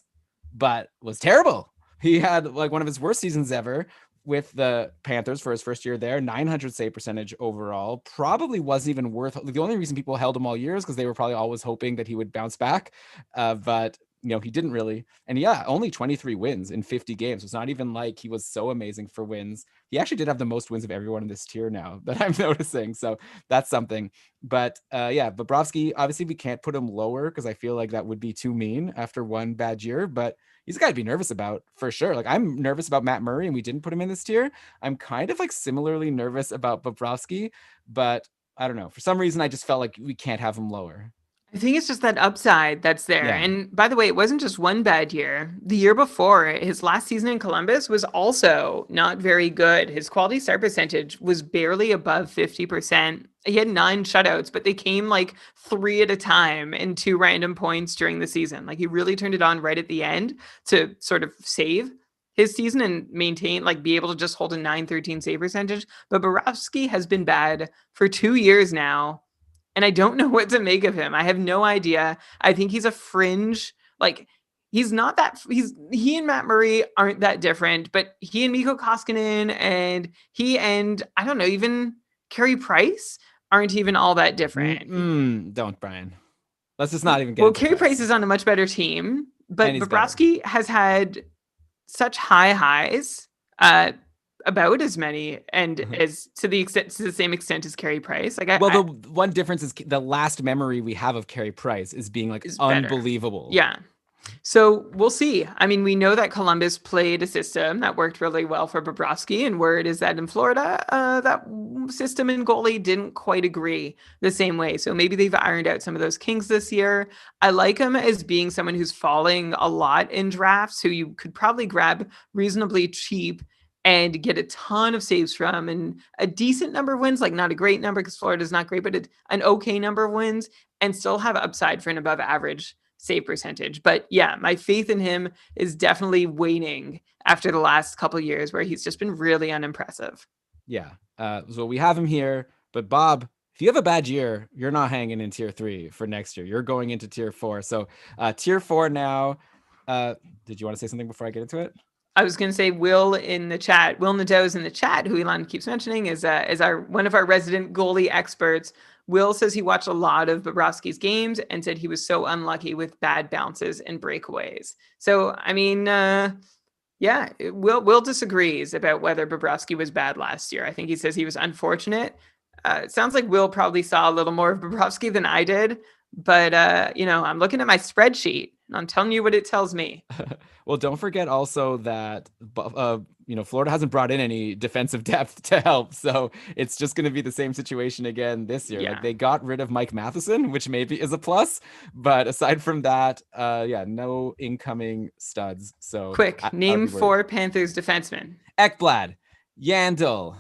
but was terrible. He had like one of his worst seasons ever with the Panthers for his first year there, 900 save percentage overall. Probably wasn't even worth, the only reason people held him all year is because they were probably always hoping that he would bounce back. But he didn't really. And yeah, only 23 wins in 50 games. It's not even like he was so amazing for wins. He actually did have the most wins of everyone in this tier now that I'm noticing. So that's something. But Bobrovsky, obviously we can't put him lower because I feel like that would be too mean after one bad year, but he's a guy to be nervous about for sure. Like, I'm nervous about Matt Murray and we didn't put him in this tier. I'm kind of like similarly nervous about Bobrovsky, but I don't know. For some reason, I just felt like we can't have him lower. I think it's just that upside that's there. Yeah. And by the way, it wasn't just one bad year. The year before, his last season in Columbus was also not very good. His quality start percentage was barely above 50%. He had 9 shutouts, but they came like 3 at a time in 2 random points during the season. Like, he really turned it on right at the end to sort of save his season and maintain, like, be able to just hold a 913 save percentage. But Bobrovsky has been bad for 2 years now. And I don't know what to make of him. I have no idea. I think he's a fringe. Like, he's not that. He and Matt Murray aren't that different, but he and Mikko Koskinen and he and I don't know, even Carey Price aren't even all that different. Don't, Brian. Let's just not even get. Well, Carey Price is on a much better team, but Bobrovsky has had such high highs. About as many and as to the same extent as Carey Price. Like, the one difference is the last memory we have of Carey Price is being like unbelievable. Yeah. So we'll see. I mean, we know that Columbus played a system that worked really well for Bobrovsky, and word is that in Florida, that system and goalie didn't quite agree the same way. So maybe they've ironed out some of those kinks this year. I like him as being someone who's falling a lot in drafts, who you could probably grab reasonably cheap and get a ton of saves from, and a decent number of wins, like not a great number because Florida's not great, but an okay number of wins, and still have upside for an above average save percentage. But yeah, my faith in him is definitely waning after the last couple of years where he's just been really unimpressive. Yeah. So we have him here, but Bob, if you have a bad year, you're not hanging in tier 3 for next year. You're going into tier 4. So tier 4 now. Did you want to say something before I get into it? I was going to say Will Nadeau's in the chat, who Elon keeps mentioning, is one of our resident goalie experts. Will says he watched a lot of Bobrovsky's games and said he was so unlucky with bad bounces and breakaways. So, I mean, Will disagrees about whether Bobrovsky was bad last year. I think he says he was unfortunate. It sounds like Will probably saw a little more of Bobrovsky than I did. But, I'm looking at my spreadsheet and I'm telling you what it tells me. Well, don't forget also that, Florida hasn't brought in any defensive depth to help. So it's just going to be the same situation again this year. Yeah. Like, they got rid of Mike Matheson, which maybe is a plus. But aside from that, no incoming studs. So quick, name 4 Panthers defensemen. Ekblad, Yandel,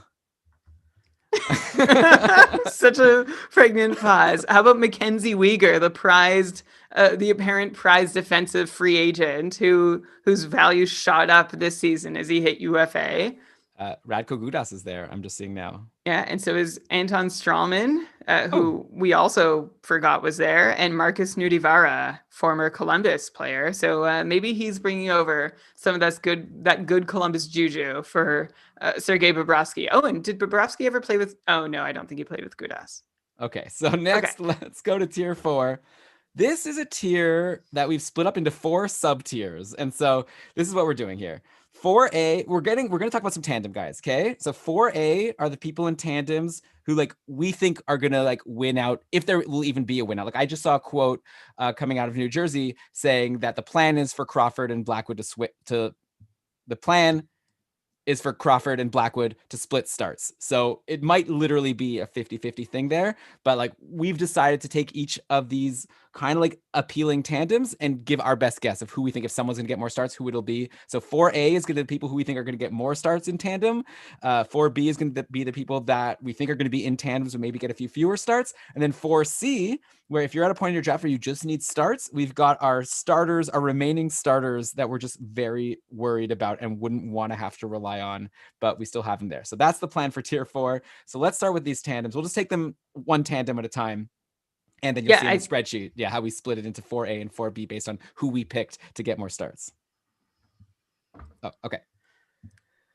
Such a pregnant pause. How about Mackenzie Weegar, the apparent prized defensive free agent whose value shot up this season as he hit UFA? Radko Gudas is there. I'm just seeing now. Yeah, and so is Anton Strawman, Oh. who we also forgot was there, and Marcus Nudivara, former Columbus player. So maybe he's bringing over some of that good Columbus juju for Sergei Bobrovsky. Oh, and did Bobrovsky ever play with? Oh no, I don't think he played with Gudas. Okay, so next, let's go to tier 4. This is a tier that we've split up into 4 sub tiers, and so this is what we're doing here. 4A, we're going to talk about some tandem guys, okay? So 4A are the people in tandems who like we think are going to like win out, if there will even be a win out. Like I just saw a quote coming out of New Jersey saying that the plan is for Crawford and Blackwood to split starts. So it might literally be a 50-50 thing there, but like we've decided to take each of these kind of like appealing tandems and give our best guess of who we think, if someone's going to get more starts, who it'll be. So 4A is going to be the people who we think are going to get more starts in tandem. 4B is going to be the people that we think are going to be in tandems and maybe get a few fewer starts. And then 4C, where if you're at a point in your draft where you just need starts, we've got our remaining starters that we're just very worried about and wouldn't want to have to rely on, but we still have them there. So that's the plan for tier 4. So let's start with these tandems. We'll just take them one tandem at a time. And then you'll see in the spreadsheet, how we split it into 4A and 4B based on who we picked to get more starts. Oh, okay.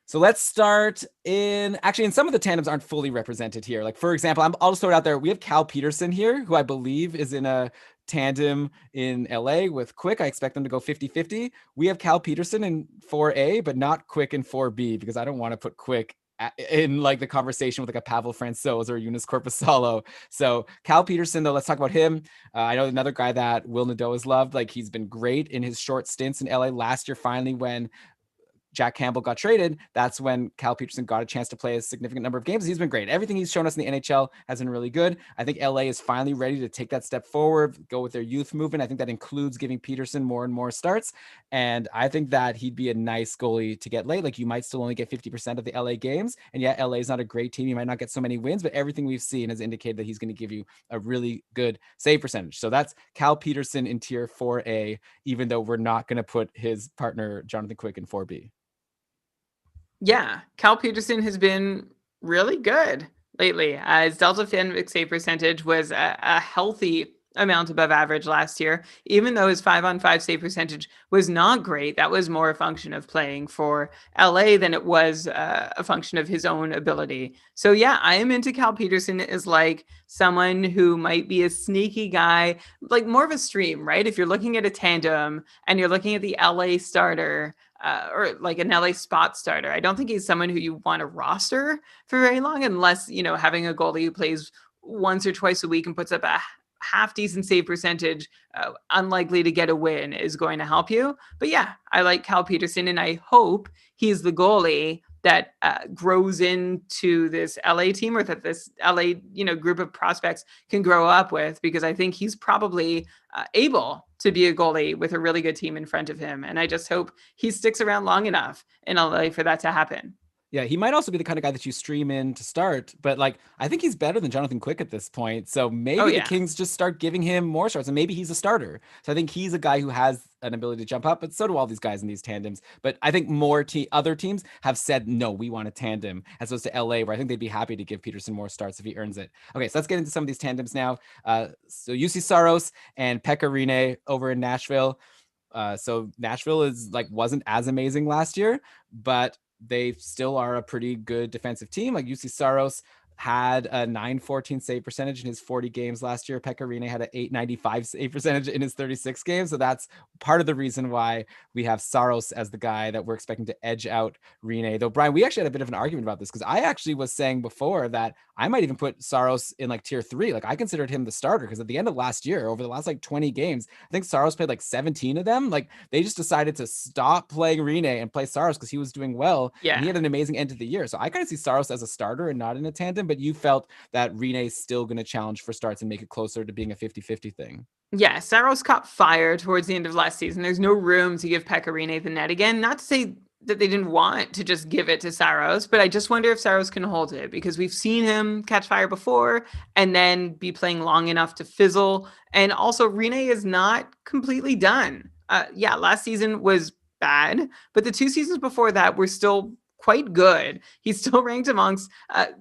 So let's start in some of the tandems aren't fully represented here. Like, for example, I'll just throw it out there. We have Cal Peterson here, who I believe is in a tandem in LA with Quick. I expect them to go 50-50. We have Cal Peterson in 4A, but not Quick in 4B, because I don't want to put Quick in like the conversation with like a Pavel Francouz or Eunice Corpusalo. So Cal Peterson, though, let's talk about him. I know another guy that Will Nadeau has loved. Like, he's been great in his short stints in LA. Last year, finally, when Jack Campbell got traded, that's when Cal Peterson got a chance to play a significant number of games. He's been great. Everything he's shown us in the NHL has been really good. I think LA is finally ready to take that step forward, go with their youth movement. I think that includes giving Peterson more and more starts. And I think that he'd be a nice goalie to get late. Like, you might still only get 50% of the LA games. And yeah, LA is not a great team. You might not get so many wins, but everything we've seen has indicated that he's going to give you a really good save percentage. So that's Cal Peterson in tier 4A, even though we're not going to put his partner, Jonathan Quick, in 4B. Yeah, Cal Peterson has been really good lately. His Delta Fan save percentage was a healthy amount above average last year, even though his 5-on-5 save percentage was not great. That was more a function of playing for LA than it was a function of his own ability. So yeah, I am into Cal Peterson as like someone who might be a sneaky guy, like more of a stream, right? If you're looking at a tandem and you're looking at the LA starter, or like an LA spot starter, I don't think he's someone who you want to roster for very long, unless, having a goalie who plays once or twice a week and puts up a half decent save percentage, unlikely to get a win, is going to help you. But yeah, I like Cal Peterson, and I hope he's the goalie that grows into this LA team, or that this LA, group of prospects can grow up with, because I think he's probably able to be a goalie with a really good team in front of him. And I just hope he sticks around long enough in LA for that to happen. Yeah, he might also be the kind of guy that you stream in to start, but like, I think he's better than Jonathan Quick at this point. So maybe the Kings just start giving him more starts, and maybe he's a starter. So I think he's a guy who has an ability to jump up, but so do all these guys in these tandems. But I think more other teams have said, no, we want a tandem, as opposed to LA, where I think they'd be happy to give Peterson more starts if he earns it. Okay, so let's get into some of these tandems now. So UC Saros and Pekka Rinne over in Nashville. So Nashville wasn't as amazing last year, but they still are a pretty good defensive team. Like, UC Saros had a .914 save percentage in his 40 games last year. Pekka Rinne had an .895 save percentage in his 36 games. So that's part of the reason why we have Saros as the guy that we're expecting to edge out Rinne. Though, Brian, we actually had a bit of an argument about this, because I actually was saying before that I might even put Saros in like tier 3. Like, I considered him the starter, because at the end of last year, over the last 20 games, I think Saros played 17 of them. Like, they just decided to stop playing Rinne and play Saros because he was doing well. Yeah. And he had an amazing end of the year. So I kind of see Saros as a starter and not in a tandem, but you felt that Rinne is still going to challenge for starts and make it closer to being a 50-50 thing. Yeah, Saros caught fire towards the end of last season. There's no room to give Pekka Rinne the net again. Not to say that they didn't want to just give it to Saros, but I just wonder if Saros can hold it, because we've seen him catch fire before and then be playing long enough to fizzle. And also, Rene is not completely done. Yeah, last season was bad, but the 2 seasons before that were still quite good. He's still ranked amongst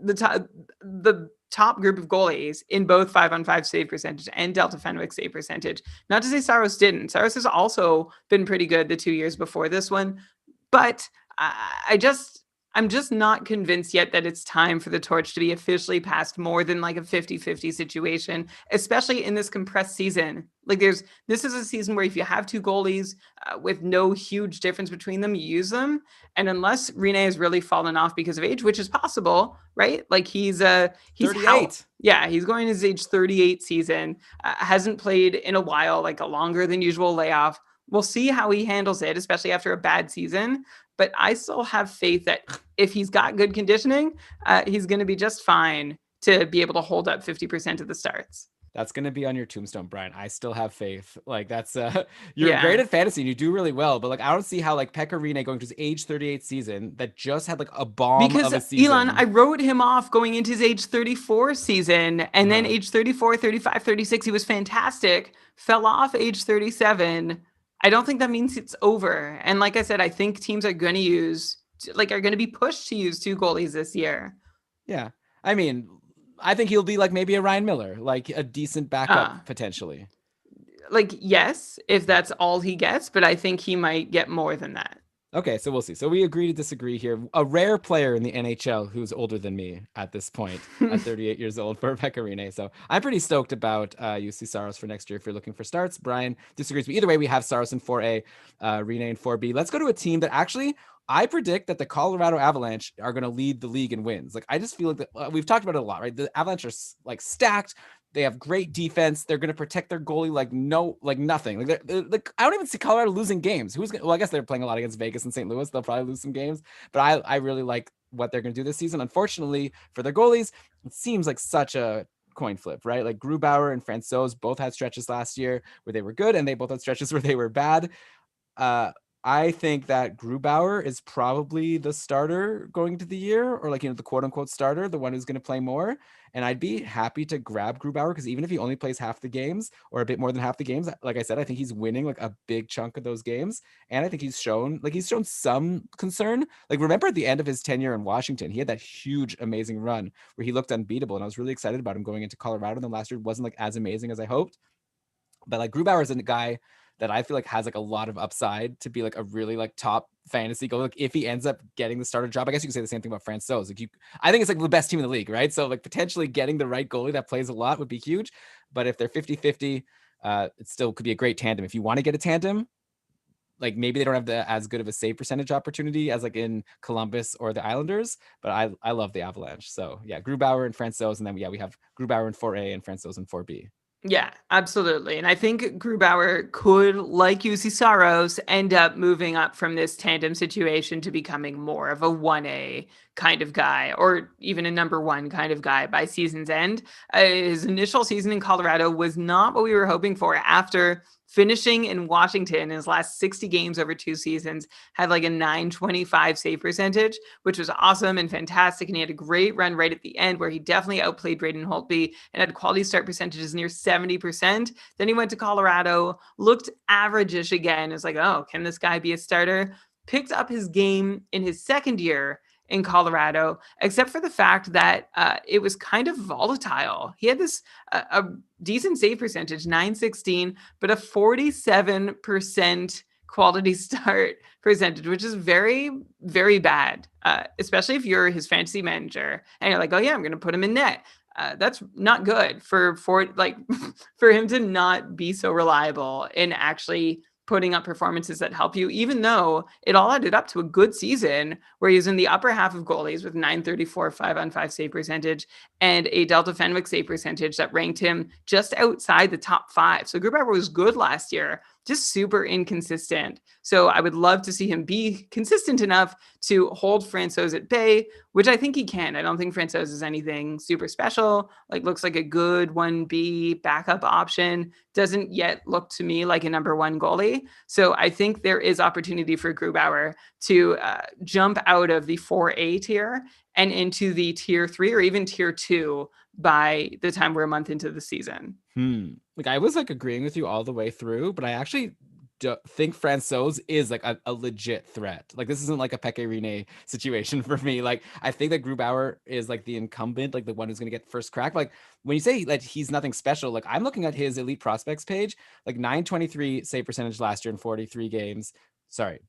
the top group of goalies in both 5-on-5 save percentage and Delta Fenwick save percentage. Not to say Saros didn't. Saros has also been pretty good the 2 years before this one. But I'm just not convinced yet that it's time for the torch to be officially passed more than like a 50-50 situation, especially in this compressed season. Like this is a season where if you have two goalies with no huge difference between them, you use them. And unless Rene has really fallen off because of age, which is possible, right? Like he's 38. Yeah, he's going his age 38 season, hasn't played in a while, like a longer than usual layoff. We'll see how he handles it, especially after a bad season. But I still have faith that if he's got good conditioning, he's going to be just fine to be able to hold up 50% of the starts. That's going to be on your tombstone, Brian. I still have faith. Like that's you're great at fantasy and you do really well, but like I don't see how like Pekka Rinne going to his age 38 season that just had like a bomb of a season. Elon, I wrote him off going into his age 34 season, and then age 34, 35, 36, he was fantastic, fell off age 37. I don't think that means it's over. And like I said, I think teams are going to be pushed to use two goalies this year. Yeah. I mean, I think he'll be like maybe a Ryan Miller, like a decent backup potentially. Like, yes, if that's all he gets, but I think he might get more than that. Okay, so we'll see. So we agree to disagree here. A rare player in the NHL who's older than me at this point, at 38 years old, for Pekka Rinne. So I'm pretty stoked about UC Saros for next year if you're looking for starts. Brian disagrees. But either way, we have Saros in 4A, Rinne in 4B. Let's go to a team that actually I predict that the Colorado Avalanche are going to lead the league in wins. Like I just feel like we've talked about it a lot, right? The Avalanche are like stacked. They have great defense. They're going to protect their goalie like nothing. Like I don't even see Colorado losing games. Well, I guess they're playing a lot against Vegas and St. Louis. They'll probably lose some games, but I really like what they're going to do this season. Unfortunately for their goalies, it seems like such a coin flip, right? Like Grubauer and Francouz both had stretches last year where they were good, and they both had stretches where they were bad. I think that Grubauer is probably the starter going into the year, or like, the quote unquote starter, the one who's going to play more. And I'd be happy to grab Grubauer because even if he only plays half the games or a bit more than half the games, like I said, I think he's winning like a big chunk of those games. And I think he's shown some concern. Like remember at the end of his tenure in Washington, he had that huge, amazing run where he looked unbeatable. And I was really excited about him going into Colorado. And then last year wasn't like as amazing as I hoped. But like Grubauer is a guy that I feel like has like a lot of upside to be like a really like top fantasy goalie. Like if he ends up getting the starter job, I guess you can say the same thing about Francouz. Like I think it's like the best team in the league, right? So like potentially getting the right goalie that plays a lot would be huge. But if they're 50-50, it still could be a great tandem. If you want to get a tandem, like maybe they don't have as good of a save percentage opportunity as like in Columbus or the Islanders, but I love the Avalanche. So yeah, Grubauer and Francouz, and then we have Grubauer in 4A and Francouz in 4B. Yeah, absolutely. And I think Grubauer could, like UC Saros, end up moving up from this tandem situation to becoming more of a 1A kind of guy, or even a number one kind of guy by season's end. His initial season in Colorado was not what we were hoping for. After finishing in Washington in his last 60 games over 2 seasons, had like a .925 save percentage, which was awesome and fantastic. And he had a great run right at the end where he definitely outplayed Braden Holtby and had quality start percentages near 70%. Then he went to Colorado, looked average-ish again. It's like, oh, can this guy be a starter? Picked up his game in his second year in Colorado, except for the fact that it was kind of volatile. He had this a decent save percentage, .916, but a 47% quality start percentage, which is very, very bad, especially if you're his fantasy manager and you're like, oh yeah, I'm going to put him in net. That's not good for him to not be so reliable in actually putting up performances that help you, even though it all added up to a good season where he's in the upper half of goalies with .934 5-on-5 save percentage and a Delta Fenwick save percentage that ranked him just outside the top 5. So Grubauer was good last year, just super inconsistent. So I would love to see him be consistent enough to hold Francouz at bay, which I think he can. I don't think Francouz is anything super special. Like, looks like a good 1B backup option. Doesn't yet look to me like a number one goalie. So I think there is opportunity for Grubauer to jump out of the 4A tier and into the tier 3 or even tier 2 by the time we're a month into the season. Like, I was like agreeing with you all the way through, but I actually think Francouz is like a legit threat. Like, this isn't like a Peke Rene situation for me. Like, I think that Grubauer is like the incumbent, like the one who's going to get first crack. Like, when you say like he's nothing special, like I'm looking at his elite prospects page, like 923 save percentage last year in 43 games. Sorry,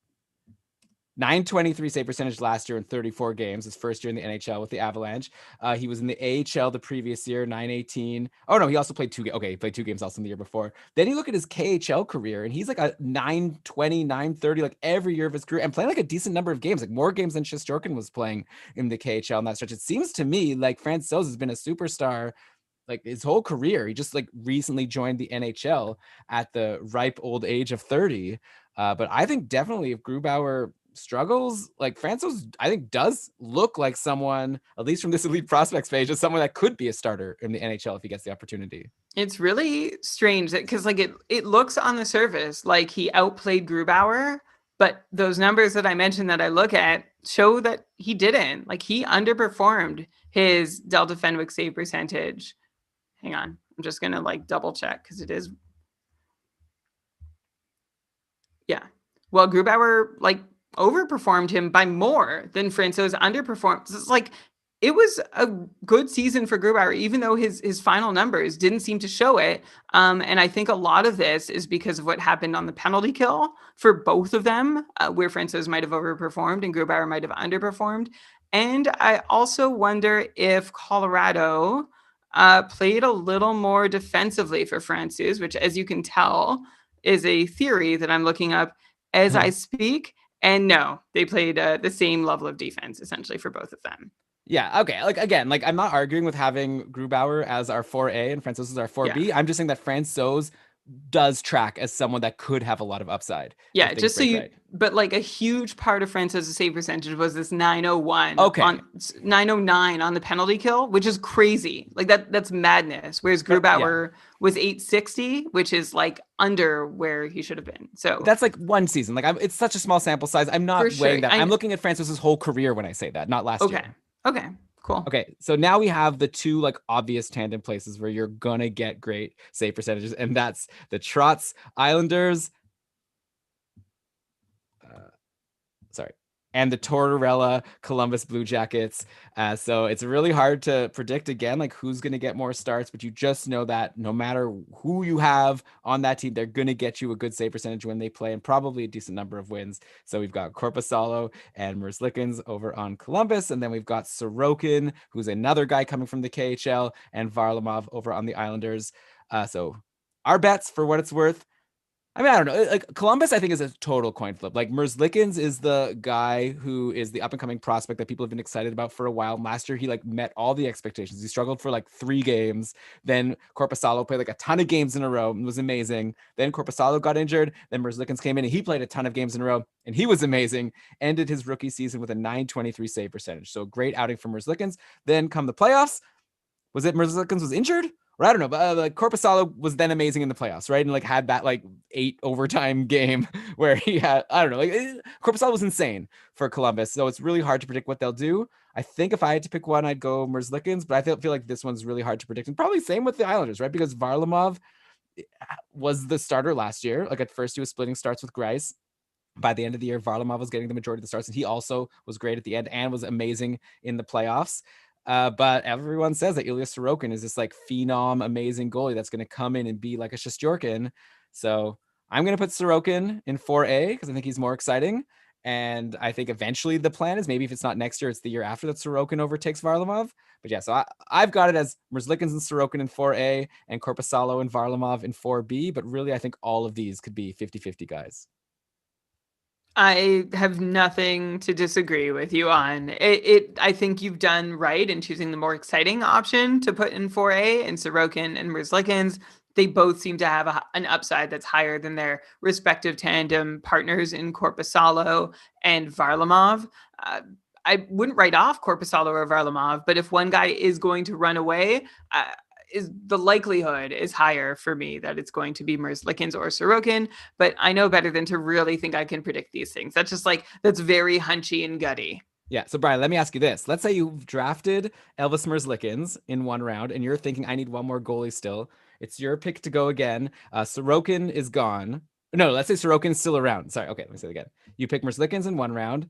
923 save percentage last year in 34 games, his first year in the NHL with the Avalanche. He was in the AHL the previous year, 918. Oh, no, he also played he played 2 games also in the year before. Then you look at his KHL career, and he's like a 920, 930, like every year of his career, and playing like a decent number of games, like more games than Shesterkin was playing in the KHL in that stretch. It seems to me like Francouz has been a superstar like his whole career. He just like recently joined the NHL at the ripe old age of 30. But I think definitely if Grubauer struggles, like Francouz, I think does look like someone, at least from this elite prospects page, as someone that could be a starter in the NHL if he gets the opportunity. It's really strange because like it looks on the surface like he outplayed Grubauer, but those numbers that I mentioned that I look at show that he didn't. Like, he underperformed his Delta Fenwick save percentage. Hang on, I'm just gonna like double check because it is. Yeah, well, Grubauer like overperformed him by more than Francouz underperformed. It's like, it was a good season for Grubauer, even though his final numbers didn't seem to show it. And I think a lot of this is because of what happened on the penalty kill for both of them, where Francouz might have overperformed and Grubauer might have underperformed. And I also wonder if Colorado played a little more defensively for Francouz, which, as you can tell, is a theory that I'm looking up as I speak. And no, they played the same level of defense essentially for both of them. Yeah, okay. Like, again, like I'm not arguing with having Grubauer as our 4A and Francouz as our 4B. Yeah. I'm just saying that Francouz does track as someone that could have a lot of upside. Yeah, just so you, right. But like a huge part of Francouz's save percentage was this 901, on 909 on the penalty kill, which is crazy. Like that's madness. Whereas Grubauer was 860, which is like under where he should have been. So that's like one season. Like it's such a small sample size. I'm not weighing that. I'm looking at Francouz's whole career when I say that, not last year. Okay. Cool. Okay, so now we have the two like obvious tandem places where you're gonna get great save percentages, and that's the Trotz Islanders. And the Tortorella Columbus Blue Jackets. So it's really hard to predict again, like who's going to get more starts, but you just know that no matter who you have on that team, they're going to get you a good save percentage when they play and probably a decent number of wins. So we've got Korpisalo and Merzlikins over on Columbus. And then we've got Sorokin, who's another guy coming from the KHL, and Varlamov over on the Islanders. So our bets, for what it's worth, I mean, I don't know. Like Columbus, I think, is a total coin flip. Like Merzlikins is the guy who is the up and coming prospect that people have been excited about for a while. Last year, he like met all the expectations. He struggled for like 3 games. Then Korpisalo played like a ton of games in a row and was amazing. Then Korpisalo got injured. Then Merzlikins came in and he played a ton of games in a row and he was amazing. Ended his rookie season with a 923 save percentage. So great outing for Merzlikins. Then come the playoffs. Was it Merzlikins was injured? Or I don't know, but like Korpisalo was then amazing in the playoffs, right? And like had that like 8 overtime game where he had, I don't know, like Korpisalo was insane for Columbus. So it's really hard to predict what they'll do. I think if I had to pick one, I'd go Merzlikins, but I feel like this one's really hard to predict. And probably same with the Islanders, right? Because Varlamov was the starter last year. Like at first he was splitting starts with Greiss. By the end of the year, Varlamov was getting the majority of the starts, and he also was great at the end and was amazing in the playoffs. But everyone says that Ilya Sorokin is this like phenom, amazing goalie that's going to come in and be like a Shesterkin. So I'm going to put Sorokin in 4A because I think he's more exciting. And I think eventually the plan is maybe if it's not next year, it's the year after that Sorokin overtakes Varlamov. But yeah, so I've got it as Merzlikins and Sorokin in 4A and Korpisalo and Varlamov in 4B. But really, I think all of these could be 50-50 guys. I have nothing to disagree with you on it. I think you've done right in choosing the more exciting option to put in 4A and Sorokin and Merzlikins. they both seem to have an upside that's higher than their respective tandem partners in Korpisalo and Varlamov. I wouldn't write off Korpisalo or Varlamov, but if one guy is going to run away, is the likelihood is higher for me that it's going to be Merzlikins or Sorokin, but I know better than to really think I can predict these things. That's just like, that's very hunchy and gutty. Yeah. So Brian, let me ask you this. Let's say you've drafted Elvis Merzlikins in one round and you're thinking, I need one more goalie still. It's your pick to go again. Sorokin is gone. No, let's say Sorokin's still around. Sorry. Okay. Let me say it again. You pick Merzlikins in one round.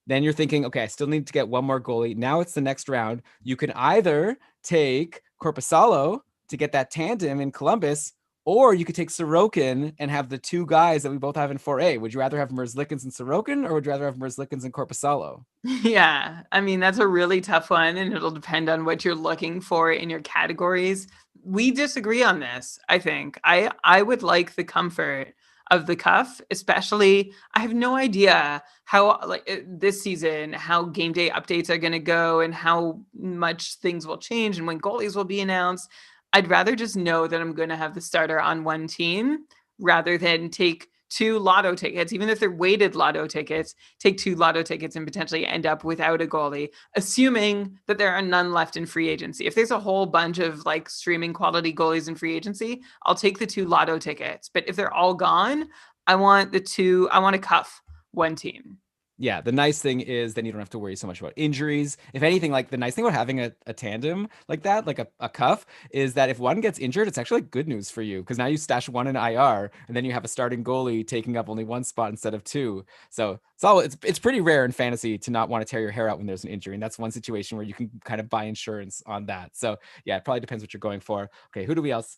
Then you're thinking, okay, I still need to get one more goalie. Now it's the next round. You can either take Korpisalo to get that tandem in Columbus, or you could take Sorokin and have the two guys that we both have in 4A. Would you rather have Merzlikins and Sorokin, or would you rather have Merzlikins and Korpisalo? Yeah, I mean, that's a really tough one, and it'll depend on what you're looking for in your categories. We disagree on this, I think. I would like the comfort of the cuff, especially. I have no idea how, like, this season, how game day updates are going to go and how much things will change and when goalies will be announced. I'd rather just know that I'm going to have the starter on one team rather than take two lotto tickets, even if they're weighted lotto tickets, take two lotto tickets and potentially end up without a goalie, assuming that there are none left in free agency. If there's a whole bunch of like streaming quality goalies in free agency, I'll take the two lotto tickets. But if they're all gone, I want to cuff one team. Yeah, the nice thing is then you don't have to worry so much about injuries. If anything, like the nice thing about having a tandem like that, like a cuff, is that if one gets injured, it's actually good news for you because now you stash one in IR and then you have a starting goalie taking up only one spot instead of two. So it's pretty rare in fantasy to not want to tear your hair out when there's an injury. And that's one situation where you can kind of buy insurance on that. So yeah, it probably depends what you're going for. Okay, who do we else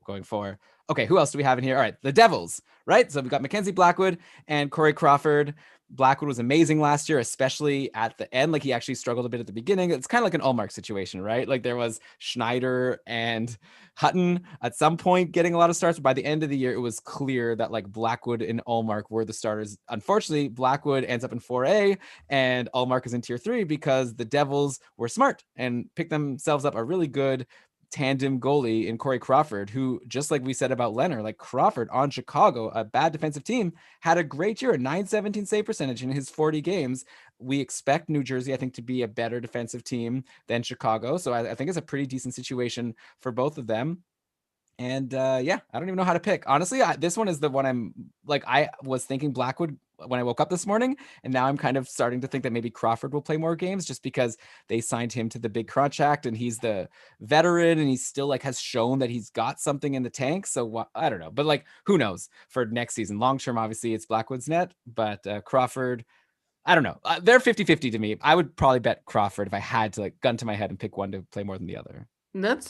going for? Okay, who else do we have in here? All right, the Devils, right? So we've got Mackenzie Blackwood and Corey Crawford. Blackwood was amazing last year, especially at the end. Like he actually struggled a bit at the beginning. It's kind of like an Ullmark situation, right? Like there was Schneider and Hutton at some point getting a lot of starts. But by the end of the year, it was clear that like Blackwood and Ullmark were the starters. Unfortunately, Blackwood ends up in 4A and Ullmark is in tier 3 because the Devils were smart and picked themselves up a really good tandem goalie in Corey Crawford, who, just like we said about Leonard, like Crawford on Chicago, a bad defensive team, had a great year, a .917 save percentage in his 40 games. We expect New Jersey, I think, to be a better defensive team than Chicago. So I think it's a pretty decent situation for both of them. And yeah, I don't even know how to pick. Honestly, this one is the one I'm like, I was thinking Blackwood when I woke up this morning, and now I'm kind of starting to think that maybe Crawford will play more games just because they signed him to the big contract and he's the veteran and he's still like has shown that he's got something in the tank. So I don't know, but like, who knows for next season? Long term, obviously it's Blackwood's net, but Crawford, I don't know. They're 50-50 to me. I would probably bet Crawford if I had to like gun to my head and pick one to play more than the other. That's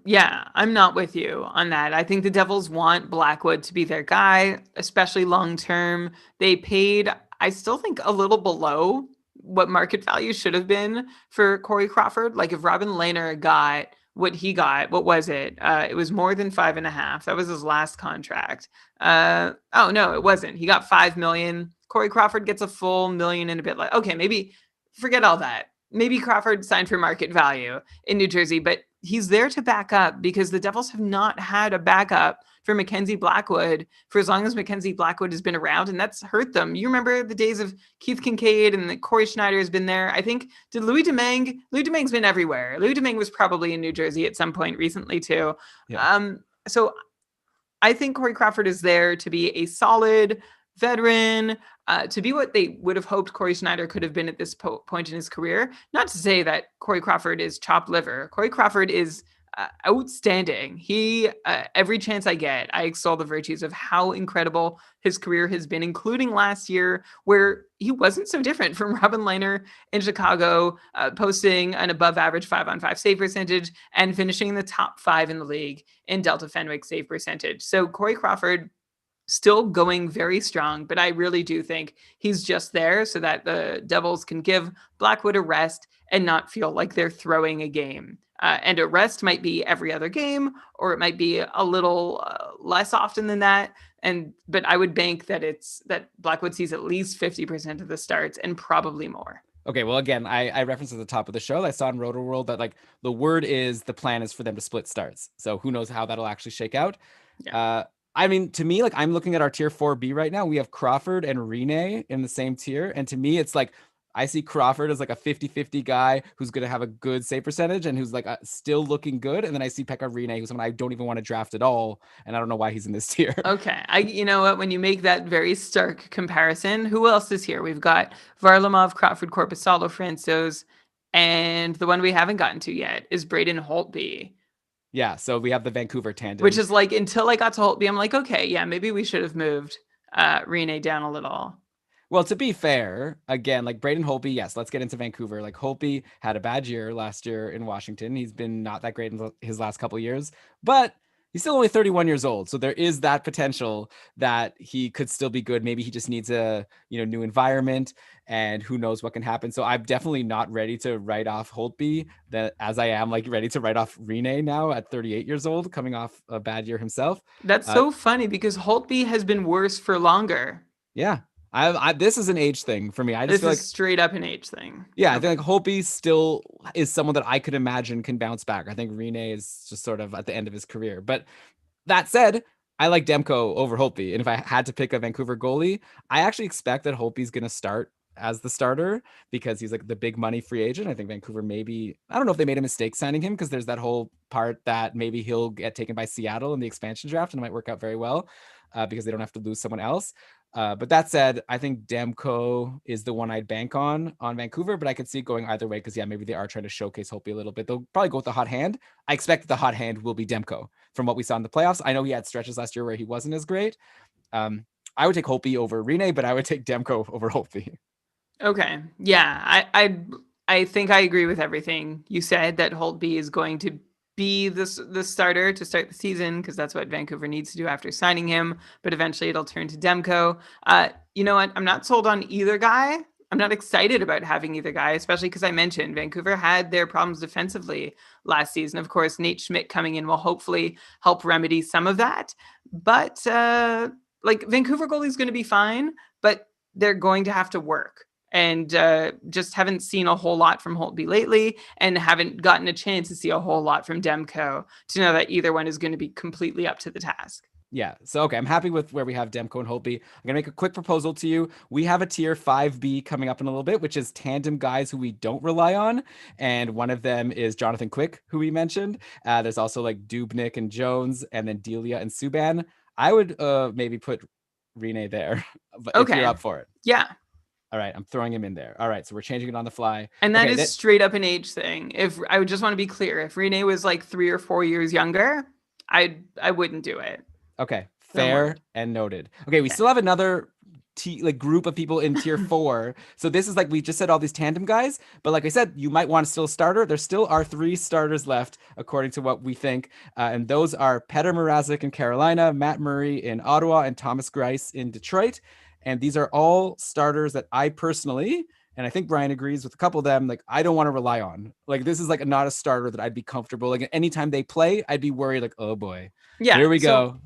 yeah, I'm not with you on that. I think the Devils want Blackwood to be their guy, especially long term. They paid, I still think, a little below what market value should have been for Corey Crawford. Like if Robin Lehner got what he got, what was it? It was more than 5.5. That was his last contract. Oh no, it wasn't. He got 5 million. Corey Crawford gets a full million and a bit. Like, okay, maybe forget all that. Maybe Crawford signed for market value in New Jersey, but he's there to back up because the Devils have not had a backup for Mackenzie Blackwood for as long as Mackenzie Blackwood has been around, and that's hurt them. You remember the days of Keith Kincaid and the Corey Schneider has been there. I think, did Louis Domingue? Louis Domingue's been everywhere. Louis Domingue was probably in New Jersey at some point recently too. Yeah. So I think Corey Crawford is there to be a solid veteran, to be what they would have hoped Corey Schneider could have been at this point in his career. Not to say that Corey Crawford is chopped liver. Corey Crawford is outstanding. He, every chance I get, I extol the virtues of how incredible his career has been, including last year, where he wasn't so different from Robin Lehner in Chicago, posting an above average 5-on-5 save percentage and finishing in the top 5 in the league in Delta Fenwick save percentage. So Corey Crawford, still going very strong, but I really do think he's just there so that the Devils can give Blackwood a rest and not feel like they're throwing a game. And a rest might be every other game, or it might be a little less often than that. But I would bank that that Blackwood sees at least 50% of the starts and probably more. Okay, well, again, I referenced at the top of the show. I saw in Roto World that like the word is the plan is for them to split starts. So who knows how that'll actually shake out. Yeah. Uh, I mean, to me, like I'm looking at our tier 4B right now. We have Crawford and Rene in the same tier. And to me, it's like I see Crawford as like a 50-50 guy who's going to have a good save percentage and who's like still looking good. And then I see Pekka Rene, who's someone I don't even want to draft at all. And I don't know why he's in this tier. Okay. You know what? When you make that very stark comparison, who else is here? We've got Varlamov, Crawford, Korpisalo, Francouz, and the one we haven't gotten to yet is Braden Holtby. Yeah, so we have the Vancouver tandem. Which is like, until I got to Holtby, I'm like, okay, yeah, maybe we should have moved Rene down a little. Well, to be fair, again, like Braden Holtby, yes, let's get into Vancouver. Like Holtby had a bad year last year in Washington. He's been not that great in his last couple of years, but he's still only 31 years old. So there is that potential that he could still be good. Maybe he just needs a, new environment, and who knows what can happen. So I'm definitely not ready to write off Holtby that as I am like ready to write off Rene now at 38 years old, coming off a bad year himself. That's so funny because Holtby has been worse for longer. Yeah. This is an age thing for me. I just This feel is like straight up an age thing. yeah, I think like Holtby still is someone that I could imagine can bounce back. I think Rene is just sort of at the end of his career. But that said, I like Demko over Holtby. And if I had to pick a Vancouver goalie, I actually expect that Holtby's going to start as the starter because he's like the big money free agent. I think Vancouver maybe, I don't know if they made a mistake signing him because there's that whole part that maybe he'll get taken by Seattle in the expansion draft and it might work out very well because they don't have to lose someone else. But that said, I think Demko is the one I'd bank on Vancouver, but I could see it going either way because, yeah, maybe they are trying to showcase Holtby a little bit. They'll probably go with the hot hand. I expect that the hot hand will be Demko from what we saw in the playoffs. I know he had stretches last year where he wasn't as great. I would take Holtby over Rene, but I would take Demko over Holtby. Okay. Yeah, I think I agree with everything you said, that Holtby is going to be the starter to start the season because that's what Vancouver needs to do after signing him. But eventually it'll turn to Demko. You know what? I'm not sold on either guy. I'm not excited about having either guy, especially because I mentioned Vancouver had their problems defensively last season. Of course, Nate Schmidt coming in will hopefully help remedy some of that. But like Vancouver goalie is going to be fine, but they're going to have to work. And just haven't seen a whole lot from Holtby lately and haven't gotten a chance to see a whole lot from Demko to know that either one is going to be completely up to the task. Yeah. So, okay. I'm happy with where we have Demko and Holtby. I'm going to make a quick proposal to you. We have a tier 5B coming up in a little bit, which is tandem guys who we don't rely on. And one of them is Jonathan Quick, who we mentioned. There's also like Dubnik and Jones, and then Delia and Subban. I would maybe put Rene there if you're up for it. Yeah. All right, I'm throwing him in there. All right, so we're changing it on the fly. And that is straight up an age thing. If I would just want to be clear, if Rene was like 3 or 4 years younger, I wouldn't do it. Okay, fair and noted. Okay, we still have another group of people in tier 4. So this is like we just said all these tandem guys, but like I said, you might want to still starter. There still are 3 starters left according to what we think, and those are Petr Mrazek in Carolina, Matt Murray in Ottawa, and Thomas Greiss in Detroit. And these are all starters that I personally, and I think Brian agrees with a couple of them, like I don't want to rely on. Like this is like not a starter that I'd be comfortable. Like anytime they play, I'd be worried like, oh boy, yeah, here we go.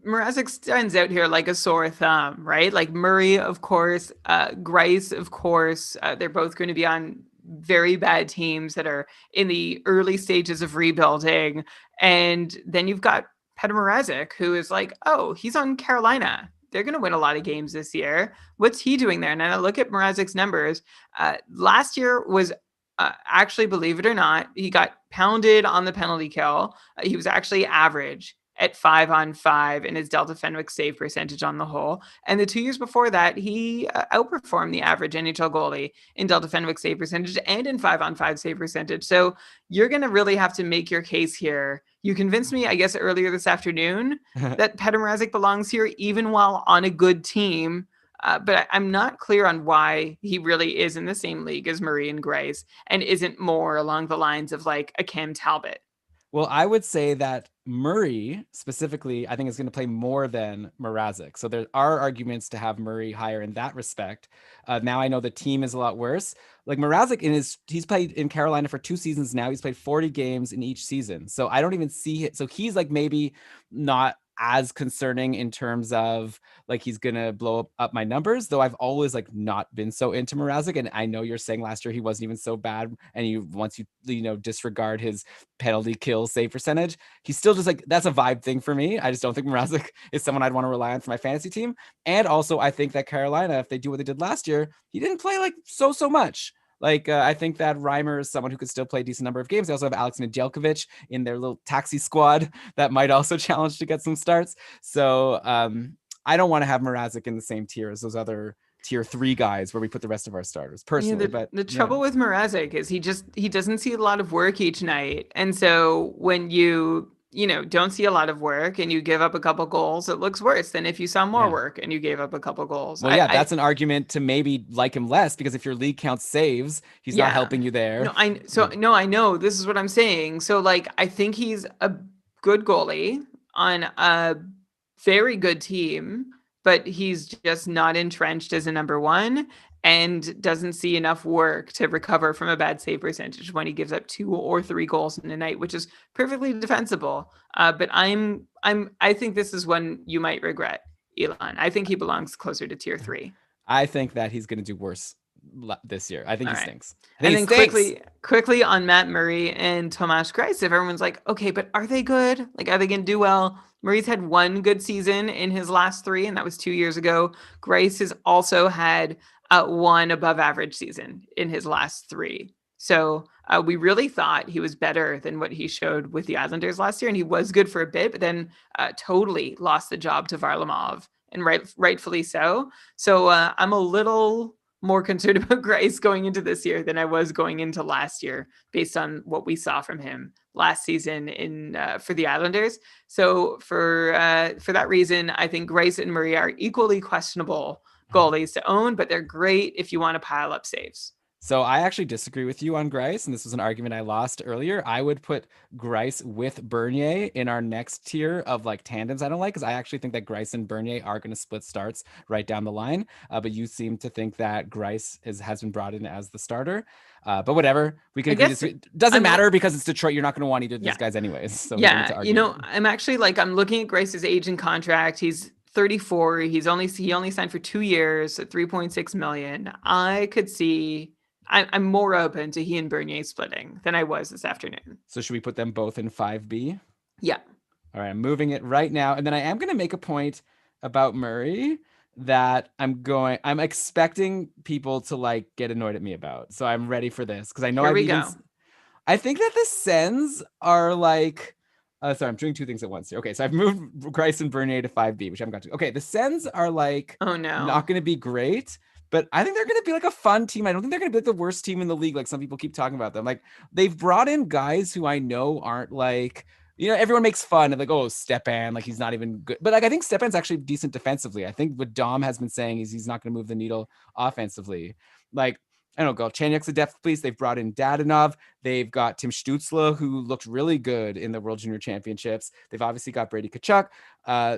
Mrazek stands out here like a sore thumb, right? Like Murray, of course, Greiss, of course, they're both going to be on very bad teams that are in the early stages of rebuilding. And then you've got Petr Mrazek, who is like, oh, he's on Carolina. They're going to win a lot of games this year. What's he doing there? And I look at Mrazek's numbers. Last year was actually, believe it or not, he got pounded on the penalty kill. He was actually average at 5-on-5 in his Delta Fenwick save percentage on the whole. And the 2 years before that, he outperformed the average NHL goalie in Delta Fenwick save percentage and in 5-on-5 save percentage. So you're going to really have to make your case here. You convinced me, I guess, earlier this afternoon that Petr Mrazek belongs here even while on a good team. But I'm not clear on why he really is in the same league as Murray and Greiss and isn't more along the lines of like a Cam Talbot. Well, I would say that Murray specifically, I think is going to play more than Mrazek. So there are arguments to have Murray higher in that respect. Now I know the team is a lot worse. Like Mrazek he's played in Carolina for 2 seasons now. He's played 40 games in each season. So I don't even see it. So he's like maybe not as concerning in terms of like he's gonna blow up my numbers, though I've always like not been so into Mrazek. And I know you're saying last year he wasn't even so bad, and you once you know disregard his penalty kill save percentage, he's still just like that's a vibe thing for me. I just don't think Mrazek is someone I'd want to rely on for my fantasy team. And also I think that Carolina, if they do what they did last year, he didn't play like so much. Like, I think that Reimer is someone who could still play a decent number of games. They also have Alex Nedeljkovic in their little taxi squad that might also challenge to get some starts. So I don't want to have Mrazek in the same tier as those other tier 3 guys where we put the rest of our starters personally. But the trouble with Mrazek is he doesn't see a lot of work each night. And so when you don't see a lot of work and you give up a couple goals, it looks worse than if you saw more work and you gave up a couple goals. Well, that's an argument to maybe like him less, because if your league counts saves, he's not helping you there. No, I know. This is what I'm saying. So like, I think he's a good goalie on a very good team, but he's just not entrenched as a number one and doesn't see enough work to recover from a bad save percentage when he gives up 2 or 3 goals in a night, which is perfectly defensible. But I think this is one you might regret, Elon. I think he belongs closer to tier 3. I think that he's going to do worse this year. I think he stinks. And then quickly on Matt Murray and Tomáš Greiss, if everyone's like, okay, but are they good? Like, are they going to do well? Murray's had 1 good season in his last 3, and that was 2 years ago. Greiss has also had 1 above average season in his last 3. So we really thought he was better than what he showed with the Islanders last year, and he was good for a bit, but then totally lost the job to Varlamov, and rightfully so. So I'm a little more concerned about Greiss going into this year than I was going into last year, based on what we saw from him last season for the Islanders. So for that reason, I think Greiss and Murray are equally questionable goalies to own, but they're great if you want to pile up saves. So I actually disagree with you on Greiss, and this was an argument I lost earlier. I would put Greiss with Bernier in our next tier of like tandems I don't like, because I actually think that Greiss and Bernier are going to split starts right down the line. But you seem to think that Greiss has been brought in as the starter. But whatever, we can agree. It doesn't matter because it's Detroit. You're not going to want either of these guys anyways. So I'm actually like, I'm looking at Greiss's age and contract. He's 34. He only signed for 2 years at $3.6 million. I could see. I'm more open to he and Bernier splitting than I was this afternoon. So should we put them both in 5B? Yeah. All right, I'm moving it right now. And then I am going to make a point about Murray that I'm expecting people to like get annoyed at me about. So I'm ready for this, because I know I think that the Sens are like, sorry, I'm doing 2 things at once here. Okay, so I've moved Greiss and Bernier to 5B, which I haven't got to. Okay, the Sens are like, oh no, not going to be great. But I think they're going to be like a fun team. I don't think they're going to be like the worst team in the league, like some people keep talking about them. Like, they've brought in guys who I know aren't like, everyone makes fun of like, oh, Stepan, like he's not even good. But like, I think Stepan's actually decent defensively. I think what Dom has been saying is he's not going to move the needle offensively. Like, I don't know, Galchenyuk's a depth piece. They've brought in Dadonov. They've got Tim Stützle, who looked really good in the World Junior Championships. They've obviously got Brady Tkachuk.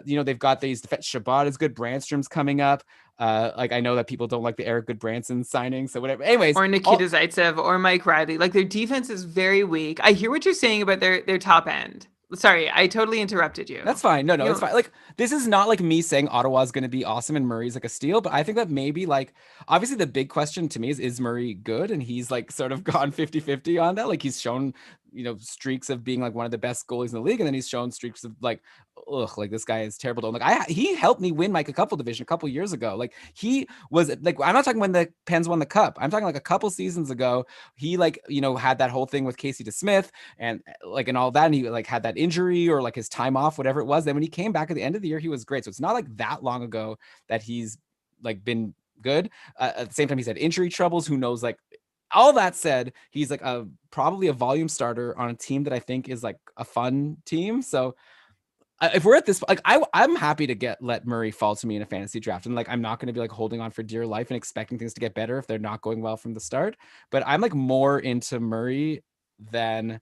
They've got these defense. Shabbat is good. Brandstrom's coming up. Like, I know that people don't like the Eric Goodbranson signing, so whatever. Anyways, or Nikita Zaitsev or Mike Riley. Like, their defense is very weak. I hear what you're saying about their top end. Sorry, I totally interrupted you. That's fine. No, it's fine. Like, this is not like me saying Ottawa's going to be awesome and Murray's like a steal, but I think that maybe like, obviously the big question to me is Murray good? And he's like sort of gone 50-50 on that. Like, he's shown, streaks of being like one of the best goalies in the league. And then he's shown streaks of like, like this guy is terrible. Like, he helped me win Mike a couple division a couple years ago. Like, he was like, I'm not talking when the Pens won the cup. I'm talking like a couple seasons ago. He like, had that whole thing with Casey DeSmith and like, and all that. And he like had that injury or like his time off, whatever it was. Then when he came back at the end of the year, he was great. So it's not like that long ago that he's like been good. At the same time, he's had injury troubles. Who knows? Like, all that said, he's like probably a volume starter on a team that I think is like a fun team. So if we're at this, like, I'm happy to let Murray fall to me in a fantasy draft, and like, I'm not going to be like holding on for dear life and expecting things to get better if they're not going well from the start. But I'm like more into Murray than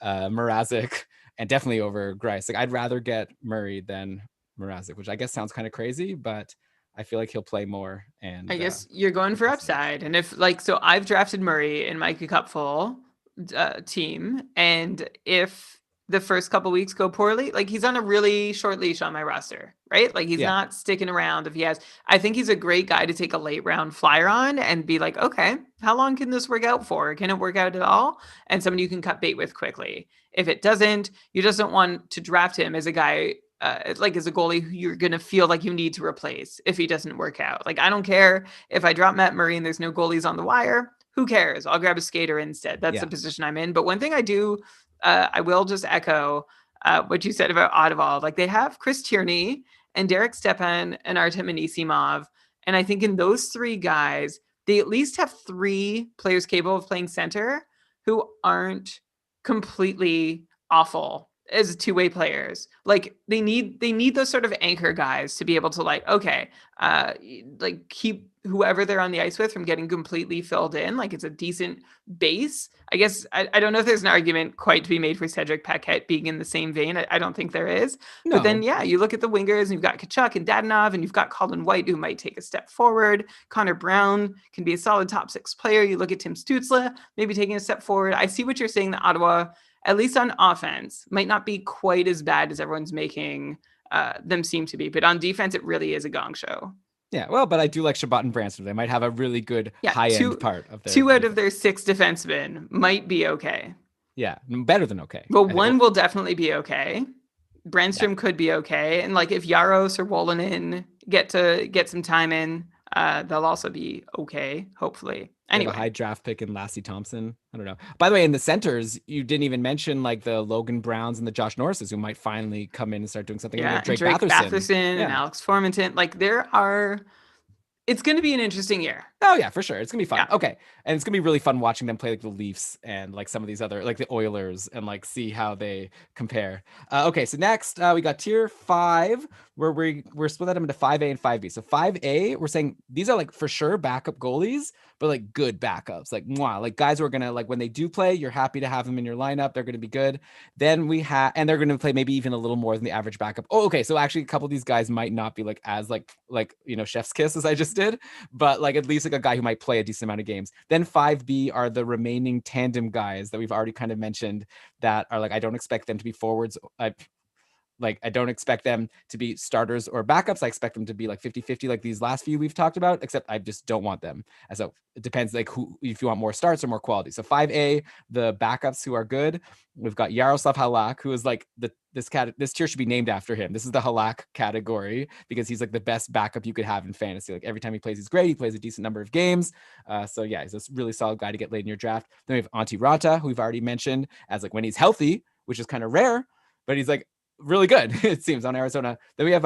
Mrazek, and definitely over Greiss. Like, I'd rather get Murray than Mrazek, which I guess sounds kind of crazy, but I feel like he'll play more. And I guess you're going for upside. And if like, so I've drafted Murray in my Cupful team, and if the first couple weeks go poorly, like he's on a really short leash on my roster, right? Like he's not sticking around if he has. I think he's a great guy to take a late round flyer on and be like, okay, how long can this work out for? Can it work out at all? And somebody you can cut bait with quickly. If it doesn't, you just don't want to draft him as a guy, like as a goalie who you're going to feel like you need to replace if he doesn't work out. Like, I don't care if I drop Matt Murray and there's no goalies on the wire. Who cares? I'll grab a skater instead. That's the position I'm in. But one thing I do, I will just echo what you said about Ottawa. Like, they have Chris Tierney and Derek Stepan and Artem Anisimov. And I think in those three guys, they at least have three players capable of playing center who aren't completely awful as two-way players. Like, they need those sort of anchor guys to be able to, like, okay, like keep whoever they're on the ice with from getting completely filled in. Like, it's a decent base. I guess I don't know if there's an argument quite to be made for Cedric Paquette being in the same vein. I don't think there is. No. But then, yeah, you look at the wingers and you've got Kachuk and Dadonov and you've got Colin White who might take a step forward. Connor Brown can be a solid top six player. You look at Tim Stützle, maybe taking a step forward. I see what you're saying, that Ottawa, at least on offense, might not be quite as bad as everyone's making them seem to be. But on defense, it really is a gong show. Yeah, well, but I do like Shabbat and Branson. They might have a really good high-end part of their... Two out of their six defensemen might be okay. Yeah, better than okay. Well, one will definitely be okay. Brandstrom could be okay. And like if Yaros or Wolonin get some time in, they'll also be okay, hopefully. Anyway. A high draft pick in Lassie Thompson. I don't know. By the way, in the centers, you didn't even mention like the Logan Browns and the Josh Norrises who might finally come in and start doing something. Yeah, Drake Batherson and Alex Formanton. Like it's going to be an interesting year. Oh yeah, for sure. It's going to be fun. Yeah. Okay. And it's going to be really fun watching them play like the Leafs and like some of these other, like the Oilers, and like see how they compare. Okay. So next we got tier 5 where we're split them into 5A and 5B. So 5A, we're saying these are like for sure backup goalies, but like good backups, like like guys who are going to, like when they do play, you're happy to have them in your lineup. They're going to be good. Then and they're going to play maybe even a little more than the average backup. Oh, okay. So actually a couple of these guys might not be like as like, you know, chef's kiss as I just did, but like at least like a guy who might play a decent amount of games. Then 5B are the remaining tandem guys that we've already kind of mentioned that are like, I don't expect them to be forwards. I don't expect them to be starters or backups. I expect them to be like 50-50 like these last few we've talked about, except I just don't want them. And so it depends like who, if you want more starts or more quality. So 5A, the backups who are good. We've got Yaroslav Halak, who is like this tier should be named after him. This is the Halak category because he's like the best backup you could have in fantasy. Like every time he plays, he's great. He plays a decent number of games. So yeah, he's a really solid guy to get late in your draft. Then we have Antti Ranta, who we've already mentioned as like when he's healthy, which is kind of rare, but he's like really good, it seems, on Arizona. Then we have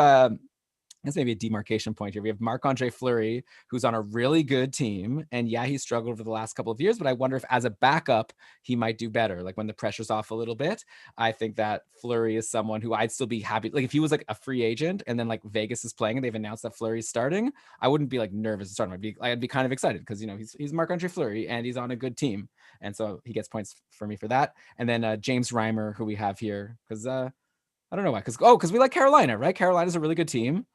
that's maybe a demarcation point here. We have Marc-Andre Fleury, who's on a really good team. And yeah, he struggled over the last couple of years, but I wonder if as a backup, he might do better. Like when the pressure's off a little bit, I think that Fleury is someone who I'd still be happy. Like if he was like a free agent and then like Vegas is playing and they've announced that Fleury's starting, I wouldn't be like nervous to start him. I'd be kind of excited because, you know, he's Marc-Andre Fleury and he's on a good team. And so he gets points for me for that. And then James Reimer, who we have here, because I don't know why. Because we like Carolina, right? Carolina's a really good team.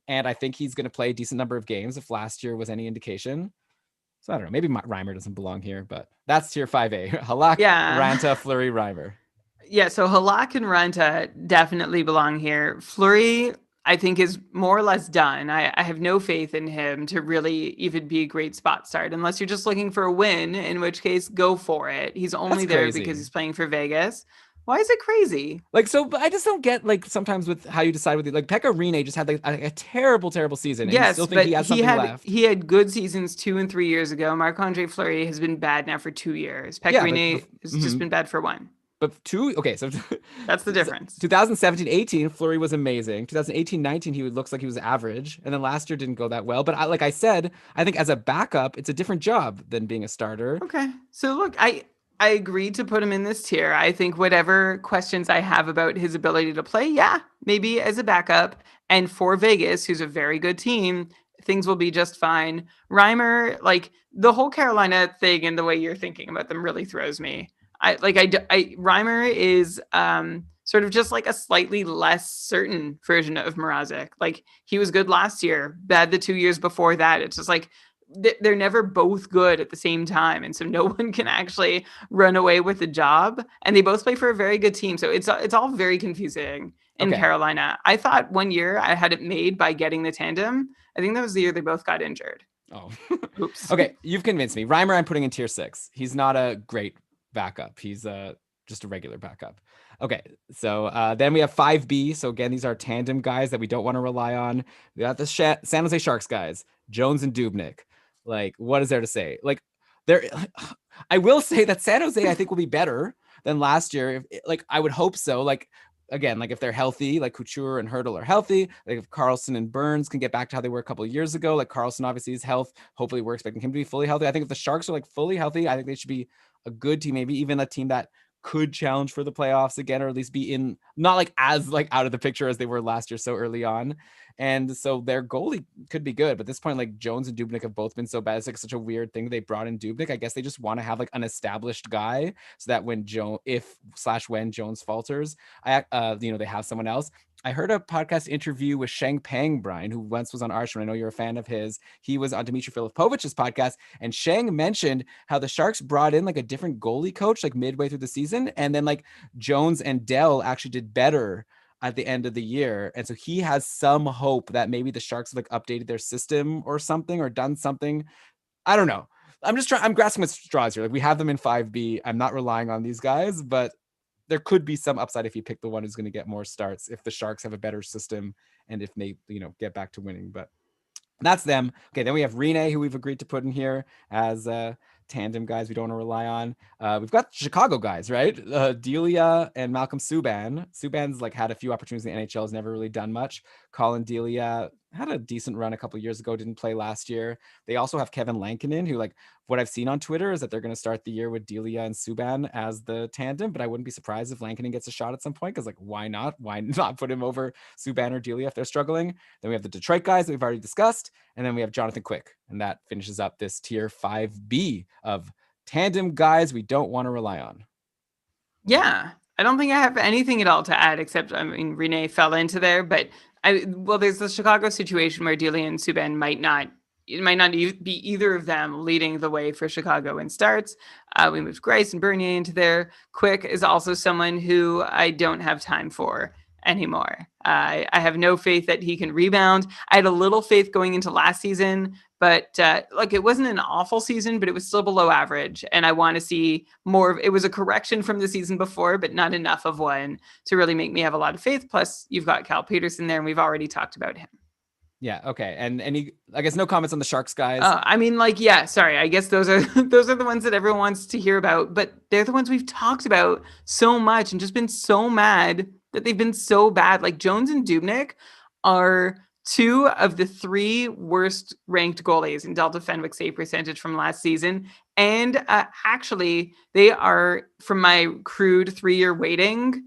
And I think he's going to play a decent number of games if last year was any indication. So I don't know. Maybe Reimer doesn't belong here, but that's tier 5A. Halak, Ranta, Fleury, Reimer. Yeah, so Halak and Ranta definitely belong here. Fleury, I think, is more or less done. I have no faith in him to really even be a great spot start, unless you're just looking for a win, in which case, go for it. He's only there because he's playing for Vegas. Why is it crazy? Like, so, but I just don't get, like, sometimes with how you decide with it. Like, Pekka Rinne just had like a terrible, terrible season. And yes, still think he has something left. He had good seasons 2 and 3 years ago. Marc-Andre Fleury has been bad now for 2 years. Pekka Rinne has just been bad for 1. But 2, okay, so that's the difference. 2017-18, Fleury was amazing. 2018-19, he looks like he was average, and then last year didn't go that well. But like I said, I think as a backup, it's a different job than being a starter. Okay, so look, I agreed to put him in this tier. I think whatever questions I have about his ability to play, maybe as a backup. And for Vegas, who's a very good team, things will be just fine. Reimer, like the whole Carolina thing and the way you're thinking about them really throws me. Reimer is sort of just like a slightly less certain version of Mrazek. Like he was good last year, bad the 2 years before that. It's just like they're never both good at the same time, and so no one can actually run away with the job. And they both play for a very good team, so it's all very confusing in Carolina. I thought one year I had it made by getting the tandem. I think that was the year they both got injured. Oh, oops. Okay, you've convinced me. Reimer, I'm putting in tier 6. He's not a great backup. He's just a regular backup. Okay, so then we have 5B. So again, these are tandem guys that we don't want to rely on. We got the San Jose Sharks guys, Jones and Dubnyk. Like, what is there to say? Like, I will say that San Jose, I think, will be better than last year. Like, I would hope so. Like, again, like if they're healthy, like Couture and Hurdle are healthy, like if Karlsson and Burns can get back to how they were a couple of years ago, like Karlsson obviously is health. Hopefully we're expecting him to be fully healthy. I think if the Sharks are like fully healthy, I think they should be a good team, maybe even a team that could challenge for the playoffs again, or at least be in, not like as like out of the picture as they were last year so early on. And so their goalie could be good, but at this point, like Jones and Dubnyk have both been so bad. It's like such a weird thing they brought in Dubnyk. I guess they just want to have like an established guy so that when when Jones falters, they have someone else. I heard a podcast interview with Sheng Peng, Brian, who once was on our show. I know you're a fan of his. He was on Dmitry Filipovich's podcast, and Sheng mentioned how the Sharks brought in like a different goalie coach like midway through the season, and then like Jones and Dell actually did better at the end of the year. And so he has some hope that maybe the Sharks have like updated their system or something or done something. I don't know. I'm grasping at straws here. Like we have them in 5B. I'm not relying on these guys, but there could be some upside if you pick the one who's going to get more starts, if the Sharks have a better system and if they, get back to winning. But that's them. Okay, then we have Rene, who we've agreed to put in here as tandem guys we don't want to rely on. We've got Chicago guys, right? Delia and Malcolm Subban. Subban's like had a few opportunities in the NHL, has never really done much. Colin Delia had a decent run a couple of years ago, didn't play last year. They also have Kevin Lankinen, who like what I've seen on Twitter is that they're going to start the year with Delia and Subban as the tandem, but I wouldn't be surprised if Lankinen gets a shot at some point because like why not? Why not put him over Subban or Delia if they're struggling? Then we have the Detroit guys that we've already discussed, and then we have Jonathan Quick, and that finishes up this tier 5B of tandem guys we don't want to rely on. Yeah, I don't think I have anything at all to add except, I mean, Rene fell into there, but there's the Chicago situation where Delia and Subban might not be either of them leading the way for Chicago in starts. We moved Grice and Bernier into there. Quick is also someone who I don't have time for anymore. I have no faith that he can rebound. I had a little faith going into last season, but it wasn't an awful season, but it was still below average. And I want to see more. It was a correction from the season before, but not enough of one to really make me have a lot of faith. Plus, you've got Cal Peterson there, and we've already talked about him. Yeah. Okay. And I guess no comments on the Sharks guys. Sorry. I guess those are the ones that everyone wants to hear about, but they're the ones we've talked about so much and just been so mad that they've been so bad. Like Jones and Dubnyk are two of the three worst ranked goalies in Delta Fenwick save percentage from last season. And actually, they are, from my crude 3-year weighting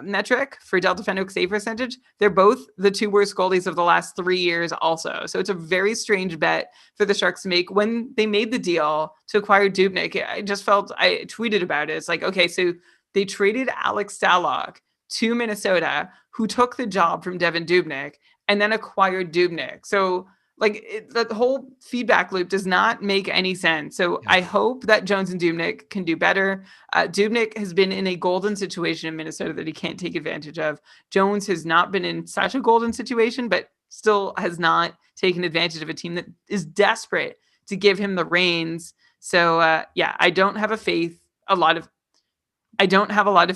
metric for Delta Fenwick save percentage, they're both the two worst goalies of the last 3 years also. So it's a very strange bet for the Sharks to make. When they made the deal to acquire Dubnyk, I tweeted about it. It's like, okay, so they traded Alex Stalock to Minnesota, who took the job from Devin Dubnyk and then acquired Dubnyk. So the whole feedback loop does not make any sense. So I hope that Jones and Dubnyk can do better. Dubnyk has been in a golden situation in Minnesota that he can't take advantage of. Jones has not been in such a golden situation, but still has not taken advantage of a team that is desperate to give him the reins. So I don't have a lot of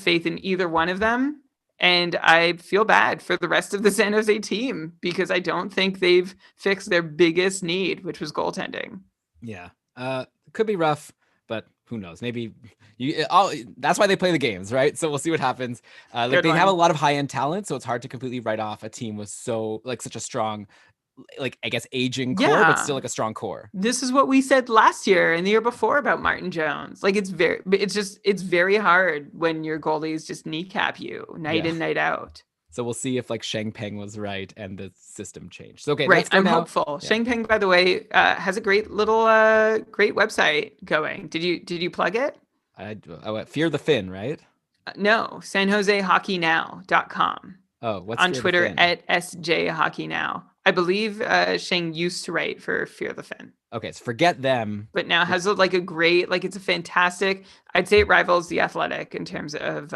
faith in either one of them. And I feel bad for the rest of the San Jose team because I don't think they've fixed their biggest need, which was goaltending. Yeah. Could be rough, but who knows? Maybe that's why they play the games, right? So we'll see what happens. They have a lot of high-end talent, so it's hard to completely write off a team with such a strong, I guess, aging core, but still like a strong core. This is what we said last year and the year before about Martin Jones. It's very hard when your goalies just kneecap you night in, night out. So we'll see if Sheng Peng was right and the system changed. So, okay, right. I'm hopeful. Yeah. Sheng Peng, by the way, has a great little great website going. Did you plug it? Fear the Fin, right? No, sanjosehockeynow.com. Oh, what's on Fear the Twitter Fin? at SJ Hockey Now. I believe Shane used to write for Fear the Fin. Okay, so forget them. But now has like a great, like it's a fantastic. I'd say it rivals The Athletic in terms of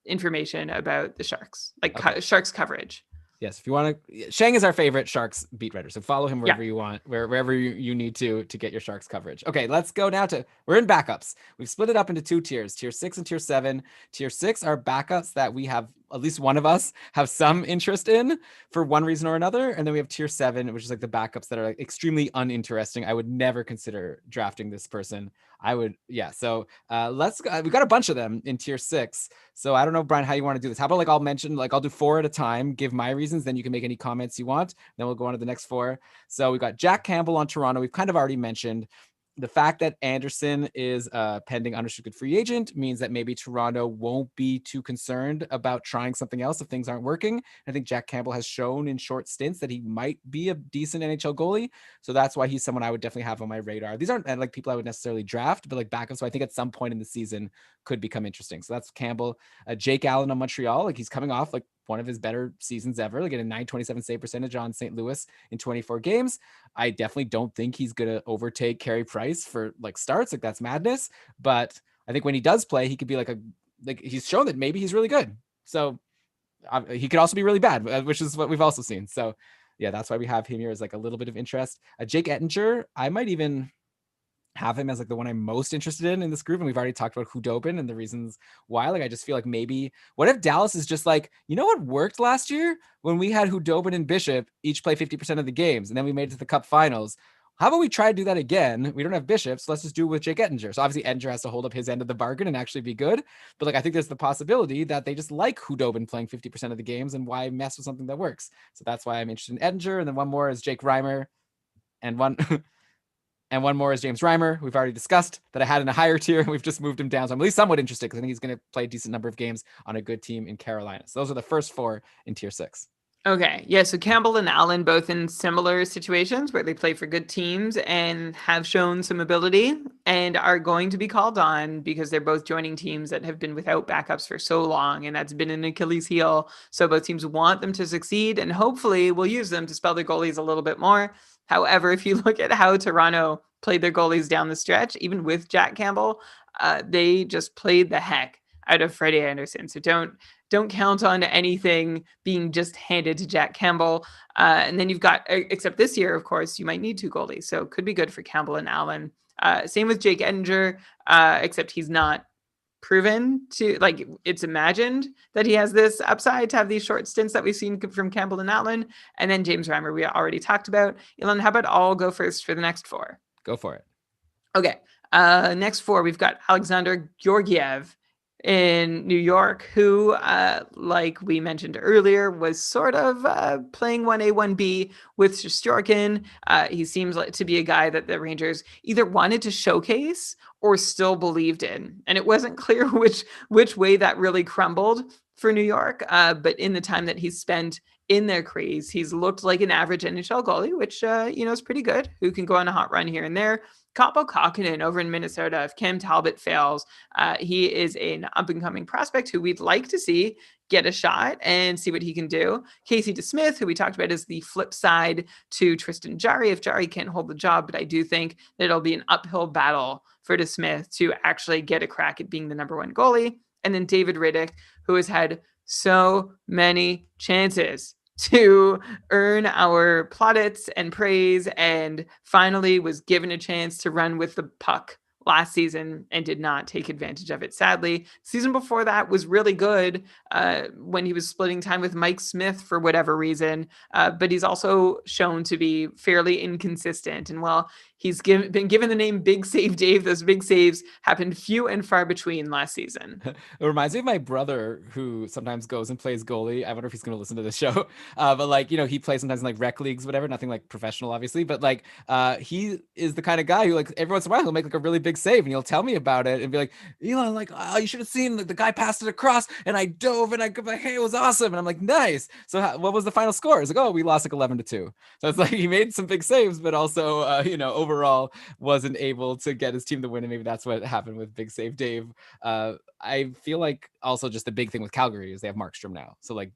information about the Sharks, like Okay. Sharks coverage. Yes, if you want to, Shang is our favorite Sharks beat writer, so follow him wherever Yeah. you want, wherever you need to get your Sharks coverage. Okay, let's go now to, we're in backups. We've split it up into 2 tiers, tier 6 and tier 7. Tier 6 are backups that we have, at least one of us have some interest in for one reason or another, and then we have tier 7, which is like the backups that are like extremely uninteresting. I would never consider drafting this person. I would, yeah. So let's go. We've got a bunch of them in tier 6. So I don't know, Brian, how you want to do this. How about like I'll mention, like I'll do 4 at a time, give my reasons, then you can make any comments you want. Then we'll go on to the next 4. So we've got Jack Campbell on Toronto. We've kind of already mentioned the fact that Anderson is a pending unrestricted free agent means that maybe Toronto won't be too concerned about trying something else if things aren't working. I think Jack Campbell has shown in short stints that he might be a decent NHL goalie. So that's why he's someone I would definitely have on my radar. These aren't like people I would necessarily draft, but like backups. So I think at some point in the season could become interesting. So that's Campbell. Jake Allen on Montreal. Like he's coming off like one of his better seasons ever, like at a .927 save percentage on St. Louis in 24 games. I definitely don't think he's going to overtake Carey Price for like starts. Like that's madness. But I think when he does play, he could be like he's shown that maybe he's really good. So he could also be really bad, which is what we've also seen. So yeah, that's why we have him here as like a little bit of interest. Jake Ettinger, I might even have him as like the one I'm most interested in this group. And we've already talked about Hudobin and the reasons why. Like, I just feel like maybe what if Dallas is just like, you know what worked last year when we had Hudobin and Bishop each play 50% of the games and then we made it to the Cup finals. How about we try to do that again? We don't have Bishop, so let's just do it with Jake Ettinger. So obviously Ettinger has to hold up his end of the bargain and actually be good. But like, I think there's the possibility that they just like Hudobin playing 50% of the games and why mess with something that works. So that's why I'm interested in Ettinger. And then one more is Jake Reimer and one more is James Reimer. We've already discussed that I had in a higher tier. We've just moved him down. So I'm at least somewhat interested because I think he's going to play a decent number of games on a good team in Carolina. So those are the first 4 in tier 6. Okay. Yeah. So Campbell and Allen both in similar situations where they play for good teams and have shown some ability and are going to be called on because they're both joining teams that have been without backups for so long. And that's been an Achilles heel. So both teams want them to succeed and hopefully will use them to spell their goalies a little bit more. However, if you look at how Toronto played their goalies down the stretch, even with Jack Campbell, they just played the heck out of Freddie Anderson. So don't count on anything being just handed to Jack Campbell. And then you've got, except this year, of course, you might need 2 goalies. So it could be good for Campbell and Allen. Same with Jake Ettinger, except he's not proven to, like, it's imagined that he has this upside to have these short stints that we've seen from Campbell and Allen. And then James Reimer, we already talked about. Elon, how about I'll go first for the next 4? Go for it. Okay. Next 4, we've got Alexander Georgiev in New York, who, like we mentioned earlier, was sort of playing 1A, 1B with Shesterkin. He seems like to be a guy that the Rangers either wanted to showcase or still believed in. And it wasn't clear which way that really crumbled for New York. But in the time that he's spent in their crease, he's looked like an average NHL goalie, which, is pretty good, who can go on a hot run here and there. Kaapo Kähkönen over in Minnesota, if Cam Talbot fails, he is an up-and-coming prospect who we'd like to see get a shot and see what he can do. Casey DeSmith, who we talked about, is the flip side to Tristan Jarry. If Jarry can't hold the job, but I do think that it'll be an uphill battle for DeSmith to actually get a crack at being the number 1 goalie. And then David Riddick, who has had so many chances to earn our plaudits and praise and finally was given a chance to run with the puck last season and did not take advantage of it. Sadly, season before that was really good when he was splitting time with Mike Smith for whatever reason, but he's also shown to be fairly inconsistent. And while he's been given the name Big Save Dave, those big saves happened few and far between last season. It reminds me of my brother who sometimes goes and plays goalie. I wonder if he's going to listen to this show. But like, he plays sometimes in like rec leagues, whatever, nothing like professional, obviously. But like, he is the kind of guy who like every once in a while he'll make like a really big save and he'll tell me about it and be like, Elon, like, oh, you should have seen the guy passed it across and I dove and I go like, hey, it was awesome. And I'm like, nice. So what was the final score? It's like, oh, we lost like 11-2. So it's like he made some big saves, but also, overall wasn't able to get his team to win, and maybe that's what happened with Big Save Dave. I feel like also just the big thing with Calgary is they have Markstrom now, so like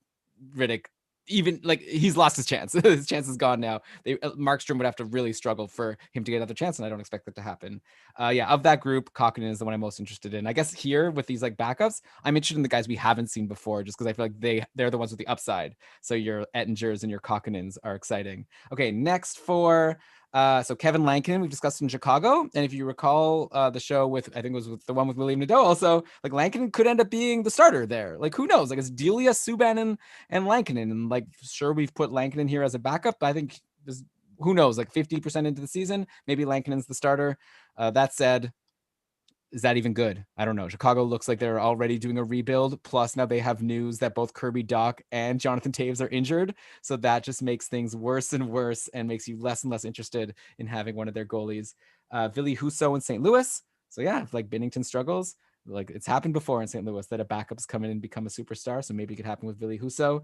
Riddick, even like he's lost his chance. His chance is gone now. Markstrom would have to really struggle for him to get another chance, and I don't expect that to happen. Of that group, Kokkonen is the one I'm most interested in. I guess here with these like backups, I'm interested in the guys we haven't seen before, just because I feel like they're the ones with the upside. So your Ettingers and your Kokkonens are exciting. Okay, next for so Kevin Lankinen, we've discussed in Chicago. And if you recall the show with, I think it was with the one with William Nadeau also, like Lankinen could end up being the starter there. Like, who knows? Like, it's Delia, Subban, and Lankinen. And like, sure, we've put Lankinen here as a backup, but I think who knows, like 50% into the season, maybe Lankinen's the starter. That said, is that even good? I don't know. Chicago looks like they're already doing a rebuild. Plus, now they have news that both Kirby Dach and Jonathan Taves are injured. So that just makes things worse and worse and makes you less and less interested in having one of their goalies. Ville Husso in St. Louis. So yeah, if like Binnington struggles, like it's happened before in St. Louis that a backup's come in and become a superstar. So maybe it could happen with Ville Husso.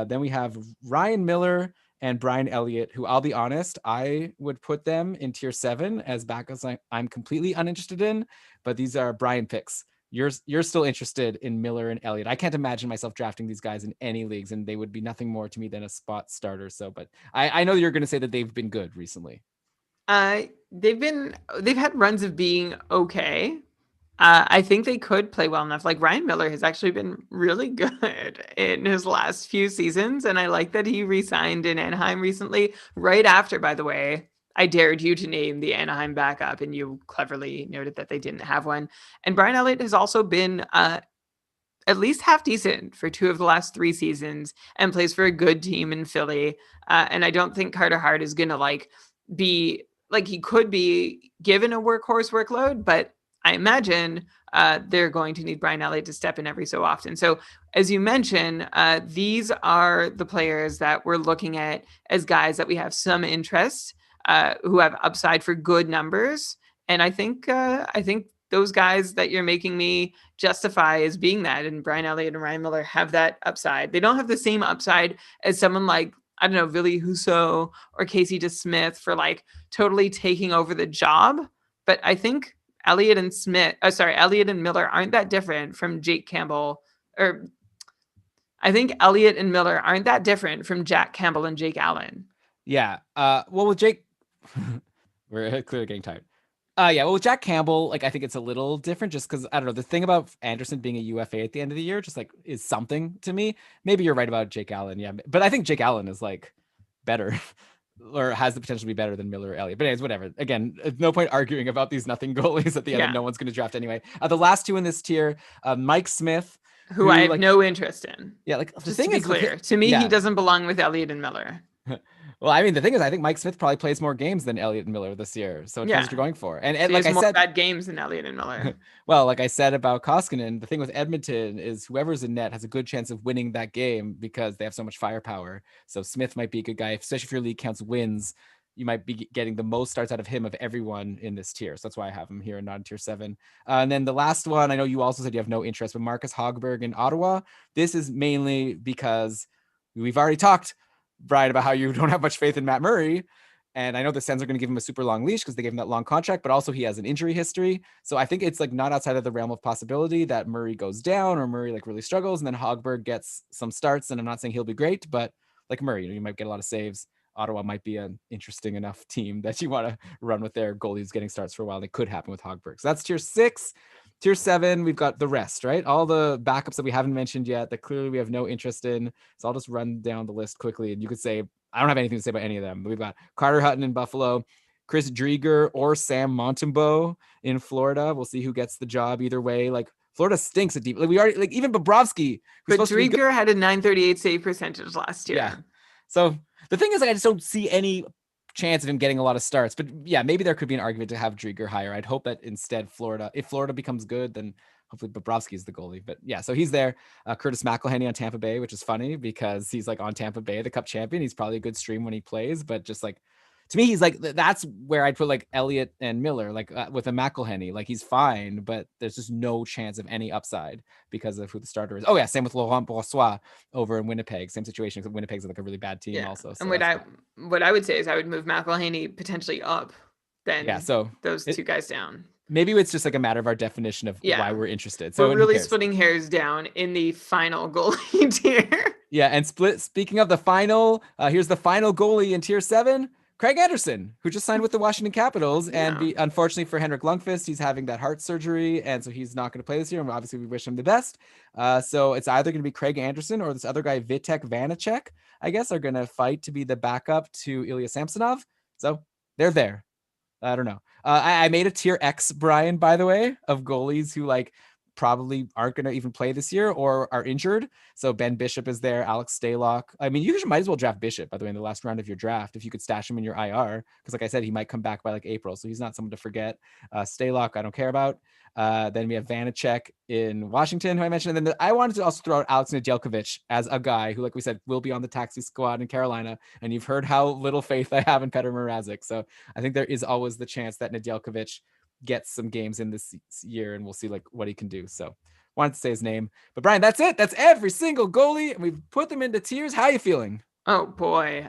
Then we have Ryan Miller and Brian Elliott, who I'll be honest, I would put them in tier 7 as backups I'm completely uninterested in, but these are Brian picks. You're still interested in Miller and Elliott. I can't imagine myself drafting these guys in any leagues, and they would be nothing more to me than a spot starter. So, but I know you're going to say that they've been good recently. They've had runs of being okay. I think they could play well enough. Like Ryan Miller has actually been really good in his last few seasons. And I like that he re-signed in Anaheim recently, right after, by the way, I dared you to name the Anaheim backup, and you cleverly noted that they didn't have one. And Brian Elliott has also been at least half decent for 2 of the last 3 seasons and plays for a good team in Philly. And I don't think Carter Hart is going to be like, he could be given a workhorse workload, but I imagine they're going to need Brian Elliott to step in every so often. So as you mentioned, these are the players that we're looking at as guys that we have some interest, who have upside for good numbers. And I think those guys that you're making me justify as being that, and Brian Elliott and Ryan Miller have that upside. They don't have the same upside as someone like, I don't know, Ville Husso or Casey DeSmith for like totally taking over the job. But I think Elliott and Miller aren't that different from Jake Campbell, or I think Elliott and Miller aren't that different from Jack Campbell and Jake Allen. Yeah. Well, with Jake, we're clearly getting tired. Well, with Jack Campbell, like I think it's a little different just because I don't know, the thing about Anderson being a UFA at the end of the year just like is something to me. Maybe you're right about Jake Allen, yeah, but I think Jake Allen is like better or has the potential to be better than Miller or Elliott. But anyways, whatever. Again, no point arguing about these nothing goalies at the end that no one's going to draft anyway. The last 2 in this tier, Mike Smith, who I have no interest in. Yeah, like just to be clear, to me, he doesn't belong with Elliott and Miller. Well, I mean, the thing is, I think Mike Smith probably plays more games than Elliott and Miller this year. So it depends what you're going for. And so like I said, bad games than Elliott and Miller. Well, like I said about Koskinen, the thing with Edmonton is whoever's in net has a good chance of winning that game because they have so much firepower. So Smith might be a good guy, especially if your league counts wins. You might be getting the most starts out of him of everyone in this tier. So that's why I have him here and not in tier 7. And then the last one, I know you also said you have no interest, but Marcus Hogberg in Ottawa. This is mainly because we've already talked, Brian, about how you don't have much faith in Matt Murray. And I know the Sens are going to give him a super long leash because they gave him that long contract, but also he has an injury history. So I think it's like not outside of the realm of possibility that Murray goes down or Murray like really struggles and then Hogberg gets some starts. And I'm not saying he'll be great, but like Murray, you might get a lot of saves. Ottawa might be an interesting enough team that you want to run with their goalies getting starts for a while. It could happen with Hogberg. So that's tier 6. Tier 7, we've got the rest, right? All the backups that we haven't mentioned yet that clearly we have no interest in. So I'll just run down the list quickly. And you could say, I don't have anything to say about any of them. But we've got Carter Hutton in Buffalo, Chris Drieger or Sam Montembeault in Florida. We'll see who gets the job either way. Like Florida stinks at deep. Like we already, like even Bobrovsky. But Drieger had a .938 save percentage last year. Yeah. So the thing is, like, I just don't see any chance of him getting a lot of starts. But yeah, maybe there could be an argument to have Drieger higher. I'd hope that instead if Florida becomes good, then hopefully Bobrovsky is the goalie. But yeah, so he's there. Curtis McElhinney on Tampa Bay, which is funny because he's like on Tampa Bay, the Cup champion. He's probably a good stream when he plays, but just like to me, he's like, that's where I'd put like Elliott and Miller, like with a McElhinney, like he's fine, but there's just no chance of any upside because of who the starter is. Oh yeah. Same with Laurent Brossoit over in Winnipeg, same situation. Because Winnipeg's like a really bad team also. So and what I would say is I would move McElhinney potentially up then so those two guys down. Maybe it's just like a matter of our definition of why we're interested. So we're really splitting hairs down in the final goalie tier. Yeah, and speaking of the final, here's the final goalie in tier 7, Craig Anderson, who just signed with the Washington Capitals. And unfortunately for Henrik Lundqvist, he's having that heart surgery, and so he's not going to play this year. And obviously, we wish him the best. So it's either going to be Craig Anderson or this other guy, Vitek Vanacek, I guess, are going to fight to be the backup to Ilya Samsonov. So they're there. I don't know. I made a tier X, Brian, by the way, of goalies who like probably aren't going to even play this year or are injured. So Ben Bishop is there, Alex Stalock. I mean, you might as well draft Bishop, by the way, in the last round of your draft, if you could stash him in your IR. Because like I said, he might come back by like April. So he's not someone to forget. Stalock, I don't care about. Then we have Vanacek in Washington, who I mentioned. And then I wanted to also throw out Alex Nedeljkovic as a guy who, like we said, will be on the taxi squad in Carolina. And you've heard how little faith I have in Petr Mrazek. So I think there is always the chance that Nedeljkovic gets some games in this year, and we'll see like what he can do. So wanted to say his name. But Brian, that's it. That's every single goalie, and we've put them into tiers. How are you feeling? Oh boy.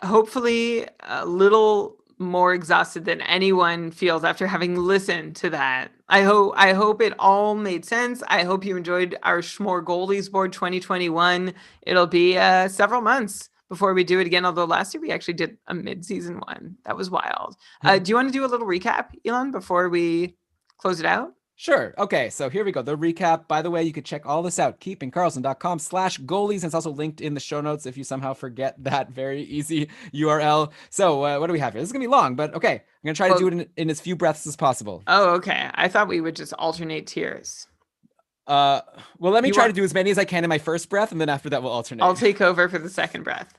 Hopefully a little more exhausted than anyone feels after having listened to that. I hope it all made sense. I hope you enjoyed our Smörgoåliesbord 2021. It'll be several months before we do it again, although last year we actually did a mid-season one. That was wild. Do you want to do a little recap, Elon, before we close it out? Sure. Okay, so here we go. The recap. By the way, you could check all this out, keepingkarlsson.com/goalies. And it's also linked in the show notes if you somehow forget that very easy URL. So what do we have here? This is going to be long, but okay. I'm going to try to do it in as few breaths as possible. Oh, okay. I thought we would just alternate tiers. Well, let me try to do as many as I can in my first breath, and then after that, we'll alternate. I'll take over for the second breath.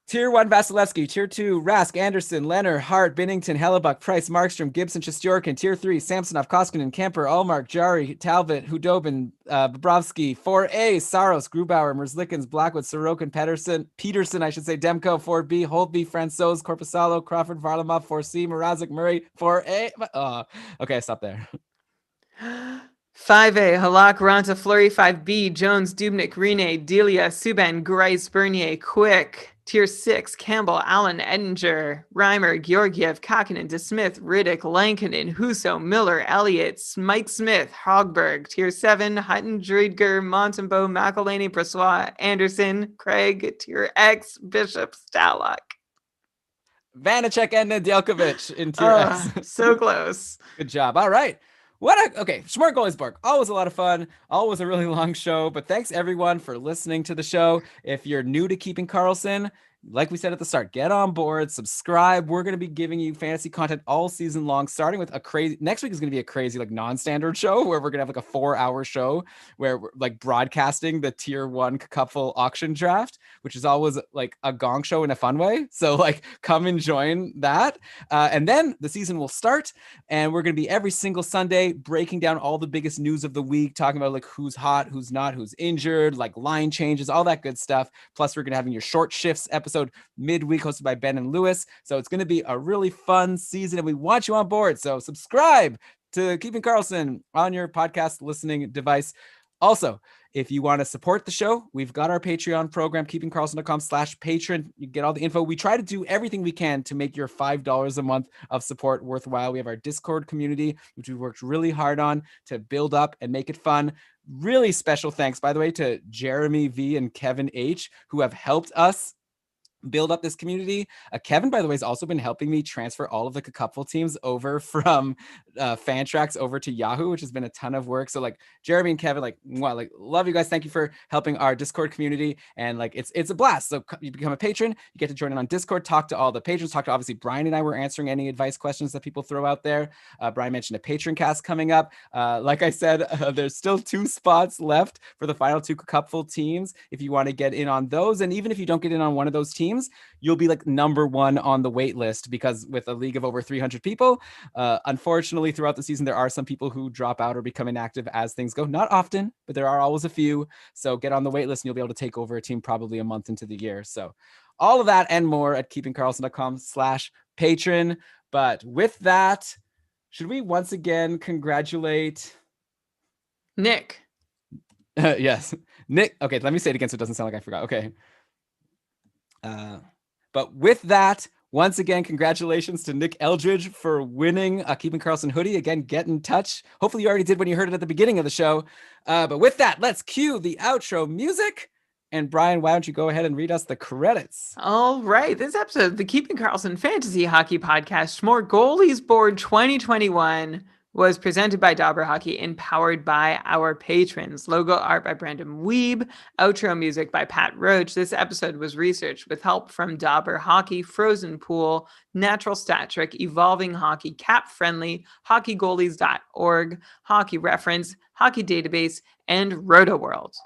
Tier 1, Vasilevsky. Tier 2, Rask, Anderson, Leonard, Hart, Binnington, Hellebuck, Price, Markstrom, Gibson, Shesterkin. Tier 3, Samsonov, Koskinen, Kemper, Allmark, Jari, Talbot, Hudobin, Bobrovsky. 4A, Saros, Grubauer, Merzlikins, Blackwood, Sorokin, Peterson, I should say, Demko. 4B, Holtby, Francouz, Korpisalo, Crawford, Varlamov. 4C, Mrazek, Murray. 4A. Okay, stop there. 5A, Halak, Ranta, Fleury. 5B, Jones, Dubnik, Rene, Delia, Subban, Grice, Bernier, Quick. Tier 6, Campbell, Allen, Edinger, Reimer, Georgiev, Kakinen, DeSmith, Riddick, Lankinen, Husso, Miller, Elliott, Mike Smith, Hogberg. Tier 7, Hutton, Druidger, Montembeau, McElhaney, Brossois, Anderson, Craig. Tier X, Bishop, Stalock. Vanacek and Nedeljkovic in Tier X. So close. Good job. All right. Okay, Smörgoåliesbord, always a lot of fun, always a really long show, but thanks everyone for listening to the show. If you're new to Keeping Karlsson, like we said at the start, get on board, subscribe. We're going to be giving you fantasy content all season long, starting with next week is going to be a crazy like non-standard show where we're going to have like a 4-hour show where we're like broadcasting the tier 1 couple auction draft, which is always like a gong show in a fun way. So like come and join that. And then the season will start and we're going to be every single Sunday breaking down all the biggest news of the week, talking about like who's hot, who's not, who's injured, like line changes, all that good stuff. Plus we're going to have your short shifts episode midweek hosted by Ben and Lewis. So it's going to be a really fun season and we want you on board. So subscribe to Keeping Karlsson on your podcast listening device. Also, if you want to support the show, we've got our Patreon program, keepingkarlsson.com/patron. You get all the info. We try to do everything we can to make your $5 a month of support worthwhile. We have our Discord community, which we've worked really hard on to build up and make it fun. Really special thanks, by the way, to Jeremy V and Kevin H, who have helped us build up this community. Kevin, by the way, has also been helping me transfer all of the Cupful teams over from Fantrax over to Yahoo, which has been a ton of work. So like Jeremy and Kevin, like love you guys. Thank you for helping our Discord community. And like, it's a blast. So you become a patron, you get to join in on Discord, talk to all the patrons, talk to obviously Brian and I were answering any advice questions that people throw out there. Brian mentioned a patron cast coming up. Like I said, there's still 2 spots left for the final 2 Cupful teams. If you want to get in on those, and even if you don't get in on one of those teams, you'll be like number 1 on the wait list, because with a league of over 300 people, unfortunately throughout the season, there are some people who drop out or become inactive as things go. Not often, but there are always a few. So get on the wait list and you'll be able to take over a team probably a month into the year. So all of that and more at keepingkarlsson.com/patron. But with that, should we once again congratulate Nick? Yes, Nick. Okay, let me say it again so it doesn't sound like I forgot. Okay. But with that, Once again, congratulations to Nick Eldridge for winning a Keeping Karlsson hoodie. Again, get in touch. Hopefully you already did when you heard it at the beginning of the show. But with that, let's cue the outro music. And Brian, why don't you go ahead and read us the credits? All right. This episode of the Keeping Karlsson Fantasy Hockey Podcast, Smörgoåliesbord 2021, was presented by Dauber Hockey and powered by our patrons. Logo art by Brandon Weeb. Outro music by Pat Roach. This episode was researched with help from Dauber Hockey, Frozen Pool, Natural Stat Trick, Evolving Hockey, Cap Friendly, hockeygoalies.org, Hockey Reference, Hockey Database, and Roto World.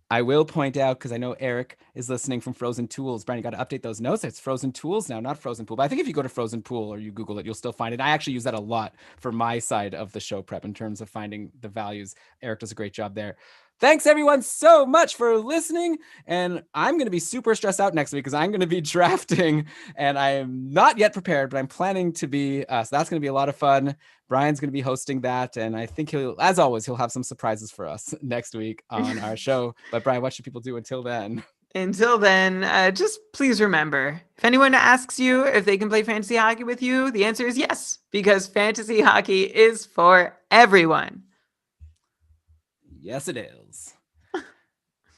I will point out, because I know Eric is listening from Frozen Tools. Brian, you got to update those notes. It's Frozen Tools now, not Frozen Pool. But I think if you go to Frozen Pool or you Google it, you'll still find it. I actually use that a lot for my side of the show prep in terms of finding the values. Eric does a great job there. Thanks, everyone, so much for listening. And I'm going to be super stressed out next week because I'm going to be drafting. And I am not yet prepared, but I'm planning to be. So that's going to be a lot of fun. Brian's going to be hosting that. And I think as always, he'll have some surprises for us next week on our show. But Brian, what should people do until then? Until then, just please remember, if anyone asks you if they can play fantasy hockey with you, the answer is yes, because fantasy hockey is for everyone. Yes, it is.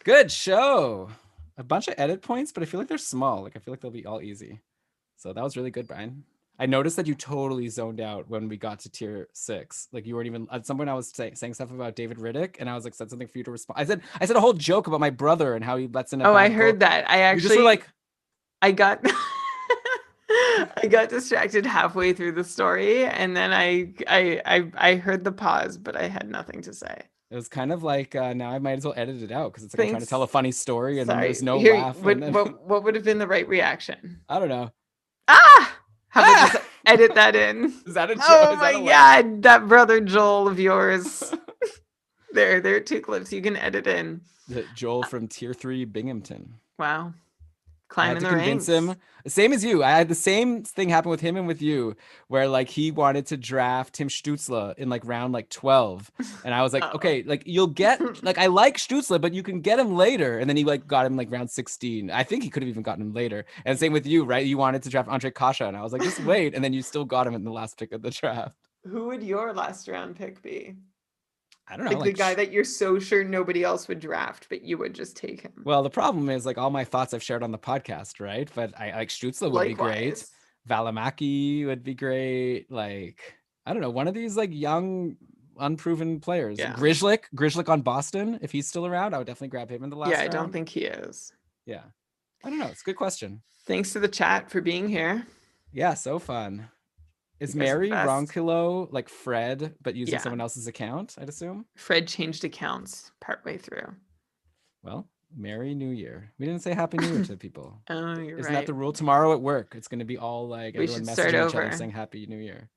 Good show. A bunch of edit points, but I feel like they're small. Like, I feel like they'll be all easy. So that was really good, Brian. I noticed that you totally zoned out when we got to tier 6. Like, you weren't even at some point I was saying stuff about David Riddick, and I was like, said something for you to respond. I said a whole joke about my brother and how he lets in a I heard that. I actually you just were like, I got I got distracted halfway through the story, and then I heard the pause, but I had nothing to say. It was kind of like, now I might as well edit it out because it's like I'm trying to tell a funny story and then there's no laugh. What would have been the right reaction? I don't know. Ah! How about just edit that in? Is that a joke? Oh my God, that brother Joel of yours. There are 2 clips you can edit in. Joel from tier 3 Binghamton. Wow. Climbing the ranks. Him. Same as you. I had the same thing happen with him and with you, where like he wanted to draft Tim Stützle in like round like 12, and I was like, okay, like you'll get like I like Stützle, but you can get him later, and then he like got him like round 16. I think he could have even gotten him later. And same with you, right? You wanted to draft Andre Kasha, and I was like, just wait, and then you still got him in the last pick of the draft. Who would your last round pick be? I don't know. Like the guy that you're so sure nobody else would draft, but you would just take him. Well, the problem is like all my thoughts I've shared on the podcast, right? But I like Stützle would be great. Valimaki would be great. Like, I don't know, one of these like young, unproven players. Yeah. Grishlik on Boston, if he's still around, I would definitely grab him in the last round. I don't think he is. Yeah. I don't know. It's a good question. Thanks to the chat for being here. Yeah, so fun. Is Mary Ronquillo like Fred, but using someone else's account, I'd assume? Fred changed accounts partway through. Well, Merry New Year. We didn't say Happy New Year to people. Oh, you're right. Isn't that the rule? Tomorrow at work, it's going to be all like everyone messaging each other saying Happy New Year.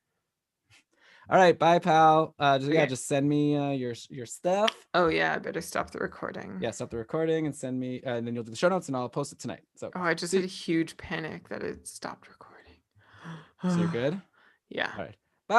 All right, bye, pal. Just send me your stuff. Oh, yeah, I better stop the recording. Yeah, stop the recording and send me, and then you'll do the show notes and I'll post it tonight. So. Oh, I just had a huge panic that it stopped recording. So you're good? Yeah. All right. Bye.